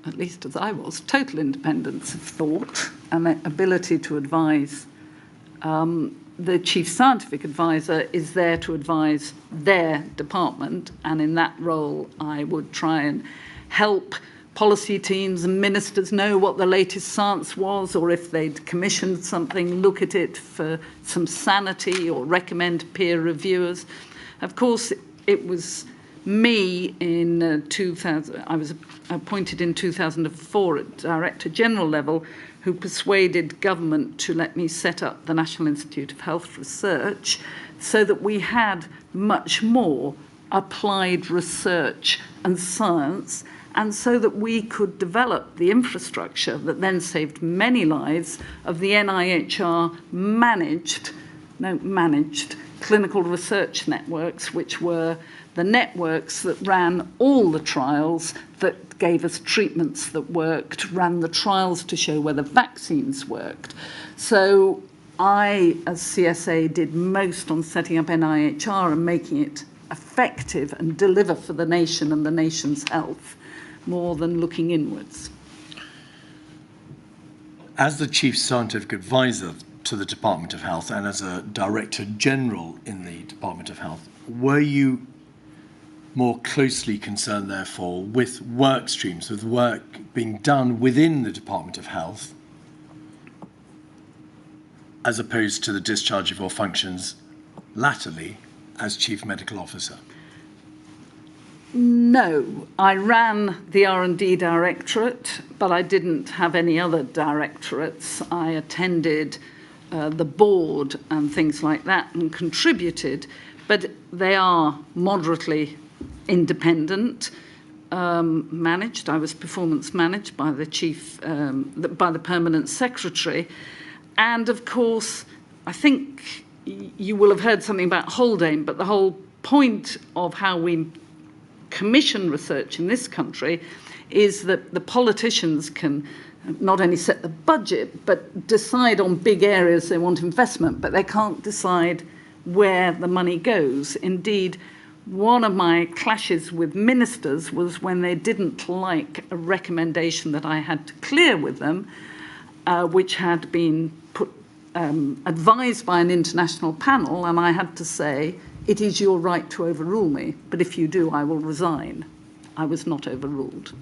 at least as I was, total independence of thought and the ability to advise. The Chief Scientific Advisor is there to advise their department, and in that role I would try and help policy teams and ministers know what the latest science was, or if they'd commissioned something, look at it for some sanity or recommend peer reviewers. Of course, it was me in 2000, I was appointed in 2004 at Director General level, who persuaded government to let me set up the National Institute of Health Research so that we had much more applied research and science, and so that we could develop the infrastructure that then saved many lives of the NIHR managed clinical research networks, which were the networks that ran all the trials that gave us treatments that worked, ran the trials to show whether vaccines worked. So I, as CSA, did most on setting up NIHR and making it effective and deliver for the nation and the nation's health, more than looking inwards. As the Chief Scientific Advisor to the Department of Health and as a Director General in the Department of Health, were you more closely concerned, therefore, with work streams, with work being done within the Department of Health, as opposed to the discharge of your functions latterly as Chief Medical Officer? No, I ran the R&D directorate, but I didn't have any other directorates. I attended the board and things like that and contributed, but they are moderately independent, managed. I was performance managed by the by the permanent secretary. And of course, I think you will have heard something about Haldane, but the whole point of how we commission research in this country is that the politicians can not only set the budget, but decide on big areas they want investment, but they can't decide where the money goes. Indeed, one of my clashes with ministers was when they didn't like a recommendation that I had to clear with them, which had been advised by an international panel, and I had to say, it is your right to overrule me, but if you do, I will resign. I was not overruled.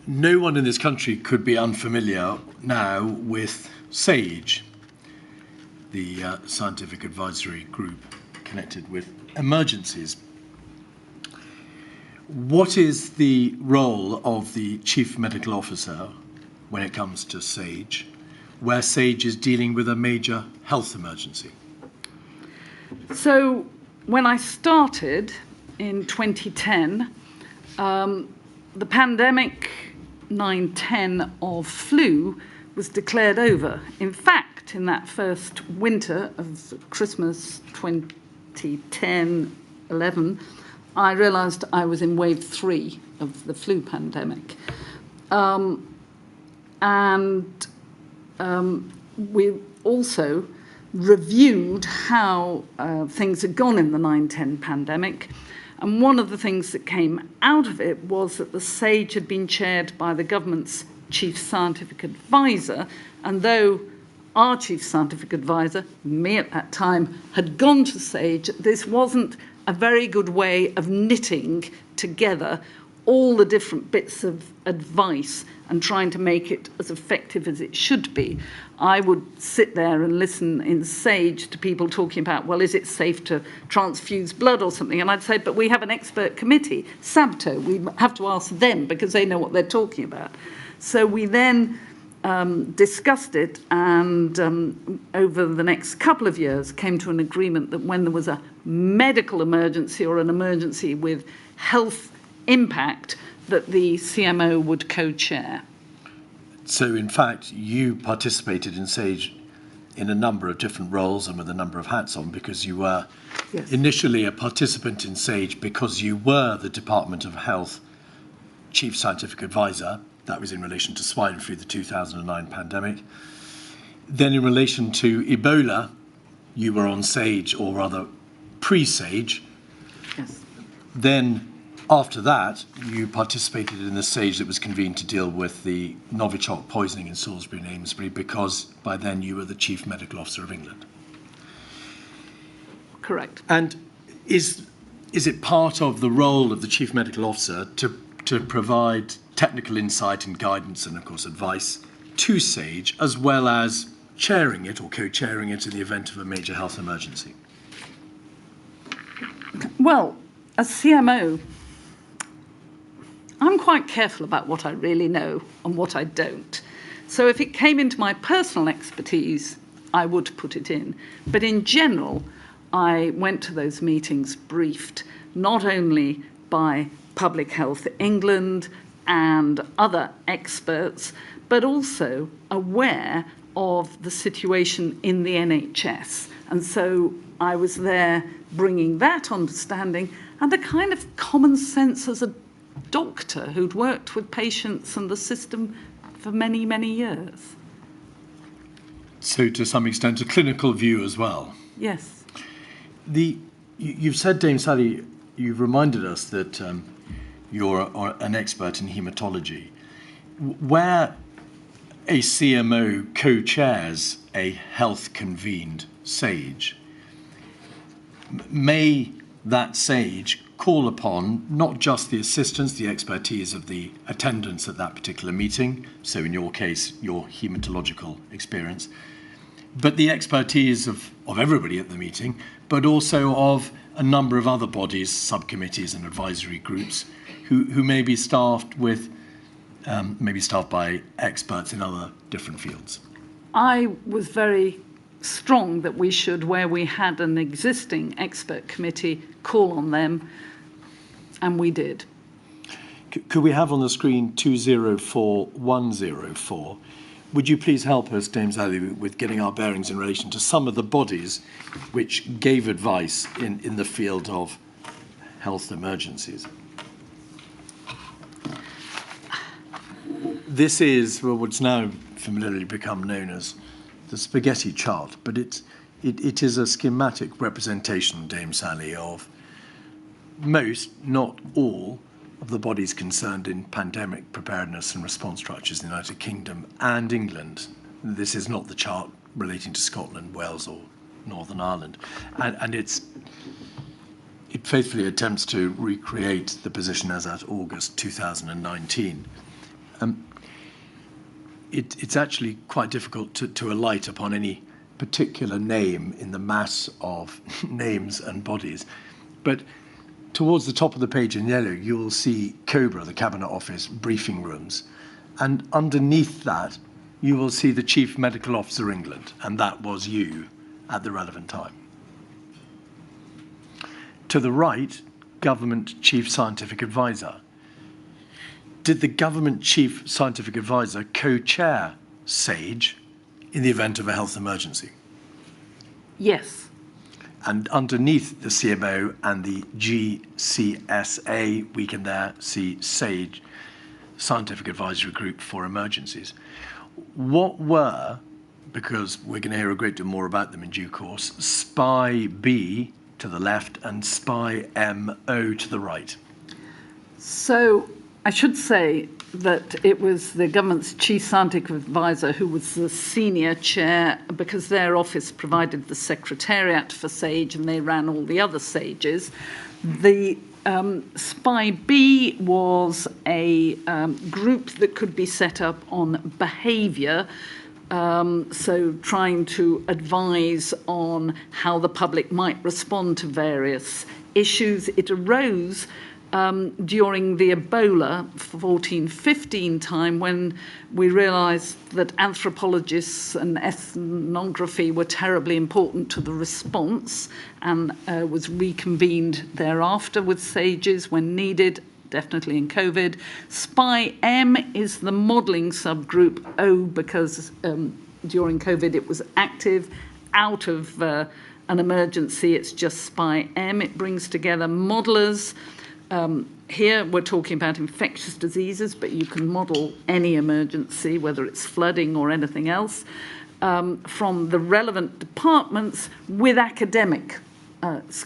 No one in this country could be unfamiliar now with SAGE, the scientific advisory group connected with emergencies. What is the role of the Chief Medical Officer when it comes to SAGE, where SAGE is dealing with a major health emergency? So when I started in 2010, the pandemic 9-10 of flu was declared over. In fact, in that first winter of Christmas 2010-11, I realised I was in wave 3 of the flu pandemic. We also reviewed how things had gone in the 9-10 pandemic. And one of the things that came out of it was that the SAGE had been chaired by the government's chief scientific advisor. And though our chief scientific advisor, me at that time, had gone to SAGE, this wasn't a very good way of knitting together all the different bits of advice and trying to make it as effective as it should be. I would sit there and listen in SAGE to people talking about, well, is it safe to transfuse blood or something? And I'd say, but we have an expert committee, SABTO. We have to ask them because they know what they're talking about. So we then discussed it and over the next couple of years came to an agreement that when there was a medical emergency or an emergency with health impact, that the CMO would co-chair. So, in fact, you participated in SAGE in a number of different roles and with a number of hats on, because you were initially a participant in SAGE because you were the Department of Health Chief Scientific Advisor. That was in relation to swine flu, the 2009 pandemic. Then in relation to Ebola, you were on SAGE, or rather pre-SAGE. Yes. Then after that, you participated in the SAGE that was convened to deal with the Novichok poisoning in Salisbury and Amesbury, because by then you were the Chief Medical Officer of England. Correct. And is it part of the role of the Chief Medical Officer to provide technical insight and guidance and, of course, advice to SAGE, as well as chairing it or co-chairing it in the event of a major health emergency? Well, as CMO, I'm quite careful about what I really know and what I don't. So if it came into my personal expertise, I would put it in. But in general, I went to those meetings briefed not only by Public Health England and other experts, but also aware of the situation in the NHS. And so I was there bringing that understanding and a kind of common sense as a doctor who'd worked with patients and the system for many, many years. So to some extent, a clinical view as well. Yes. You've said, Dame Sally, you've reminded us that you're an expert in haematology. Where a CMO co-chairs a health-convened SAGE, may that SAGE call upon not just the assistance, the expertise of the attendants at that particular meeting, so in your case, your haematological experience, but the expertise of everybody at the meeting, but also of a number of other bodies, subcommittees and advisory groups who may be staffed with, by experts in other different fields? I was very strong that we should, where we had an existing expert committee, call on them, and we did. Could we have on the screen 204104? Would you please help us, Dame Sally, with getting our bearings in relation to some of the bodies which gave advice in the field of health emergencies? This is what's now familiarly become known as the spaghetti chart, but it is a schematic representation, Dame Sally, of most, not all, of the bodies concerned in pandemic preparedness and response structures in the United Kingdom and England. This is not the chart relating to Scotland, Wales or Northern Ireland. And it faithfully attempts to recreate the position as at August 2019. It's actually quite difficult to alight upon any particular name in the mass of names and bodies. But towards the top of the page in yellow, you will see COBRA, the Cabinet Office briefing rooms. And underneath that, you will see the Chief Medical Officer England, and that was you at the relevant time. To the right, Government Chief Scientific Advisor. Did the Government Chief Scientific Advisor co-chair SAGE in the event of a health emergency? Yes. And underneath the CMO and the GCSA, we can there see SAGE, Scientific Advisory Group for Emergencies. What were, because we're going to hear a great deal more about them in due course, SPY B to the left and SPY MO to the right? So I should say that it was the government's chief scientific advisor who was the senior chair, because their office provided the secretariat for SAGE and they ran all the other SAGEs. The SPY B was a group that could be set up on behaviour, so trying to advise on how the public might respond to various issues. It arose during the Ebola 14-15 time, when we realised that anthropologists and ethnography were terribly important to the response, and was reconvened thereafter with SAGEs when needed, definitely in COVID. SPY M is the modelling subgroup. O, because during COVID it was active. Out of an emergency, it's just SPY M. It brings together modellers. Here we're talking about infectious diseases, but you can model any emergency, whether it's flooding or anything else, from the relevant departments with academics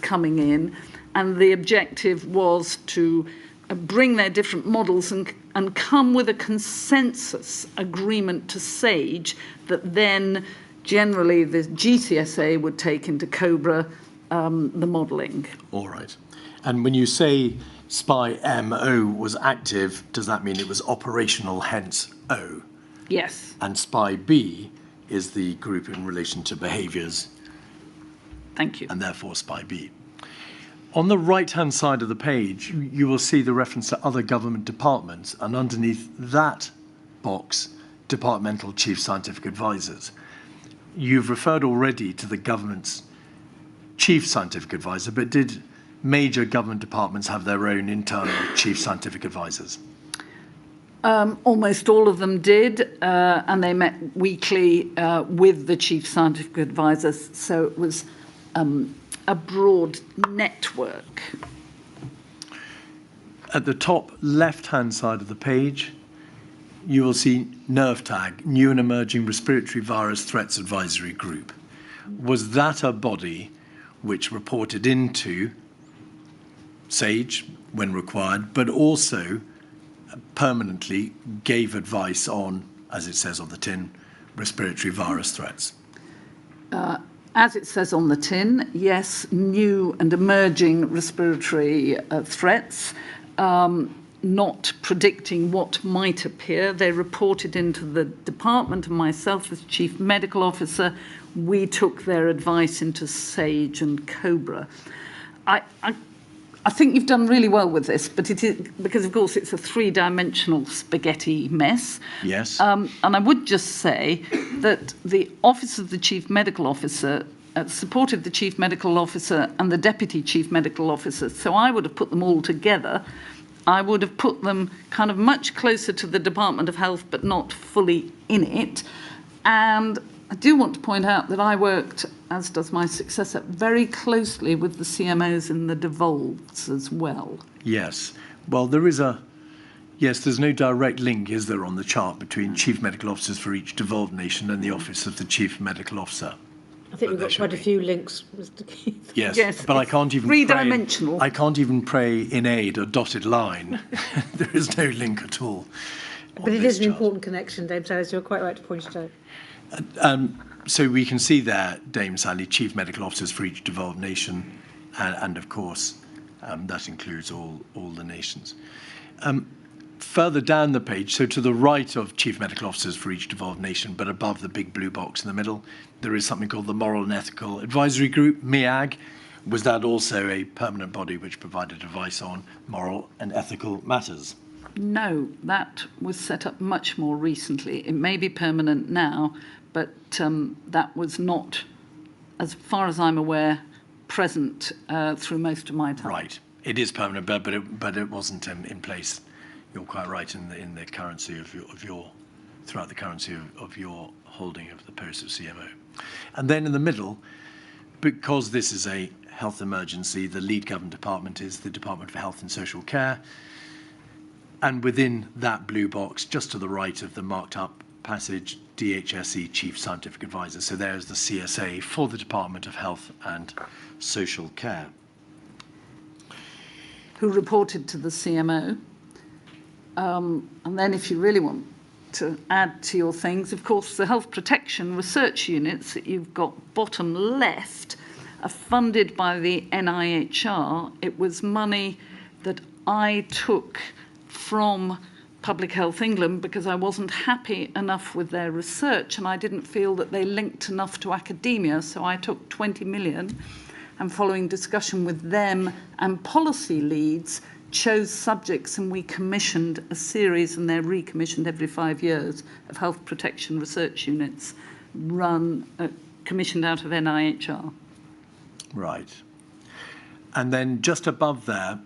coming in. And the objective was to bring their different models and come with a consensus agreement to SAGE that then generally the GCSA would take into COBRA the modelling. All right. And when you say SPY MO was active, does that mean it was operational, hence O? Yes. And SPY B is the group in relation to behaviours. Thank you. And therefore SPY B. On the right-hand side of the page, you will see the reference to other government departments, and underneath that box, departmental chief scientific advisors. You've referred already to the government's chief scientific advisor, but did major government departments have their own internal chief scientific advisors? Almost all of them did, and they met weekly with the chief scientific advisors, so it was a broad network. At the top left-hand side of the page, you will see NERVTAG, New and Emerging Respiratory Virus Threats Advisory Group. Was that a body which reported into SAGE when required, but also permanently gave advice on, as it says on the tin, respiratory virus threats? As it says on the tin, yes, new and emerging respiratory threats, not predicting what might appear. They reported into the department, and myself as Chief Medical Officer, we took their advice into SAGE and COBRA. I think you've done really well with this, but it is because, of course, it's a three-dimensional spaghetti mess. Yes. And I would just say that the Office of the Chief Medical Officer supported the Chief Medical Officer and the Deputy Chief Medical Officer. So I would have put them all together. I would have put them kind of much closer to the Department of Health, but not fully in it. And I do want to point out that I worked, as does my successor, very closely with the CMOs in the devolves as well. Yes. Well, there's no direct link, is there, on the chart between chief medical officers for each devolved nation and the Office of the Chief Medical Officer? I think we've got quite a few links, Mr. Keith. Yes, but I can't even three-dimensional. I can't even pray in aid a dotted line. There is no link at all. But it is an important connection, Dame Sally, so you're quite right to point it out. So we can see there, Dame Sally, chief medical officers for each devolved nation, and of course, that includes all the nations. Further down the page, so to the right of chief medical officers for each devolved nation, but above the big blue box in the middle, there is something called the Moral and Ethical Advisory Group, MEAG. Was that also a permanent body which provided advice on moral and ethical matters? No, that was set up much more recently. It may be permanent now, but that was not, as far as I'm aware, present through most of my time. Right. It is permanent, but it wasn't in place. You're quite right in the currency of your throughout the currency of your holding of the post of CMO. And then in the middle, because this is a health emergency, the lead government department is the Department for Health and Social Care. And within that blue box, just to the right of the marked up passage, DHSE Chief Scientific Advisor. So there's the CSA for the Department of Health and Social Care. Who reported to the CMO. And then if you really want to add to your things, of course, the health protection research units that you've got bottom left are funded by the NIHR. It was money that I took from Public Health England because I wasn't happy enough with their research and I didn't feel that they linked enough to academia. So I took 20 million and following discussion with them and policy leads, chose subjects and we commissioned a series, and they're recommissioned every 5 years, of health protection research units commissioned out of NIHR. Right. And then just above there,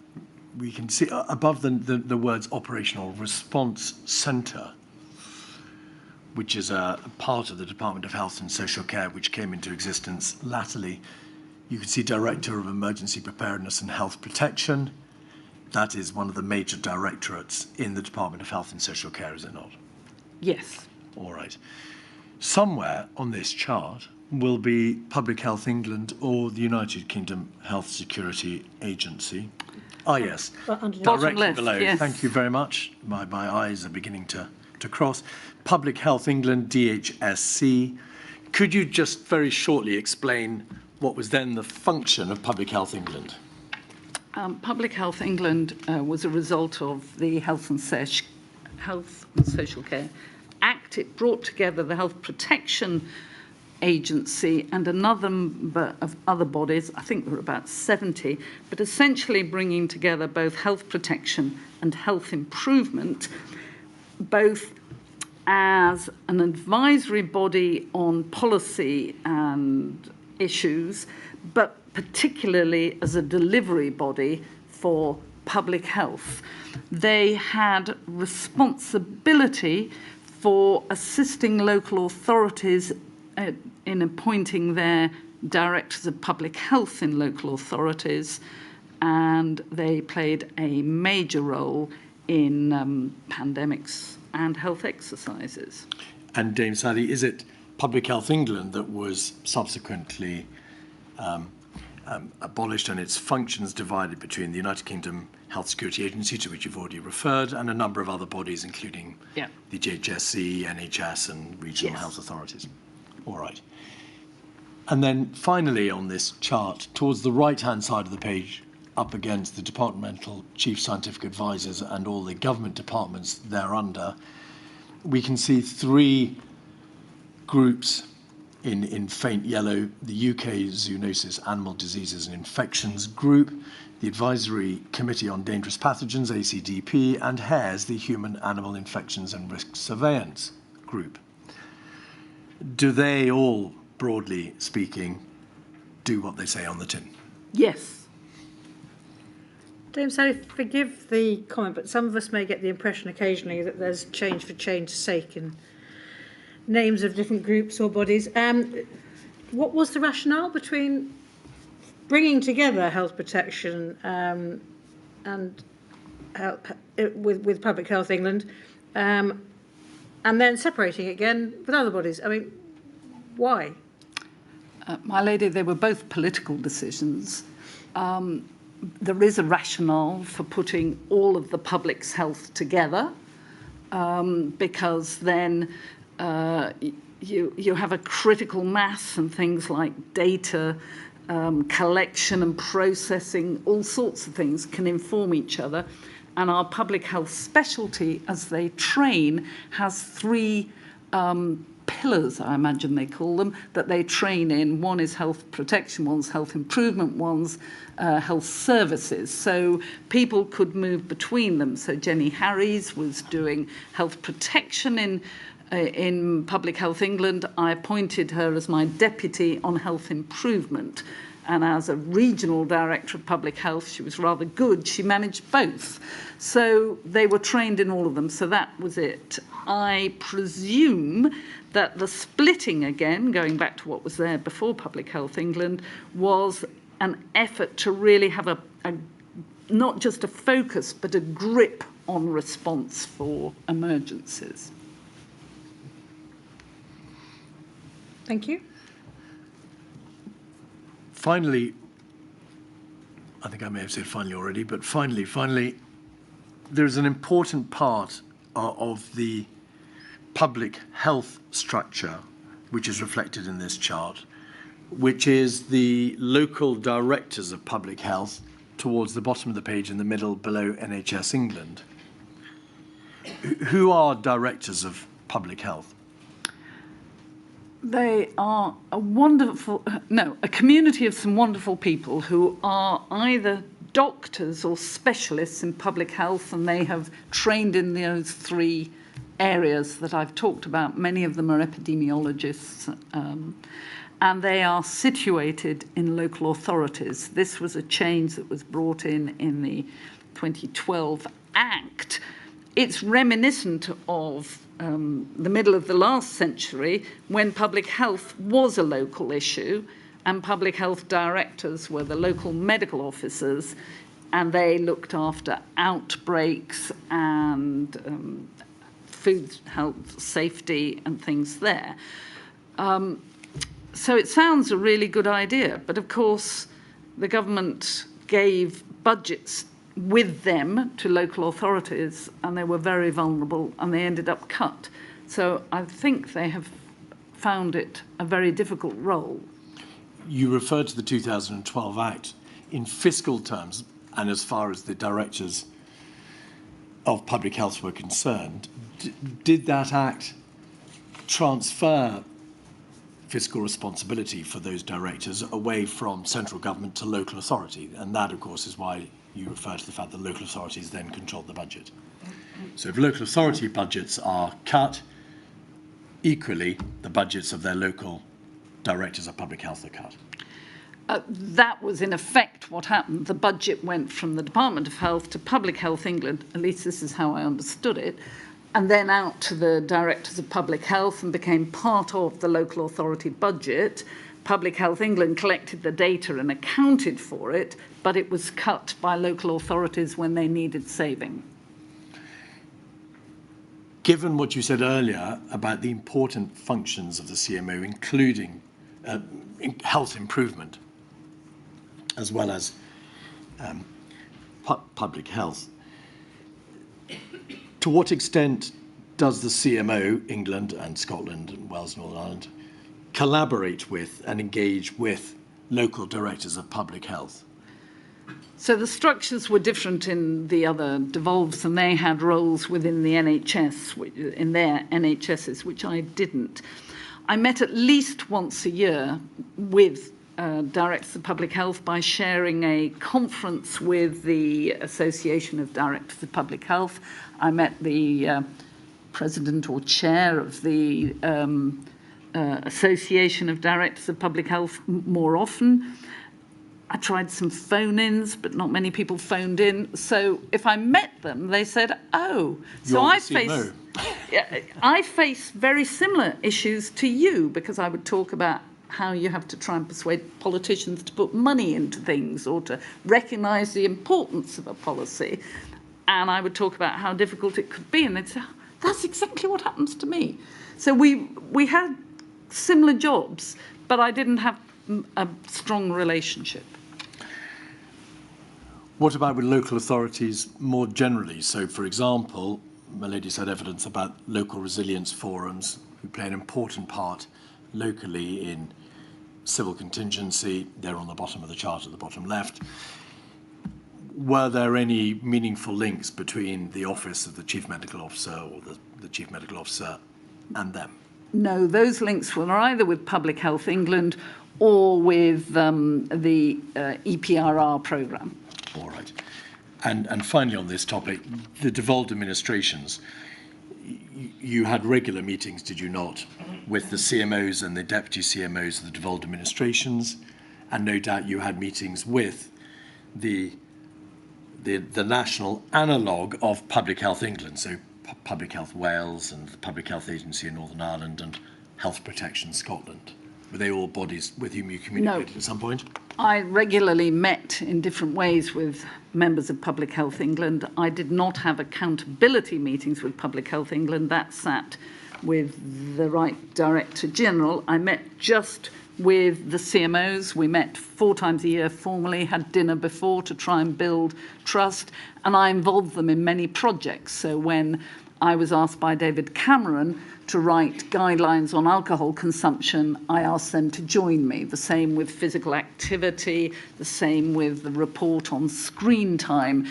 we can see above the words Operational Response Centre, which is a part of the Department of Health and Social Care, which came into existence latterly. You can see Director of Emergency Preparedness and Health Protection. That is one of the major directorates in the Department of Health and Social Care, is it not? Yes. All right. Somewhere on this chart will be Public Health England or the United Kingdom Health Security Agency. Ah, yes. Directly left, below. yes. Thank you very much. My eyes are beginning to cross. Public Health England, DHSC. Could you just very shortly explain what was then the function of Public Health England? Public Health England was a result of the Health and Social Care Act. It brought together the Health Protection Agency and a number of other bodies. I think there were about 70, but essentially bringing together both health protection and health improvement, both as an advisory body on policy and issues, but particularly as a delivery body for public health. They had responsibility for assisting local authorities in appointing their directors of public health in local authorities, and they played a major role in pandemics and health exercises. And Dame Sally, is it Public Health England that was subsequently abolished and its functions divided between the United Kingdom Health Security Agency, to which you've already referred, and a number of other bodies, including the DHSC, NHS, and regional health authorities? All right. And then finally on this chart, towards the right-hand side of the page, up against the departmental chief scientific advisors and all the government departments thereunder, we can see three groups in faint yellow: the UK Zoonosis, Animal Diseases and Infections Group, the Advisory Committee on Dangerous Pathogens, ACDP, and HARES, the Human Animal Infections and Risk Surveillance Group. Do they all, broadly speaking, do what they say on the tin? Yes. Dame Sally, forgive the comment, but some of us may get the impression occasionally that there's change for change's sake in names of different groups or bodies. What was the rationale between bringing together health protection and with Public Health England and then separating it again with other bodies? I mean, why? My lady, they were both political decisions. There is a rationale for putting all of the public's health together because then you have a critical mass and things like data collection and processing, all sorts of things can inform each other. And our public health specialty, as they train, has three pillars, I imagine they call them, that they train in. One is health protection, one's health improvement, one's health services. So people could move between them. So Jenny Harries was doing health protection in Public Health England. I appointed her as my deputy on health improvement. And as a regional director of public health, she was rather good. She managed both. So they were trained in all of them. So that was it. I presume that the splitting again, going back to what was there before Public Health England, was an effort to really have a not just a focus, but a grip on response for emergencies. Thank you. Finally, I think I may have said finally already, but finally, there's an important part of the public health structure, which is reflected in this chart, which is the local directors of public health towards the bottom of the page in the middle below NHS England. Who are directors of public health? They are a community of some wonderful people who are either doctors or specialists in public health, and they have trained in those three areas that I've talked about. Many of them are epidemiologists, and they are situated in local authorities. This was a change that was brought in the 2012 Act. It's reminiscent of the middle of the last century, when public health was a local issue and public health directors were the local medical officers, and they looked after outbreaks and food health safety and things there. So it sounds a really good idea, but of course the government gave budgets with them to local authorities, and they were very vulnerable, and they ended up cut. So I think they have found it a very difficult role. You referred to the 2012 Act. In fiscal terms, and as far as the directors of public health were concerned, did that Act transfer fiscal responsibility for those directors away from central government to local authority? And that, of course, is why you refer to the fact that local authorities then control the budget. So if local authority budgets are cut, equally the budgets of their local directors of public health are cut. That was in effect what happened. The budget went from the Department of Health to Public Health England, at least this is how I understood it, and then out to the directors of public health and became part of the local authority budget. Public Health England collected the data and accounted for it, but it was cut by local authorities when they needed saving. Given what you said earlier about the important functions of the CMO, including health improvement, as well as public health, to what extent does the CMO, England and Scotland and Wales and Northern Ireland, collaborate with and engage with local directors of public health? So the structures were different in the other devolves, and they had roles within the NHS, in their NHSs, which I didn't. I met at least once a year with Directors of Public Health by sharing a conference with the Association of Directors of Public Health. I met the president or chair of the Association of Directors of Public Health more often. I tried some phone-ins, but not many people phoned in. So if I met them, they said, "Oh, so I face very similar issues to you," because I would talk about how you have to try and persuade politicians to put money into things or to recognise the importance of a policy. And I would talk about how difficult it could be, and they'd say, "Oh, that's exactly what happens to me." So we had similar jobs, but I didn't have a strong relationship. What about with local authorities more generally? So, for example, my lady's had evidence about local resilience forums who play an important part locally in civil contingency. They're on the bottom of the chart at the bottom left. Were there any meaningful links between the office of the Chief Medical Officer or the Chief Medical Officer and them? No, those links were either with Public Health England or with the EPRR programme. All right. And finally on this topic, the devolved administrations, you had regular meetings, did you not, with the CMOs and the deputy CMOs of the devolved administrations, and no doubt you had meetings with the national analogue of Public Health England, so Public Health Wales and the Public Health Agency in Northern Ireland and Health Protection Scotland. Were they all bodies with whom you communicated at some point? I regularly met in different ways with members of Public Health England. I did not have accountability meetings with Public Health England. That sat with the right Director General. I met just with the CMOs. We met 4 times a year formally, had dinner before to try and build trust, and I involved them in many projects. So when I was asked by David Cameron to write guidelines on alcohol consumption, I asked them to join me. The same with physical activity, the same with the report on screen time,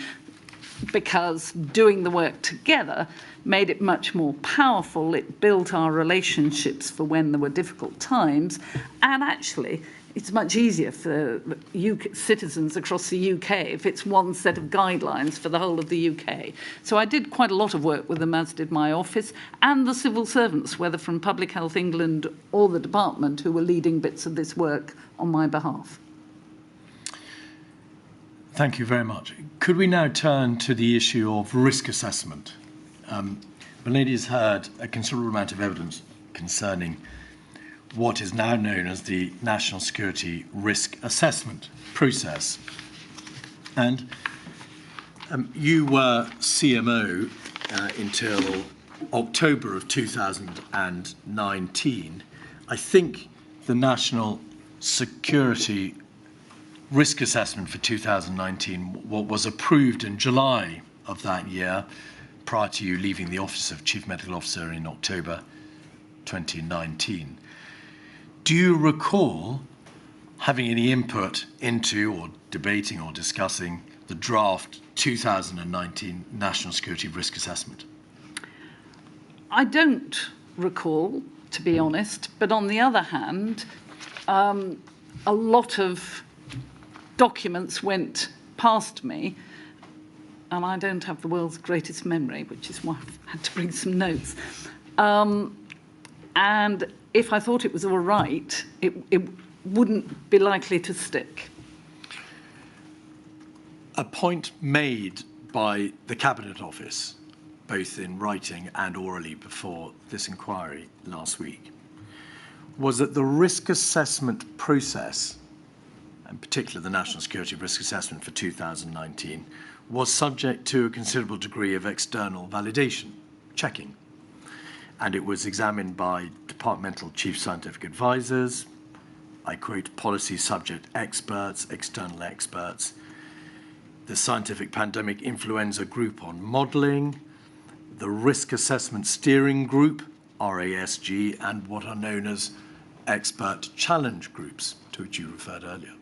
because doing the work together made it much more powerful. It built our relationships for when there were difficult times, and actually it's much easier for citizens across the UK if it's one set of guidelines for the whole of the UK. So I did quite a lot of work with them, as did my office, and the civil servants, whether from Public Health England or the department, who were leading bits of this work on my behalf. Thank you very much. Could we now turn to the issue of risk assessment? The lady has heard a considerable amount of evidence concerning what is now known as the National Security Risk Assessment process. And you were CMO until October of 2019. I think the National Security Risk Assessment for 2019 was approved in July of that year, prior to you leaving the Office of Chief Medical Officer in October 2019. Do you recall having any input into or debating or discussing the draft 2019 National Security Risk Assessment? I don't recall, to be honest, but on the other hand, a lot of documents went past me, and I don't have the world's greatest memory, which is why I've had to bring some notes. And if I thought it was all right, it wouldn't be likely to stick. A point made by the Cabinet Office, both in writing and orally before this inquiry last week, was that the risk assessment process, in particular the National Security Risk Assessment for 2019, was subject to a considerable degree of external validation, checking. And it was examined by departmental chief scientific advisors, I quote, policy subject experts, external experts, the Scientific Pandemic Influenza Group on Modelling, the Risk Assessment Steering Group, RASG, and what are known as expert challenge groups, to which you referred earlier.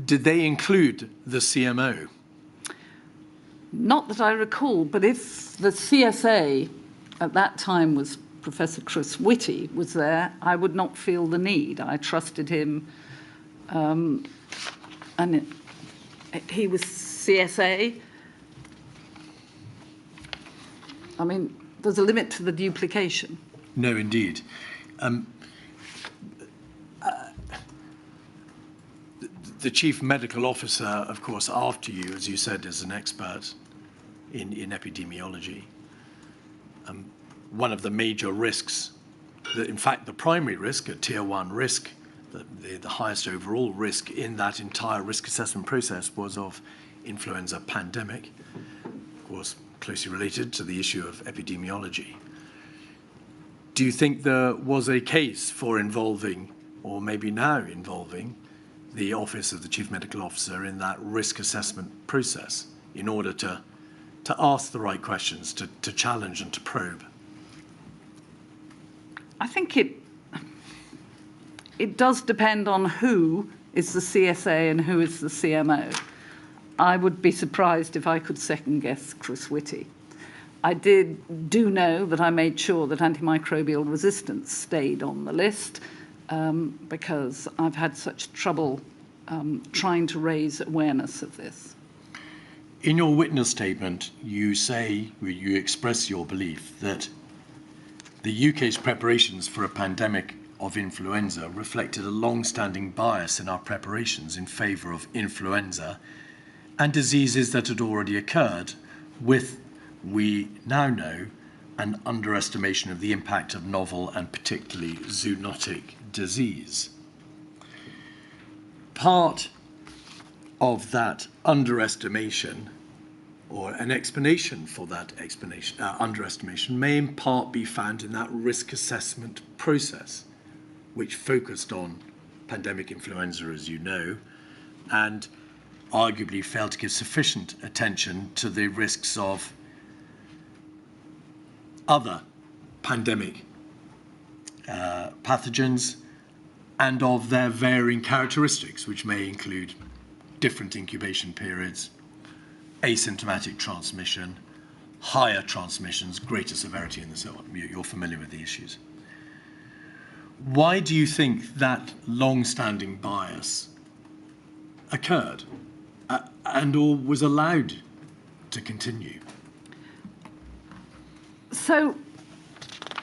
Did they include the CMO? Not that I recall, but if the CSA at that time was Professor Chris Whitty was there, I would not feel the need. I trusted him and he was CSA. I mean, there's a limit to the duplication. No, indeed. The Chief Medical Officer, of course, after you, as you said, is an expert in epidemiology. One of the major risks, in fact, the primary risk, a tier 1 risk, the highest overall risk in that entire risk assessment process was of influenza pandemic, of course, closely related to the issue of epidemiology. Do you think there was a case for involving, or maybe now involving, the Office of the Chief Medical Officer in that risk assessment process in order to ask the right questions, to challenge and to probe? I think it does depend on who is the CSA and who is the CMO. I would be surprised if I could second-guess Chris Whitty. I do know that I made sure that antimicrobial resistance stayed on the list because I've had such trouble trying to raise awareness of this. In your witness statement, you express your belief that the UK's preparations for a pandemic of influenza reflected a long-standing bias in our preparations in favour of influenza and diseases that had already occurred, with, we now know, an underestimation of the impact of novel and particularly zoonotic disease. Part of that underestimation, or an explanation for that underestimation, may in part be found in that risk assessment process, which focused on pandemic influenza, as you know, and arguably failed to give sufficient attention to the risks of other pandemic pathogens and of their varying characteristics, which may include different incubation periods, asymptomatic transmission, higher transmissions, greater severity, and so on. You're familiar with the issues. Why do you think that long-standing bias occurred and or was allowed to continue? So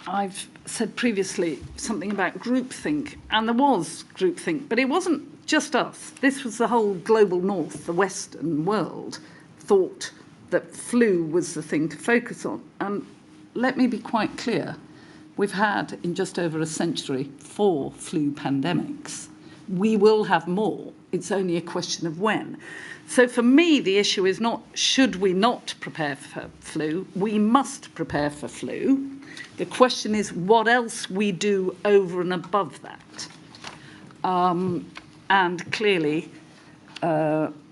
I've said previously something about groupthink, and there was groupthink, but it wasn't just us. This was the whole global north, the Western world, thought that flu was the thing to focus on. And let me be quite clear. We've had, in just over a century, 4 flu pandemics. We will have more. It's only a question of when. So for me, the issue is not, should we not prepare for flu? We must prepare for flu. The question is what else we do over and above that. And clearly,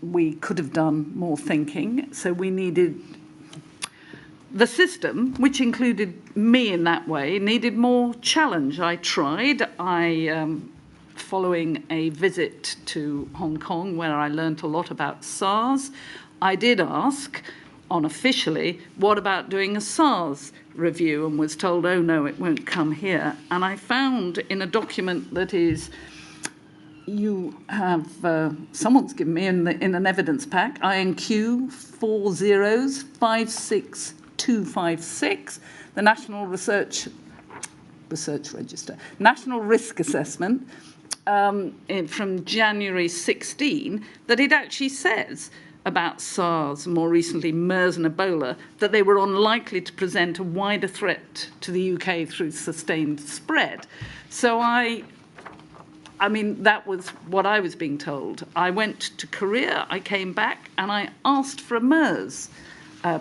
we could have done more thinking. So we needed... The system, which included me in that way, needed more challenge. I tried. Following a visit to Hong Kong, where I learnt a lot about SARS, I did ask, unofficially, what about doing a SARS review, and was told, oh no, it won't come here. And I found in a document that is, you have, someone's given me in an evidence pack, INQ 4056256, the National Research Register, National Risk Assessment, from January 16, that it actually says about SARS, more recently MERS and Ebola, that they were unlikely to present a wider threat to the UK through sustained spread. So I mean, that was what I was being told. I went to Korea, I came back, and I asked for a MERS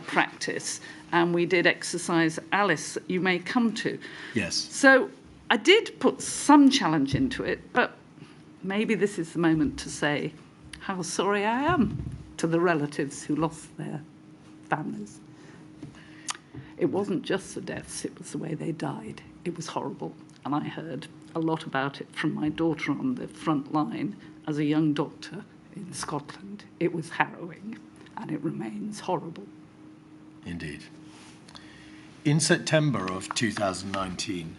practice, and we did exercise Alice that you may come to. Yes. So I did put some challenge into it, but maybe this is the moment to say how sorry I am to the relatives who lost their families. It wasn't just the deaths, it was the way they died. It was horrible, and I heard a lot about it from my daughter on the front line as a young doctor in Scotland. It was harrowing, and it remains horrible. Indeed. In September of 2019,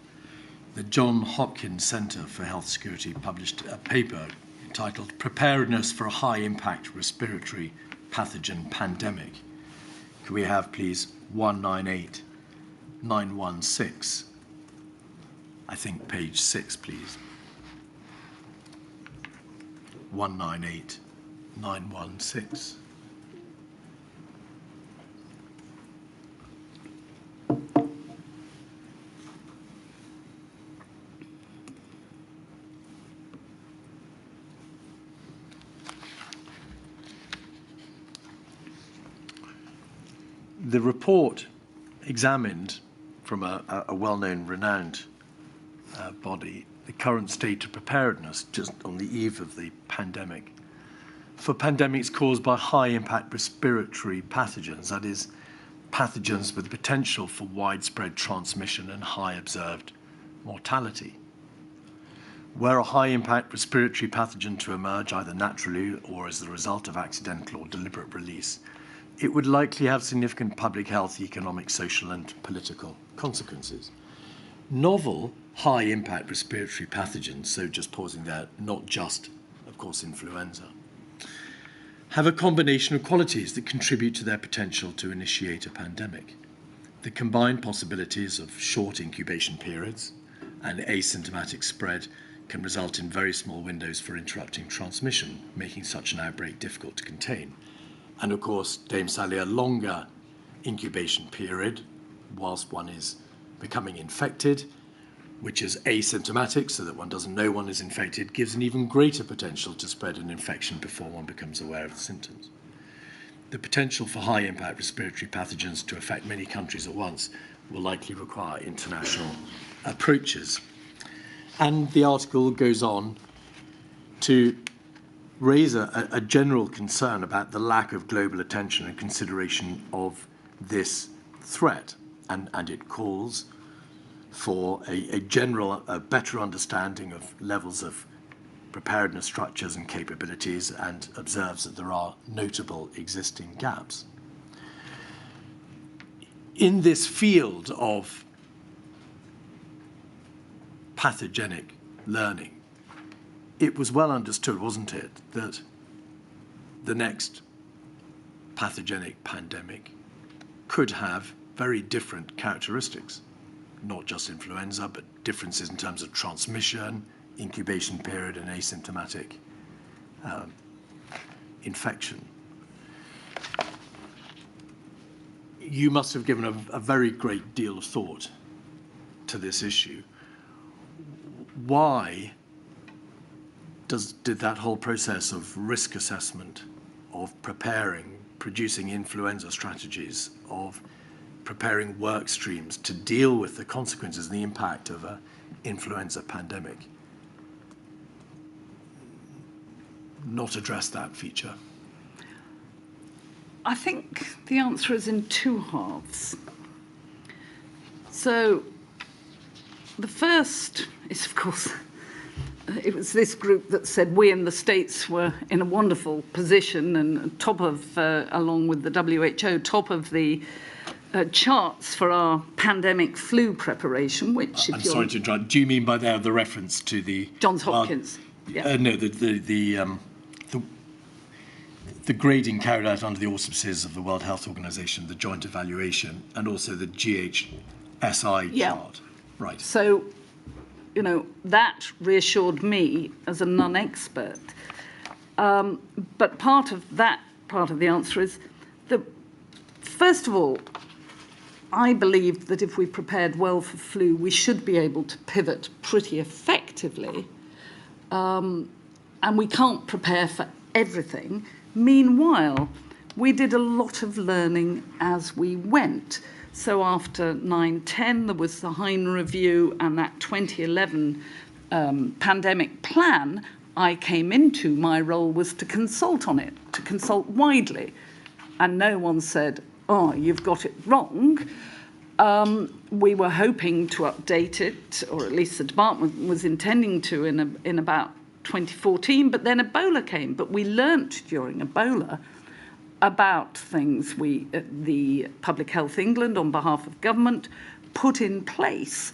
the Johns Hopkins Centre for Health Security published a paper titled Preparedness for a High-Impact Respiratory Pathogen Pandemic. Can we have, please, 198916? I think page 6, please. 198916. The report examined from a well-known, renowned body the current state of preparedness just on the eve of the pandemic for pandemics caused by high-impact respiratory pathogens, that is, pathogens with the potential for widespread transmission and high observed mortality. Were a high-impact respiratory pathogen to emerge either naturally or as the result of accidental or deliberate release, it would likely have significant public health, economic, social and political consequences. Novel high-impact respiratory pathogens, so just pausing there, not just, of course, influenza, have a combination of qualities that contribute to their potential to initiate a pandemic. The combined possibilities of short incubation periods and asymptomatic spread can result in very small windows for interrupting transmission, making such an outbreak difficult to contain. And of course, Dame Sally, a longer incubation period whilst one is becoming infected, which is asymptomatic, so that one doesn't know one is infected, gives an even greater potential to spread an infection before one becomes aware of the symptoms. The potential for high-impact respiratory pathogens to affect many countries at once will likely require international approaches. And the article goes on to raise a general concern about the lack of global attention and consideration of this threat, and it calls for a general, better understanding of levels of preparedness structures and capabilities, and observes that there are notable existing gaps. In this field of pathogenic learning, it was well understood, wasn't it, that the next pathogenic pandemic could have very different characteristics. Not just influenza, but differences in terms of transmission, incubation period, and asymptomatic infection. You must have given a very great deal of thought to this issue. Why did that whole process of risk assessment, of producing influenza strategies, of preparing work streams to deal with the consequences and the impact of an influenza pandemic, not address that feature? I think the answer is in two halves. So the first is, of course, it was this group that said we in the States were in a wonderful position and top of, along with the WHO, top of the charts for our pandemic flu preparation, which... I'm sorry to interrupt. Do you mean by there the reference to the... Johns Hopkins. No, the grading carried out under the auspices of the World Health Organization, the joint evaluation, and also the GHSI chart. Right. So, you know, that reassured me as a non-expert. But part of the answer is that, first of all, I believe that if we prepared well for flu, we should be able to pivot pretty effectively. And we can't prepare for everything. Meanwhile, we did a lot of learning as we went. So after 9/10, there was the Hein Review and that 2011 pandemic plan I came into. My role was to consult on it, to consult widely. And no one said, oh, you've got it wrong. We were hoping to update it, or at least the department was intending to in about 2014, but then Ebola came. But we learnt during Ebola about things the Public Health England, on behalf of government, put in place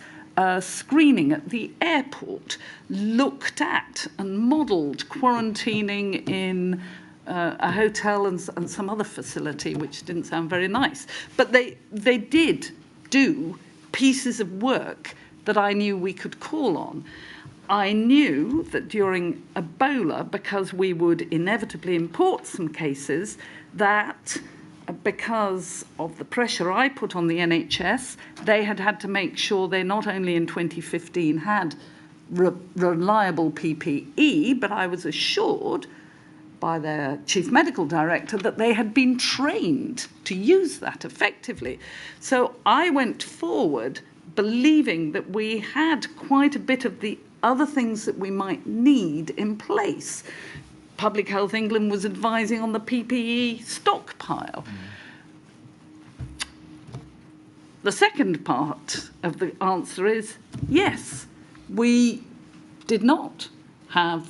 screening at the airport, looked at and modelled quarantining in a hotel and some other facility, which didn't sound very nice. But they did do pieces of work that I knew we could call on. I knew that during Ebola, because we would inevitably import some cases, that because of the pressure I put on the NHS, they had to make sure they not only in 2015 had reliable PPE, but I was assured by their chief medical director that they had been trained to use that effectively. So I went forward believing that we had quite a bit of the other things that we might need in place. Public Health England was advising on the PPE stockpile. The second part of the answer is yes, we did not have,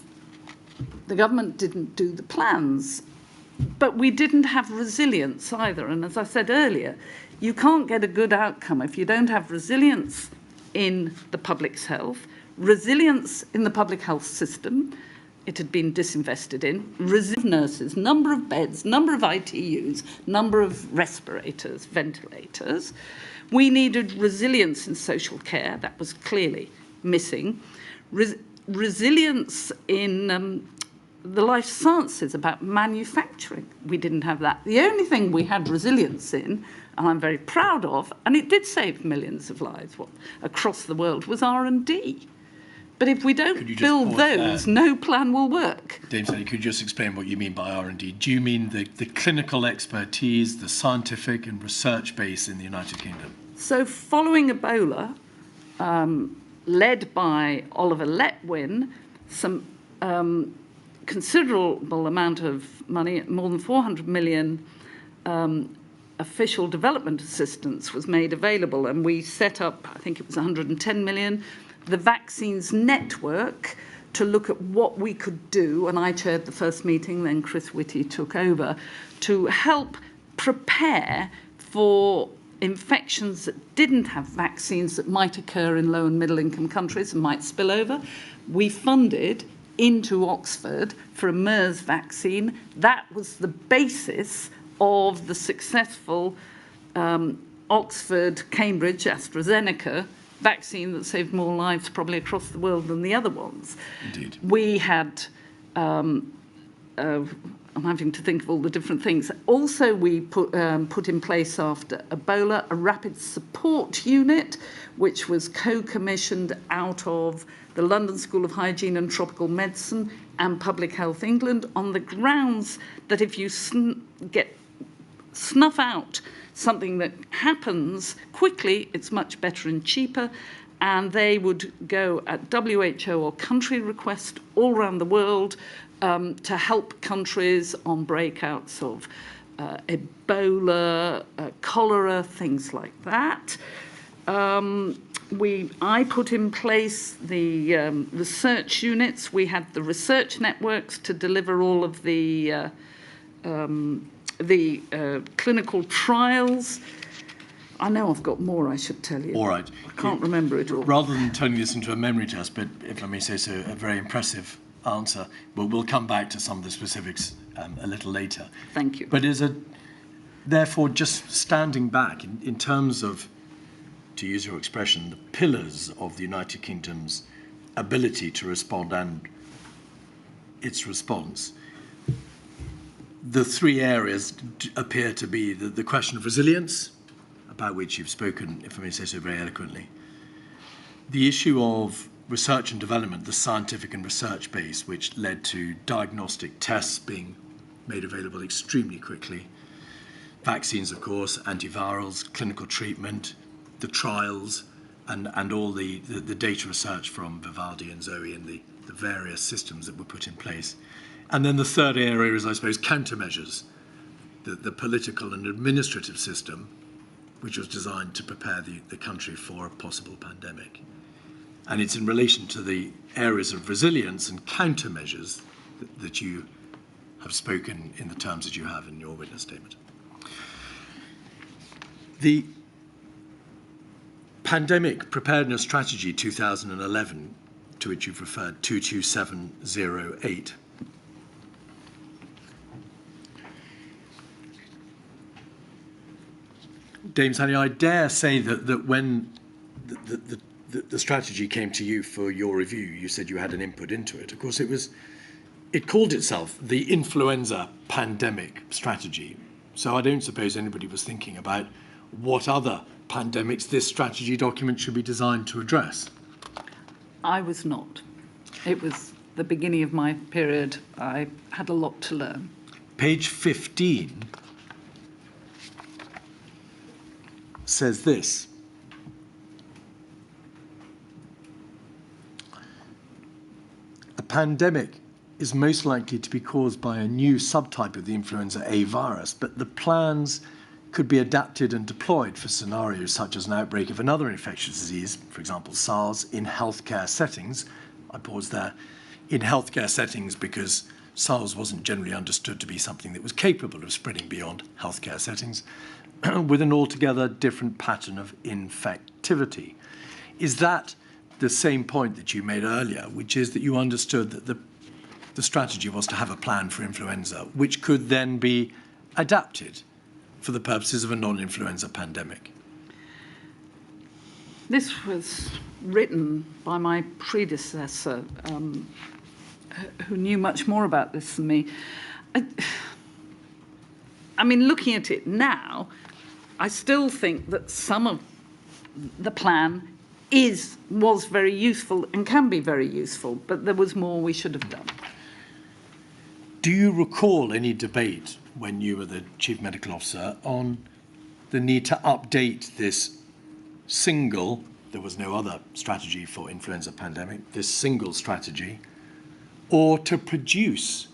the government didn't do the plans, but we didn't have resilience either. And as I said earlier, you can't get a good outcome if you don't have resilience in the public's health, resilience in the public health system. It had been disinvested in, nurses, number of beds, number of ITUs, number of respirators, ventilators. We needed resilience in social care, that was clearly missing. Resilience in the life sciences, about manufacturing, we didn't have that. The only thing we had resilience in, and I'm very proud of, and it did save millions of lives across the world, was R&D. But if we don't build those, no plan will work. Dame Sally, could you just explain what you mean by R&D? Do you mean the clinical expertise, the scientific and research base in the United Kingdom? So following Ebola, led by Oliver Letwin, some considerable amount of money, more than 400 million official development assistance was made available, and we set up, I think it was 110 million, the vaccines network to look at what we could do, and I chaired the first meeting, then Chris Whitty took over, to help prepare for infections that didn't have vaccines that might occur in low and middle income countries and might spill over. We funded into Oxford for a MERS vaccine. That was the basis of the successful Oxford, Cambridge, AstraZeneca vaccine that saved more lives probably across the world than the other ones. Indeed. We had, I'm having to think of all the different things. Also, we put in place after Ebola a rapid support unit, which was co-commissioned out of the London School of Hygiene and Tropical Medicine and Public Health England on the grounds that if you snuff out something that happens quickly, it's much better and cheaper. And they would go at WHO or country request all around the world to help countries on breakouts of Ebola, cholera, things like that. I put in place the research units. We had the research networks to deliver all of the clinical trials. I know I've got more I should tell you. All right. I can't remember it all. Rather than turning this into a memory test, but if I may say so, a very impressive answer, but we'll come back to some of the specifics a little later. Thank you. But therefore, just standing back in terms of, to use your expression, the pillars of the United Kingdom's ability to respond and its response, the three areas appear to be the question of resilience, about which you've spoken, if I may say so, very eloquently. The issue of research and development, the scientific and research base, which led to diagnostic tests being made available extremely quickly. Vaccines, of course, antivirals, clinical treatment, the trials, and all the data research from Vivaldi and Zoe and the various systems that were put in place. And then the third area is, I suppose, countermeasures, the political and administrative system, which was designed to prepare the country for a possible pandemic. And it's in relation to the areas of resilience and countermeasures that you have spoken in the terms that you have in your witness statement. The Pandemic Preparedness Strategy 2011, to which you've referred, 22708. Dame Sally, I dare say that when the strategy came to you for your review, you said you had an input into it. Of course, it called itself the Influenza Pandemic Strategy. So I don't suppose anybody was thinking about what other pandemics this strategy document should be designed to address. I was not. It was the beginning of my period. I had a lot to learn. Page 15 says this. A pandemic is most likely to be caused by a new subtype of the influenza A virus, but the plans could be adapted and deployed for scenarios such as an outbreak of another infectious disease, for example SARS, in healthcare settings. I pause there. In healthcare settings because SARS wasn't generally understood to be something that was capable of spreading beyond healthcare settings, with an altogether different pattern of infectivity. Is that the same point that you made earlier, which is that you understood that the strategy was to have a plan for influenza, which could then be adapted for the purposes of a non-influenza pandemic? This was written by my predecessor, who knew much more about this than me. I mean, looking at it now, I still think that some of the plan was very useful and can be very useful, but there was more we should have done. Do you recall any debate when you were the Chief Medical Officer on the need to update this single, there was no other strategy for influenza pandemic, this single strategy, or to produce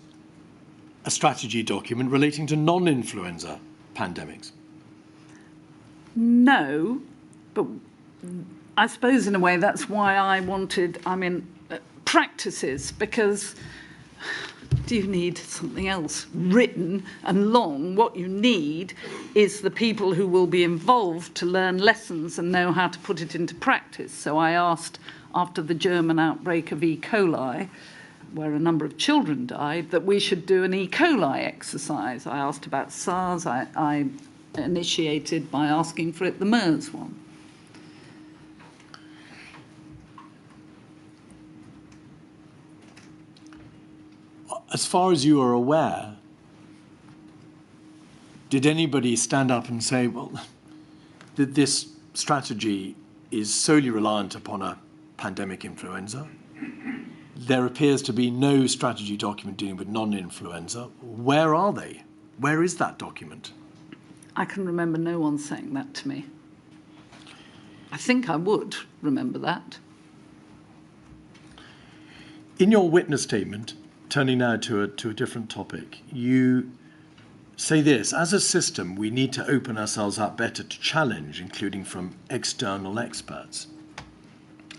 a strategy document relating to non-influenza pandemics? No, but I suppose in a way that's why I wanted, practices, because do you need something else written and long? What you need is the people who will be involved to learn lessons and know how to put it into practice. So I asked, after the German outbreak of E. coli, where a number of children died, that we should do an E. coli exercise. I asked about SARS. I initiated by asking for it the MERS one. As far as you are aware, did anybody stand up and say, well, that this strategy is solely reliant upon a pandemic influenza? There appears to be no strategy document dealing with non-influenza. Where are they? Where is that document? I can remember no one saying that to me. I think I would remember that. In your witness statement, turning now to a different topic, you say this: as a system, we need to open ourselves up better to challenge, including from external experts.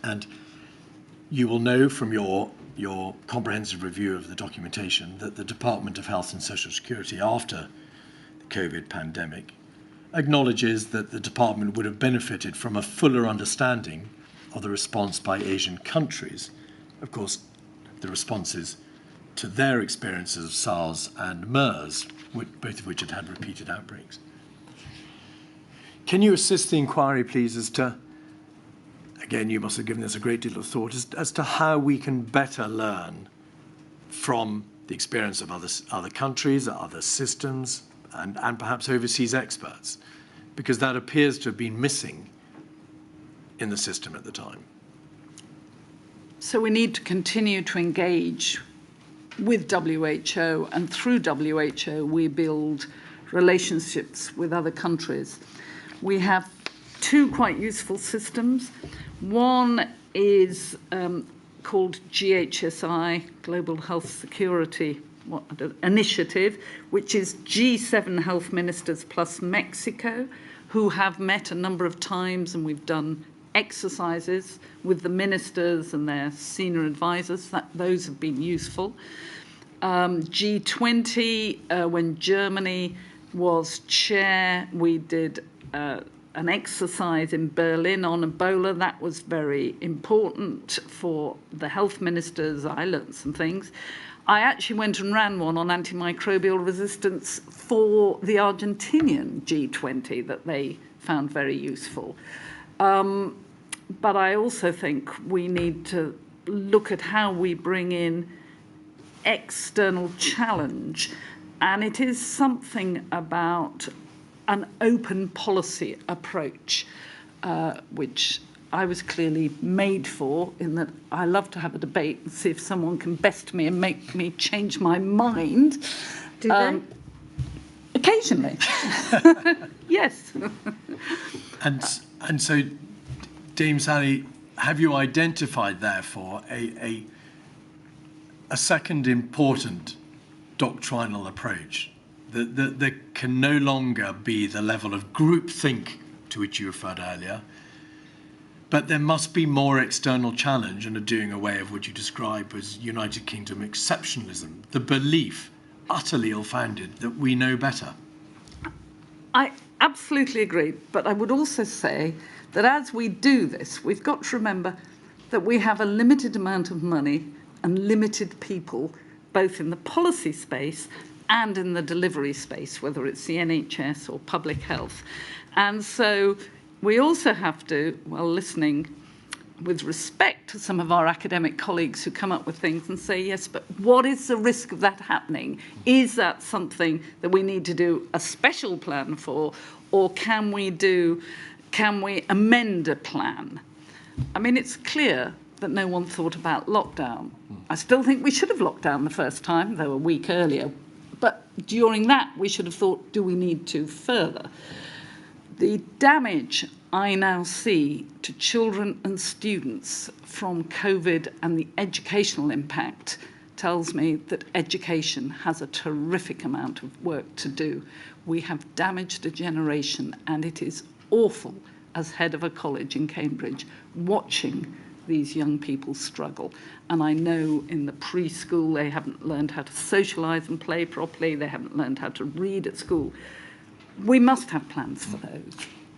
And you will know from your comprehensive review of the documentation that the Department of Health and Social Security, after the COVID pandemic, acknowledges that the department would have benefited from a fuller understanding of the response by Asian countries. Of course, the responses to their experiences of SARS and MERS, both of which had had repeated outbreaks. Can you assist the inquiry, please, as to, again, you must have given this a great deal of thought, as to how we can better learn from the experience of other countries, other systems, and perhaps overseas experts, because that appears to have been missing in the system at the time. So we need to continue to engage with WHO, and through WHO we build relationships with other countries. We have two quite useful systems. One is called GHSI, Global Health Security Initiative, which is G7 health ministers plus Mexico, who have met a number of times, and we've done exercises with the ministers and their senior advisors. Those have been useful. G20, when Germany was chair, we did a an exercise in Berlin on Ebola. That was very important for the health ministers. I learned some things. I actually went and ran one on antimicrobial resistance for the Argentinian G20 that they found very useful. But I also think we need to look at how we bring in external challenge. And it is something about an open policy approach, which I was clearly made for, in that I love to have a debate and see if someone can best me and make me change my mind. Do they? Occasionally. Yes. And so, Dame Sally, have you identified, therefore, a second important doctrinal approach that there can no longer be the level of groupthink to which you referred earlier, but there must be more external challenge and a doing away of what you describe as United Kingdom exceptionalism, the belief, utterly ill-founded, that we know better? I absolutely agree, but I would also say that as we do this, we've got to remember that we have a limited amount of money and limited people, both in the policy space and in the delivery space, whether it's the NHS or public health. And so we also have to, while listening with respect to some of our academic colleagues who come up with things and say, yes, but what is the risk of that happening? Is that something that we need to do a special plan for, or can we amend a plan? I mean, it's clear that no one thought about lockdown. I still think we should have locked down the first time, though a week earlier. But during that, we should have thought, do we need to further? The damage I now see to children and students from COVID and the educational impact tells me that education has a terrific amount of work to do. We have damaged a generation, and it is awful as head of a college in Cambridge watching these young people struggle. And I know in the preschool they haven't learned how to socialise and play properly, they haven't learned how to read at school. We must have plans for those.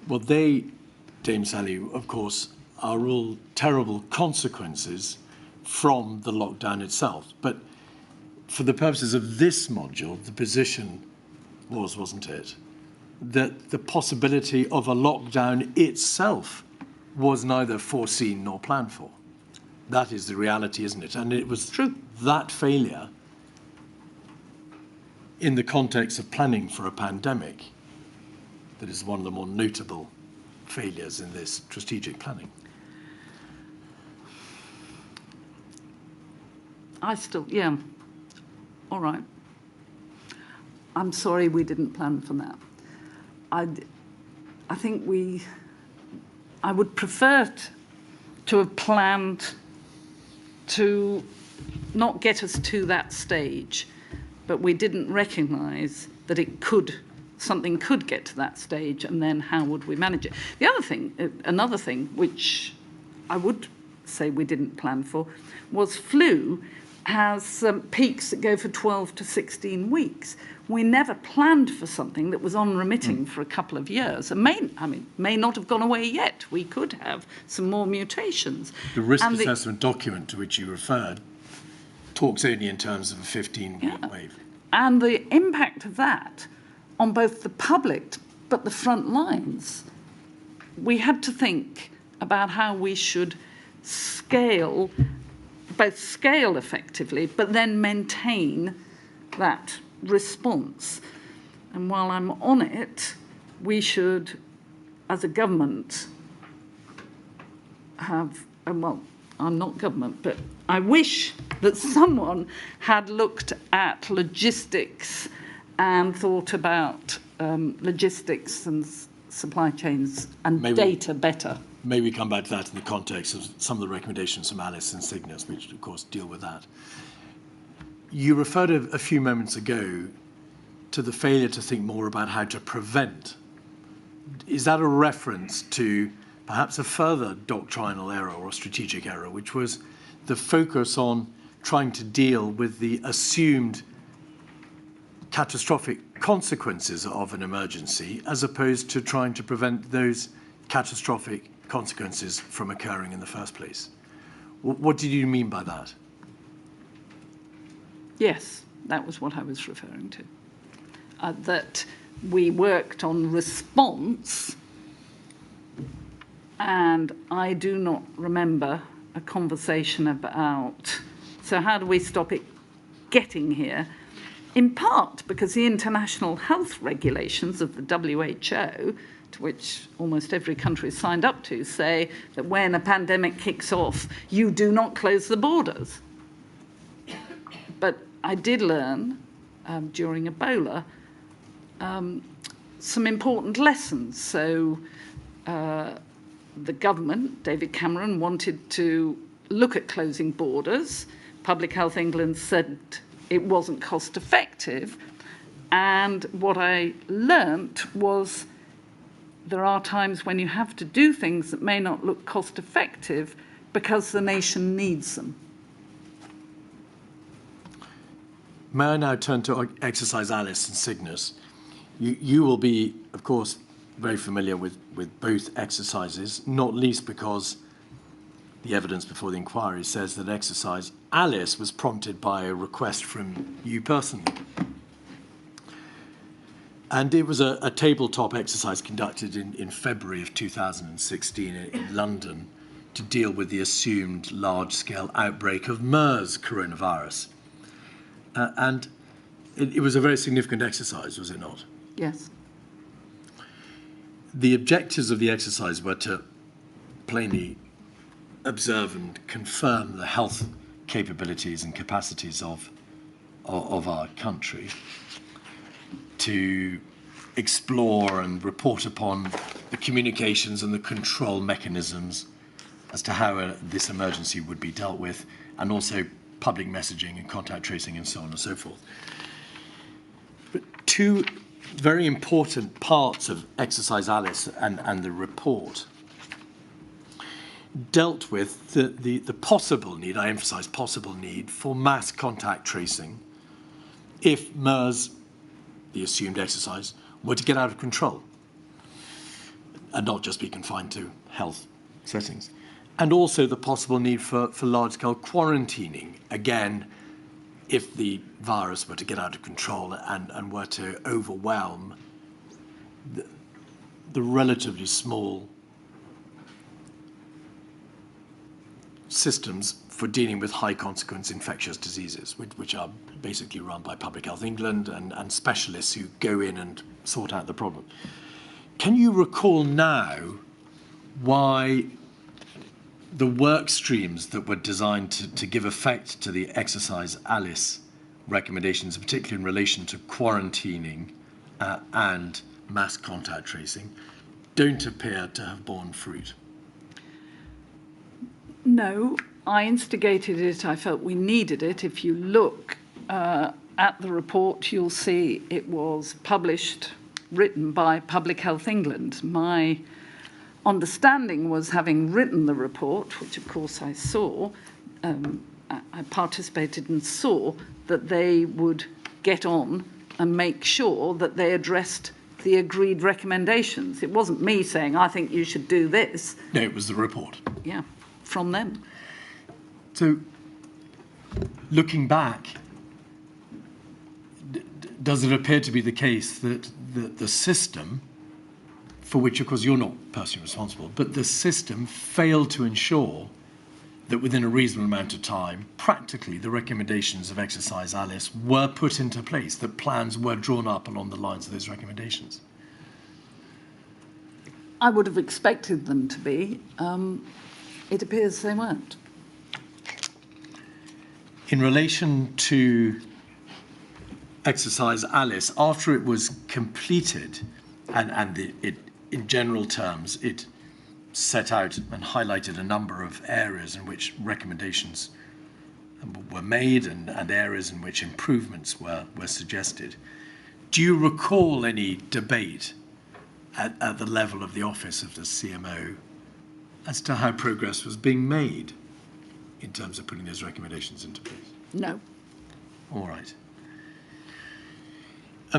Well, they, Dame Sally, of course, are all terrible consequences from the lockdown itself. But for the purposes of this module, the position was, wasn't it, that the possibility of a lockdown itself was neither foreseen nor planned for. That is the reality, isn't it? And it was true. That failure in the context of planning for a pandemic that is one of the more notable failures in this strategic planning. Yeah, all right. I'm sorry we didn't plan for that. I think I would prefer to have planned to not get us to that stage, but we didn't recognise that something could get to that stage, and then how would we manage it? Another thing, which I would say we didn't plan for, was flu has peaks that go for 12 to 16 weeks. We never planned for something that was unremitting for a couple of years. And may not have gone away yet. We could have some more mutations. The risk assessment document to which you referred talks only in terms of a 15-week wave. And the impact of that on both the public but the front lines. We had to think about how we should both scale effectively, but then maintain that response. And while I'm on it, we should, as a government, have, well, I'm not government, but I wish that someone had looked at logistics and thought about logistics and supply chains and data better. Maybe we come back to that in the context of some of the recommendations from Alice and Cygnus, which, of course, deal with that. You referred a few moments ago to the failure to think more about how to prevent. Is that a reference to perhaps a further doctrinal error or strategic error, which was the focus on trying to deal with the assumed catastrophic consequences of an emergency as opposed to trying to prevent those catastrophic consequences from occurring in the first place. What did you mean by that? Yes, that was what I was referring to. That we worked on response, and I do not remember a conversation about, so how do we stop it getting here? In part because the international health regulations of the WHO, to which almost every country signed up to, say that when a pandemic kicks off, you do not close the borders. But I did learn during Ebola some important lessons. So the government, David Cameron, wanted to look at closing borders. Public Health England said it wasn't cost effective. And what I learnt was there are times when you have to do things that may not look cost effective because the nation needs them. May I now turn to exercise Alice and Cygnus? You will be, of course, very familiar with both exercises, not least because the evidence before the inquiry says that exercise Alice was prompted by a request from you personally. And it was a tabletop exercise conducted in February of 2016 in London to deal with the assumed large-scale outbreak of MERS coronavirus. And it was a very significant exercise, was it not? Yes. The objectives of the exercise were to plainly observe and confirm the health capabilities and capacities of our country, to explore and report upon the communications and the control mechanisms as to how this emergency would be dealt with, and also public messaging and contact tracing and so on and so forth. But two very important parts of Exercise Alice and the report dealt with the possible need, I emphasise possible need, for mass contact tracing if MERS, the assumed exercise, were to get out of control and not just be confined to health settings. And also the possible need for large-scale quarantining, again, if the virus were to get out of control and were to overwhelm the relatively small systems for dealing with high-consequence infectious diseases, which are basically run by Public Health England and specialists who go in and sort out the problem. Can you recall now why the work streams that were designed to give effect to the Exercise Alice recommendations, particularly in relation to quarantining and mass contact tracing, don't appear to have borne fruit? No, I instigated it. I felt we needed it. If you look at the report, you'll see it was published, written by Public Health England. My understanding was, having written the report, which of course I saw, I participated and saw that they would get on and make sure that they addressed the agreed recommendations. It wasn't me saying, I think you should do this. No, it was the report. Yeah, from them. So, looking back, does it appear to be the case that the system, for which, of course, you're not personally responsible, but the system failed to ensure that within a reasonable amount of time, practically the recommendations of Exercise Alice were put into place, that plans were drawn up along the lines of those recommendations? I would have expected them to be. It appears they weren't. In relation to Exercise Alice, after it was completed, and it in general terms, it set out and highlighted a number of areas in which recommendations were made and areas in which improvements were suggested. Do you recall any debate at the level of the office of the CMO as to how progress was being made in terms of putting those recommendations into place? No. All right. I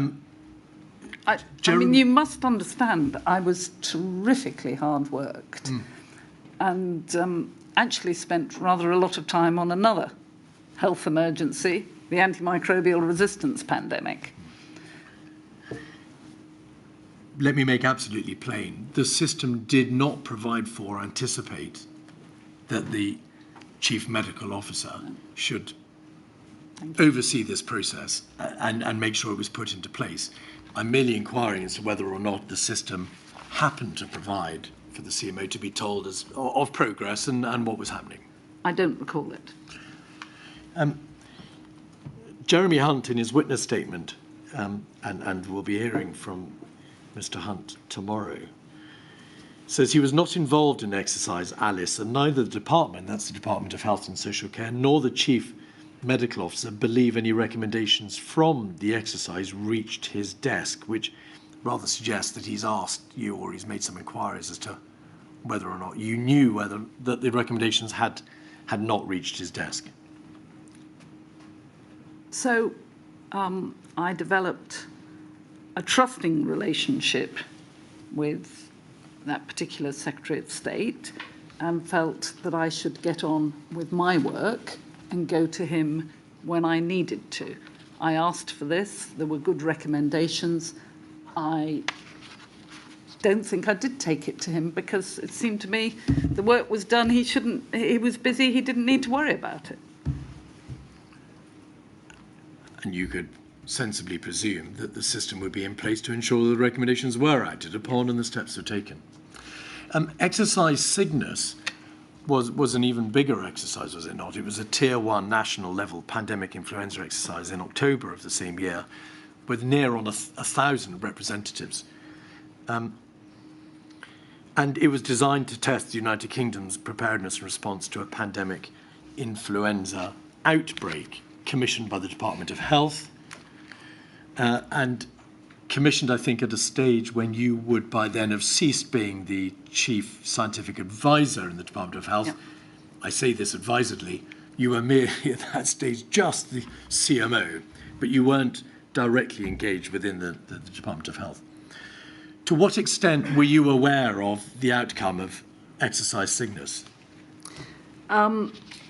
mean, you must understand, I was terrifically hard worked and actually spent rather a lot of time on another health emergency, the antimicrobial resistance pandemic. Let me make absolutely plain, the system did not provide for or anticipate that the chief medical officer should oversee this process and make sure it was put into place. I'm merely inquiring as to whether or not the system happened to provide for the CMO to be told of progress and what was happening. I don't recall it. Jeremy Hunt, in his witness statement, and we'll be hearing from Mr. Hunt tomorrow, says he was not involved in exercise Alice, and neither the department, that's the Department of Health and Social Care, nor the chief medical officer believe any recommendations from the exercise reached his desk, which rather suggests that he's asked you or he's made some inquiries as to whether or not you knew that the recommendations had not reached his desk. So I developed a trusting relationship with that particular Secretary of State and felt that I should get on with my work and go to him when I needed to. I asked for this. There were good recommendations. I don't think I did take it to him because it seemed to me the work was done. He was busy. He didn't need to worry about it. And you could sensibly presume that the system would be in place to ensure the recommendations were acted upon and the steps were taken. Exercise Cygnus was an even bigger exercise, was it not? It was a Tier 1 national level pandemic influenza exercise in October of the same year with near on 1,000 representatives. And it was designed to test the United Kingdom's preparedness and response to a pandemic influenza outbreak commissioned by the Department of Health and commissioned, I think, at a stage when you would by then have ceased being the chief scientific advisor in the Department of Health. Yep. I say this advisedly. You were merely at that stage just the CMO, but you weren't directly engaged within the Department of Health. To what extent were you aware of the outcome of Exercise Cygnus?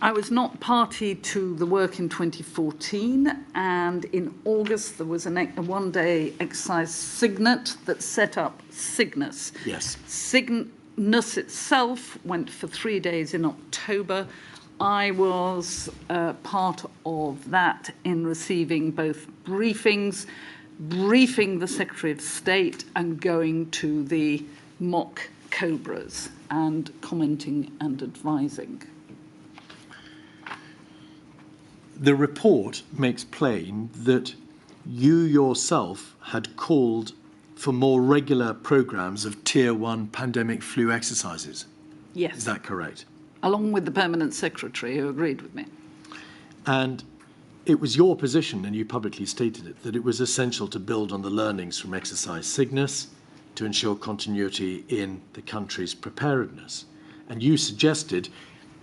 I was not party to the work in 2014, and in August there was a one-day exercise Cygnet that set up Cygnus. Yes. Cygnus itself went for 3 days in October. I was part of that in receiving both briefings, briefing the Secretary of State and going to the mock Cobras and commenting and advising. The report makes plain that you yourself had called for more regular programmes of Tier 1 pandemic flu exercises. Yes. Is that correct? Along with the Permanent Secretary who agreed with me. And it was your position, and you publicly stated it, that it was essential to build on the learnings from Exercise Cygnus to ensure continuity in the country's preparedness. And you suggested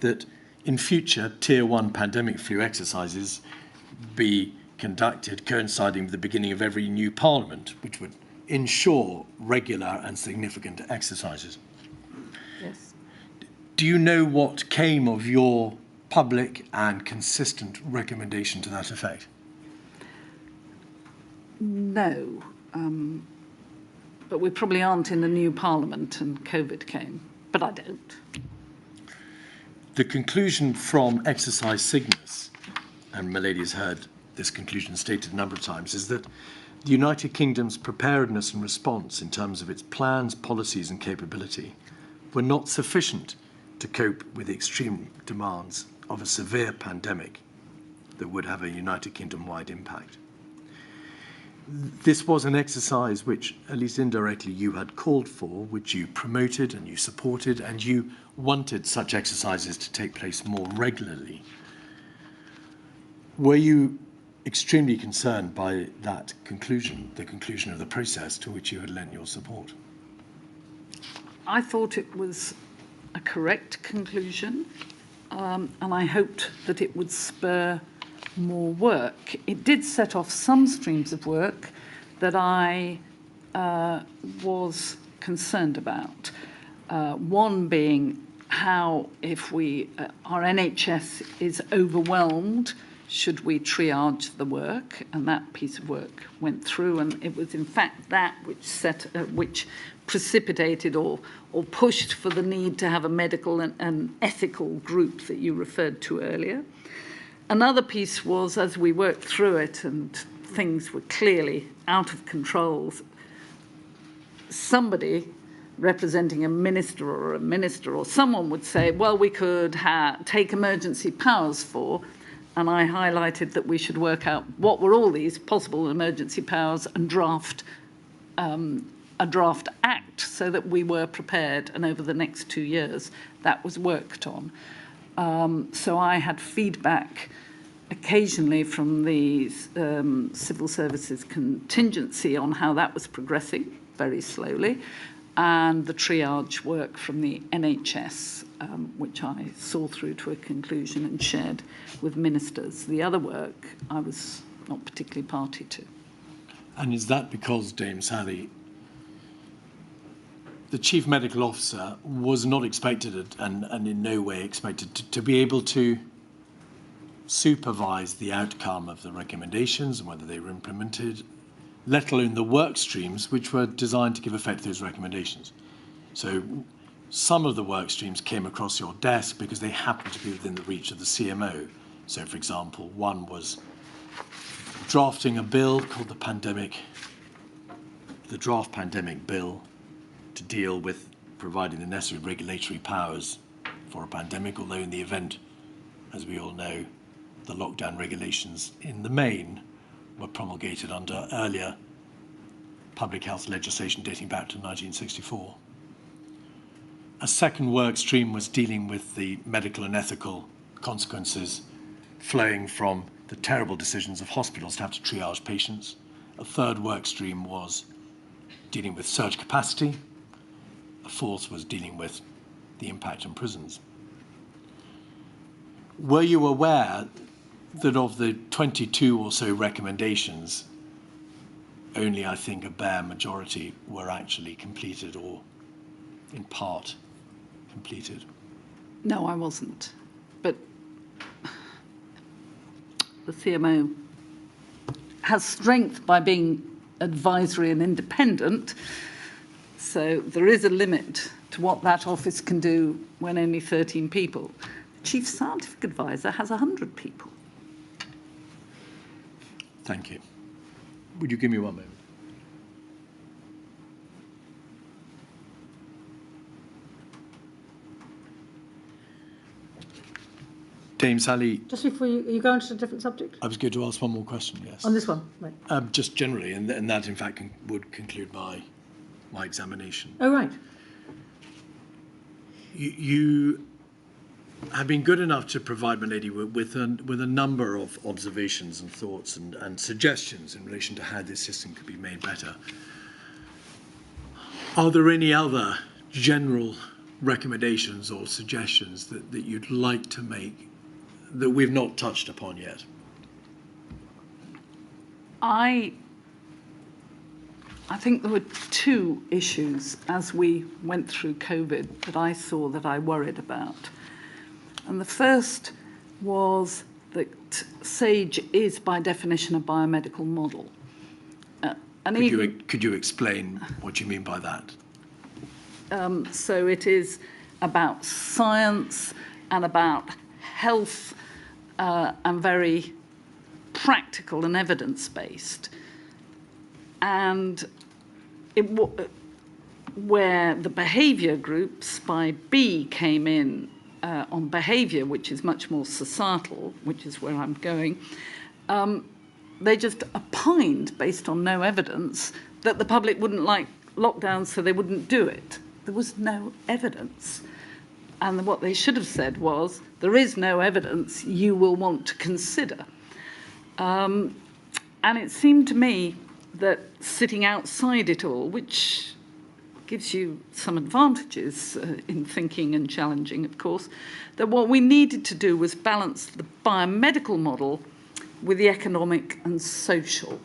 that in future, Tier 1 pandemic flu exercises be conducted coinciding with the beginning of every new parliament, which would ensure regular and significant exercises. Yes. Do you know what came of your public and consistent recommendation to that effect? No, but we probably aren't in the new parliament and COVID came, but I don't. The conclusion from Exercise Cygnus, and Milady has heard this conclusion stated a number of times, is that the United Kingdom's preparedness and response in terms of its plans, policies and capability were not sufficient to cope with the extreme demands of a severe pandemic that would have a United Kingdom-wide impact. This was an exercise which, at least indirectly, you had called for, which you promoted and you supported, and you wanted such exercises to take place more regularly. Were you extremely concerned by that conclusion, the conclusion of the process to which you had lent your support? I thought it was a correct conclusion, and I hoped that it would spur more work. It did set off some streams of work. that I was concerned about. One being how, if our NHS is overwhelmed, should we triage the work? And that piece of work went through, and it was in fact that which precipitated or pushed for the need to have a medical and ethical group that you referred to earlier. Another piece was, as we worked through it and things were clearly out of control, somebody representing a minister or someone would say, well, we could take emergency powers for, and I highlighted that we should work out what were all these possible emergency powers and draft a draft act so that we were prepared, and over the next 2 years that was worked on. So I had feedback occasionally from the civil services contingency on how that was progressing very slowly, and the triage work from the NHS, which I saw through to a conclusion and shared with ministers. The other work I was not particularly party to. And is that because, Dame Sally, the Chief Medical Officer was not expected and in no way expected to be able to supervise the outcome of the recommendations and whether they were implemented, let alone the work streams which were designed to give effect to those recommendations. So some of the work streams came across your desk because they happened to be within the reach of the CMO. So, for example, one was drafting a bill called the Draft Pandemic Bill, to deal with providing the necessary regulatory powers for a pandemic, although in the event, as we all know, the lockdown regulations in the main were promulgated under earlier public health legislation dating back to 1964. A second work stream was dealing with the medical and ethical consequences flowing from the terrible decisions of hospitals to have to triage patients. A third work stream was dealing with surge capacity. A fourth was dealing with the impact on prisons. Were you aware that of the 22 or so recommendations, only, I think, a bare majority were actually completed or in part completed? No, I wasn't. But the CMO has strength by being advisory and independent, so there is a limit to what that office can do when only 13 people. The Chief Scientific Advisor has 100 people. Thank you. Would you give me one moment? Dame Sally. Just before you go on to a different subject? I was going to ask one more question, yes. On this one, right. Just generally, and that in fact would conclude my examination. Oh, right. You have been good enough to provide my lady with a number of observations and thoughts and suggestions in relation to how this system could be made better. Are there any other general recommendations or suggestions that you'd like to make that we've not touched upon yet? I think there were two issues as we went through COVID that I saw that I worried about. And the first was that SAGE is, by definition, a biomedical model. Could you explain what you mean by that? So it is about science and about health and very practical and evidence-based. And where the behaviour groups by B came in on behaviour, which is much more societal, which is where I'm going, they just opined, based on no evidence, that the public wouldn't like lockdowns, so they wouldn't do it. There was no evidence. And what they should have said was, there is no evidence you will want to consider. And it seemed to me that sitting outside it all, which gives you some advantages in thinking and challenging, of course, that what we needed to do was balance the biomedical model with the economic and social,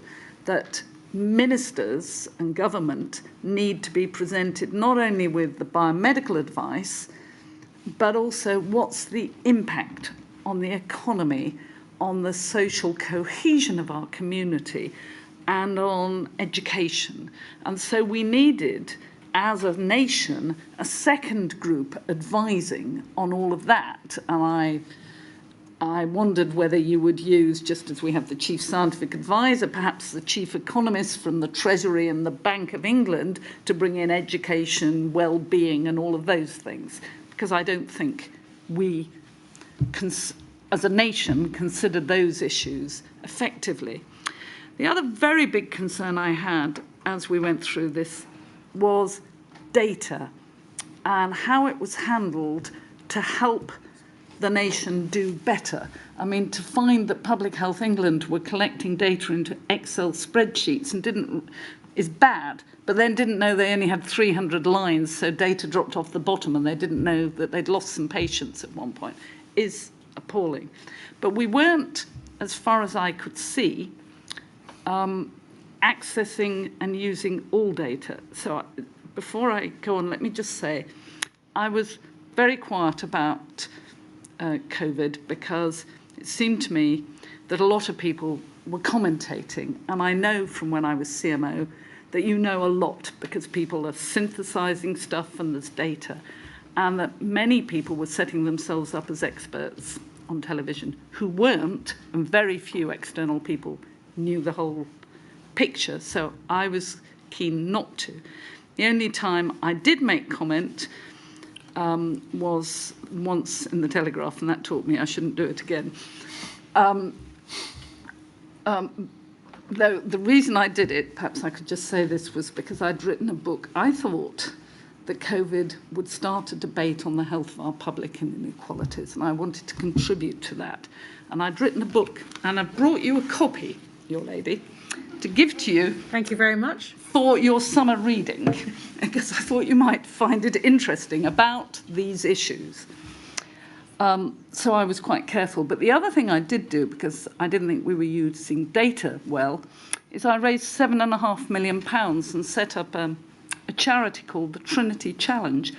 that ministers and government need to be presented not only with the biomedical advice, but also what's the impact on the economy, on the social cohesion of our community, and on education. And so we needed, as a nation, a second group advising on all of that. And I wondered whether you would use, just as we have the chief scientific advisor, perhaps the chief economist from the Treasury and the Bank of England to bring in education, well-being, and all of those things. Because I don't think we, as a nation, consider those issues effectively. The other very big concern I had as we went through this was data and how it was handled to help the nation do better. I mean, to find that Public Health England were collecting data into Excel spreadsheets and is bad, but then didn't know they only had 300 lines, so data dropped off the bottom and they didn't know that they'd lost some patients at one point, is appalling. But we weren't, as far as I could see, accessing and using all data. So before I go on, let me just say, I was very quiet about COVID because it seemed to me that a lot of people were commentating, and I know from when I was CMO that you know a lot because people are synthesizing stuff and there's data, and that many people were setting themselves up as experts on television who weren't, and very few external people knew the whole picture, so I was keen not to. The only time I did make comment was once in the Telegraph, and that taught me I shouldn't do it again. Though the reason I did it, perhaps I could just say this, was because I'd written a book. I thought that COVID would start a debate on the health of our public and inequalities, and I wanted to contribute to that. And I'd written a book, and I've brought you a copy, your lady, to give to you. Thank you very much. For your summer reading, because I thought you might find it interesting about these issues. So I was quite careful. But the other thing I did do, because I didn't think we were using data well, is I raised £7.5 million and set up a charity called the Trinity Challenge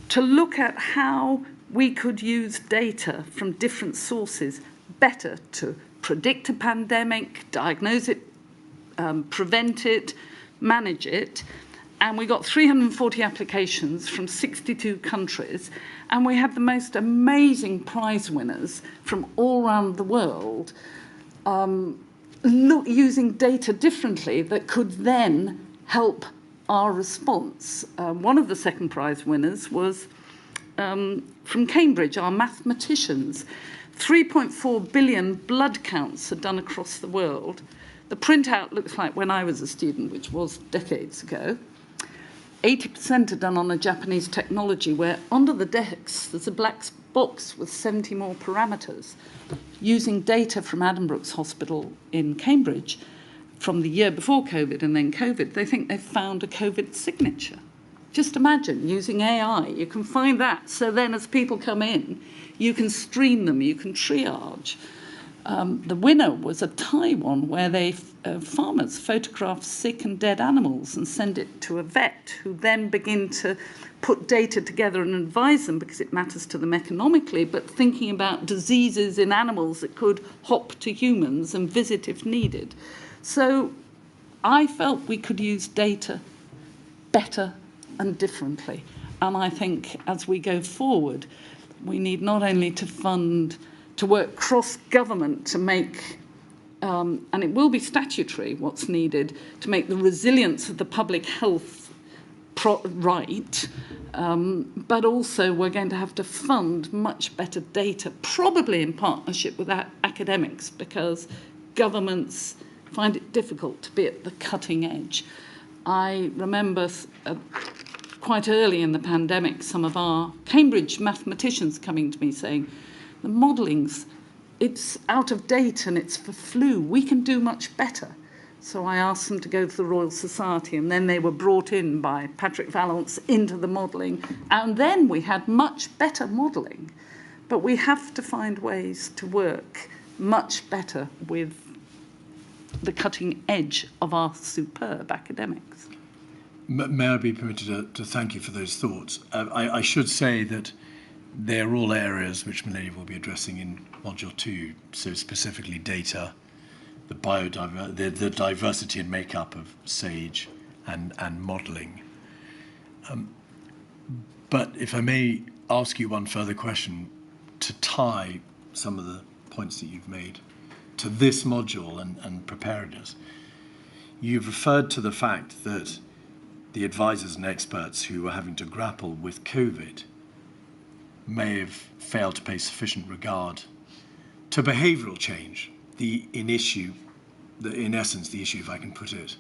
to look at how we could use data from different sources better to predict a pandemic, diagnose it, prevent it, manage it. And we got 340 applications from 62 countries, and we had the most amazing prize winners from all around the world using data differently that could then help our response. One of the second prize winners was from Cambridge, our mathematicians. 3.4 billion blood counts are done across the world. The printout looks like when I was a student, which was decades ago. 80% are done on a Japanese technology where under the decks there's a black box with 70 more parameters. Using data from Addenbrooke's Hospital in Cambridge from the year before COVID and then COVID, they think they've found a COVID signature. Just imagine, using AI, you can find that. So then as people come in, you can screen them, you can triage. The winner was a Taiwan where farmers photograph sick and dead animals and send it to a vet who then begin to put data together and advise them because it matters to them economically, but thinking about diseases in animals that could hop to humans and visit if needed. So I felt we could use data better and differently. And I think as we go forward, we need not only to work cross-government to make, and it will be statutory what's needed, to make the resilience of the public health right, but also we're going to have to fund much better data, probably in partnership with academics, because governments find it difficult to be at the cutting edge. I remember quite early in the pandemic, some of our Cambridge mathematicians coming to me saying, the modelling's, it's out of date and it's for flu. We can do much better. So I asked them to go to the Royal Society, and then they were brought in by Patrick Vallance into the modelling. And then we had much better modelling. But we have to find ways to work much better with the cutting edge of our superb academics. May I be permitted to thank you for those thoughts? I should say that they're all areas which Milady will be addressing in Module 2, so specifically data, the diversity and makeup of SAGE and modelling. But if I may ask you one further question to tie some of the points that you've made to this module and preparedness. You've referred to the fact that the advisors and experts who were having to grapple with COVID may have failed to pay sufficient regard to behavioural change, in essence, the issue, if I can put it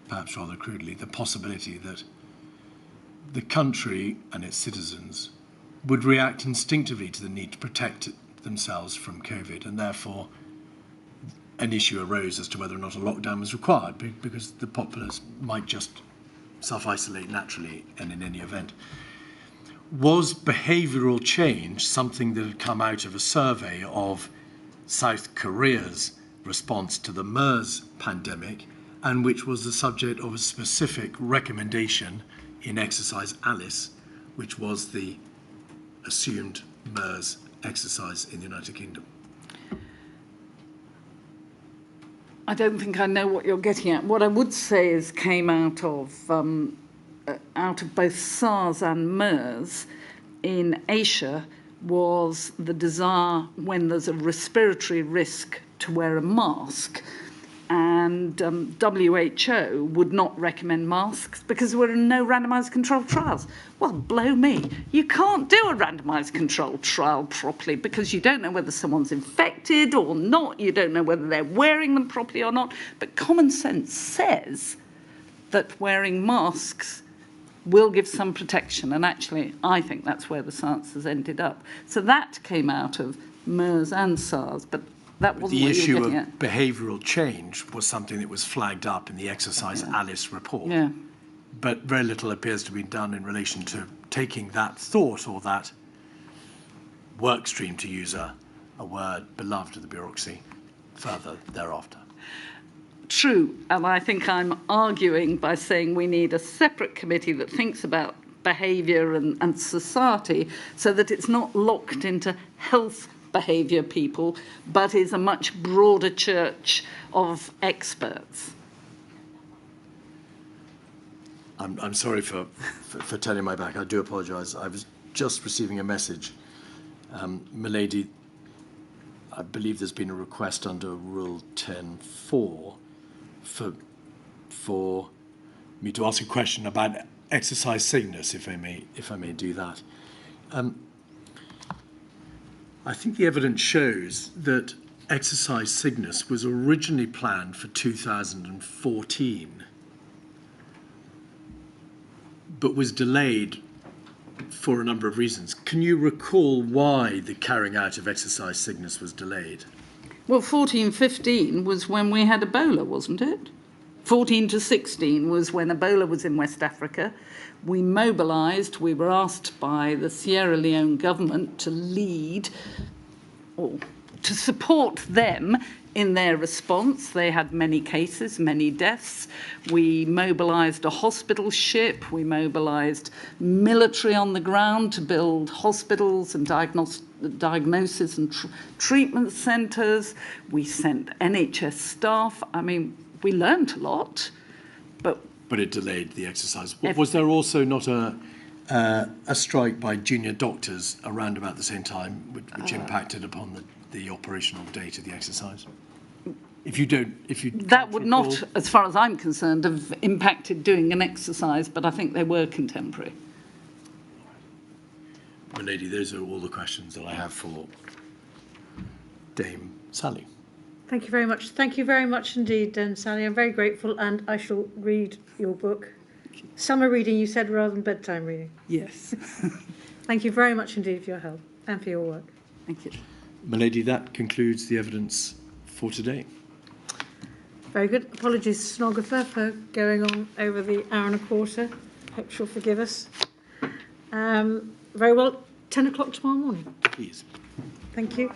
perhaps rather crudely, the possibility that the country and its citizens would react instinctively to the need to protect themselves from COVID, and therefore an issue arose as to whether or not a lockdown was required because the populace might just self-isolate naturally and in any event. Was behavioural change something that had come out of a survey of South Korea's response to the MERS pandemic, and which was the subject of a specific recommendation in exercise Alice, which was the assumed MERS exercise in the United Kingdom? I don't think I know what you're getting at. What I would say is came out of both SARS and MERS in Asia was the desire, when there's a respiratory risk, to wear a mask. And WHO would not recommend masks because there were no randomised controlled trials. Well, blow me. You can't do a randomised controlled trial properly because you don't know whether someone's infected or not. You don't know whether they're wearing them properly or not. But common sense says that wearing masks will give some protection. And actually, I think that's where the science has ended up. So that came out of MERS and SARS. But that wasn't the what issue you were of getting at. behavioural change was something that was flagged up in the exercise Alice report. Yeah. But very little appears to be done in relation to taking that thought or that work stream, to use a word beloved of the bureaucracy, further thereafter. True, and I think I'm arguing by saying we need a separate committee that thinks about behaviour and society so that it's not locked into health behaviour people, but is a much broader church of experts. I'm sorry for turning my back. I do apologise. I was just receiving a message. Milady, I believe there's been a request under Rule 10.4 for me to ask a question about exercise Cygnus, if I may do that. I think the evidence shows that exercise Cygnus was originally planned for 2014, but was delayed for a number of reasons. Can you recall why the carrying out of exercise Cygnus was delayed? Well, 14-15 was when we had Ebola, wasn't it? 14 to 16 was when Ebola was in West Africa. We mobilised, we were asked by the Sierra Leone government to lead or to support them in their response. They had many cases, many deaths. We mobilised a hospital ship. We mobilised military on the ground to build hospitals and diagnosis and treatment centres. We sent NHS staff. I mean, we learnt a lot, but it delayed the exercise. Was there also not a strike by junior doctors around about the same time, which impacted upon the operational date of the exercise? That would not, as far as I'm concerned, have impacted doing an exercise, but I think they were contemporary. Well, Lady, those are all the questions that I have for Dame Sally. Thank you very much. Thank you very much indeed, Sally. I'm very grateful, and I shall read your book. Summer reading, you said, rather than bedtime reading. Yes. Thank you very much indeed for your help and for your work. Thank you. Milady, that concludes the evidence for today. Very good. Apologies, stenographer, for going on over the hour and a quarter. Hope she'll forgive us. Very well. 10 o'clock tomorrow morning. Please. Thank you.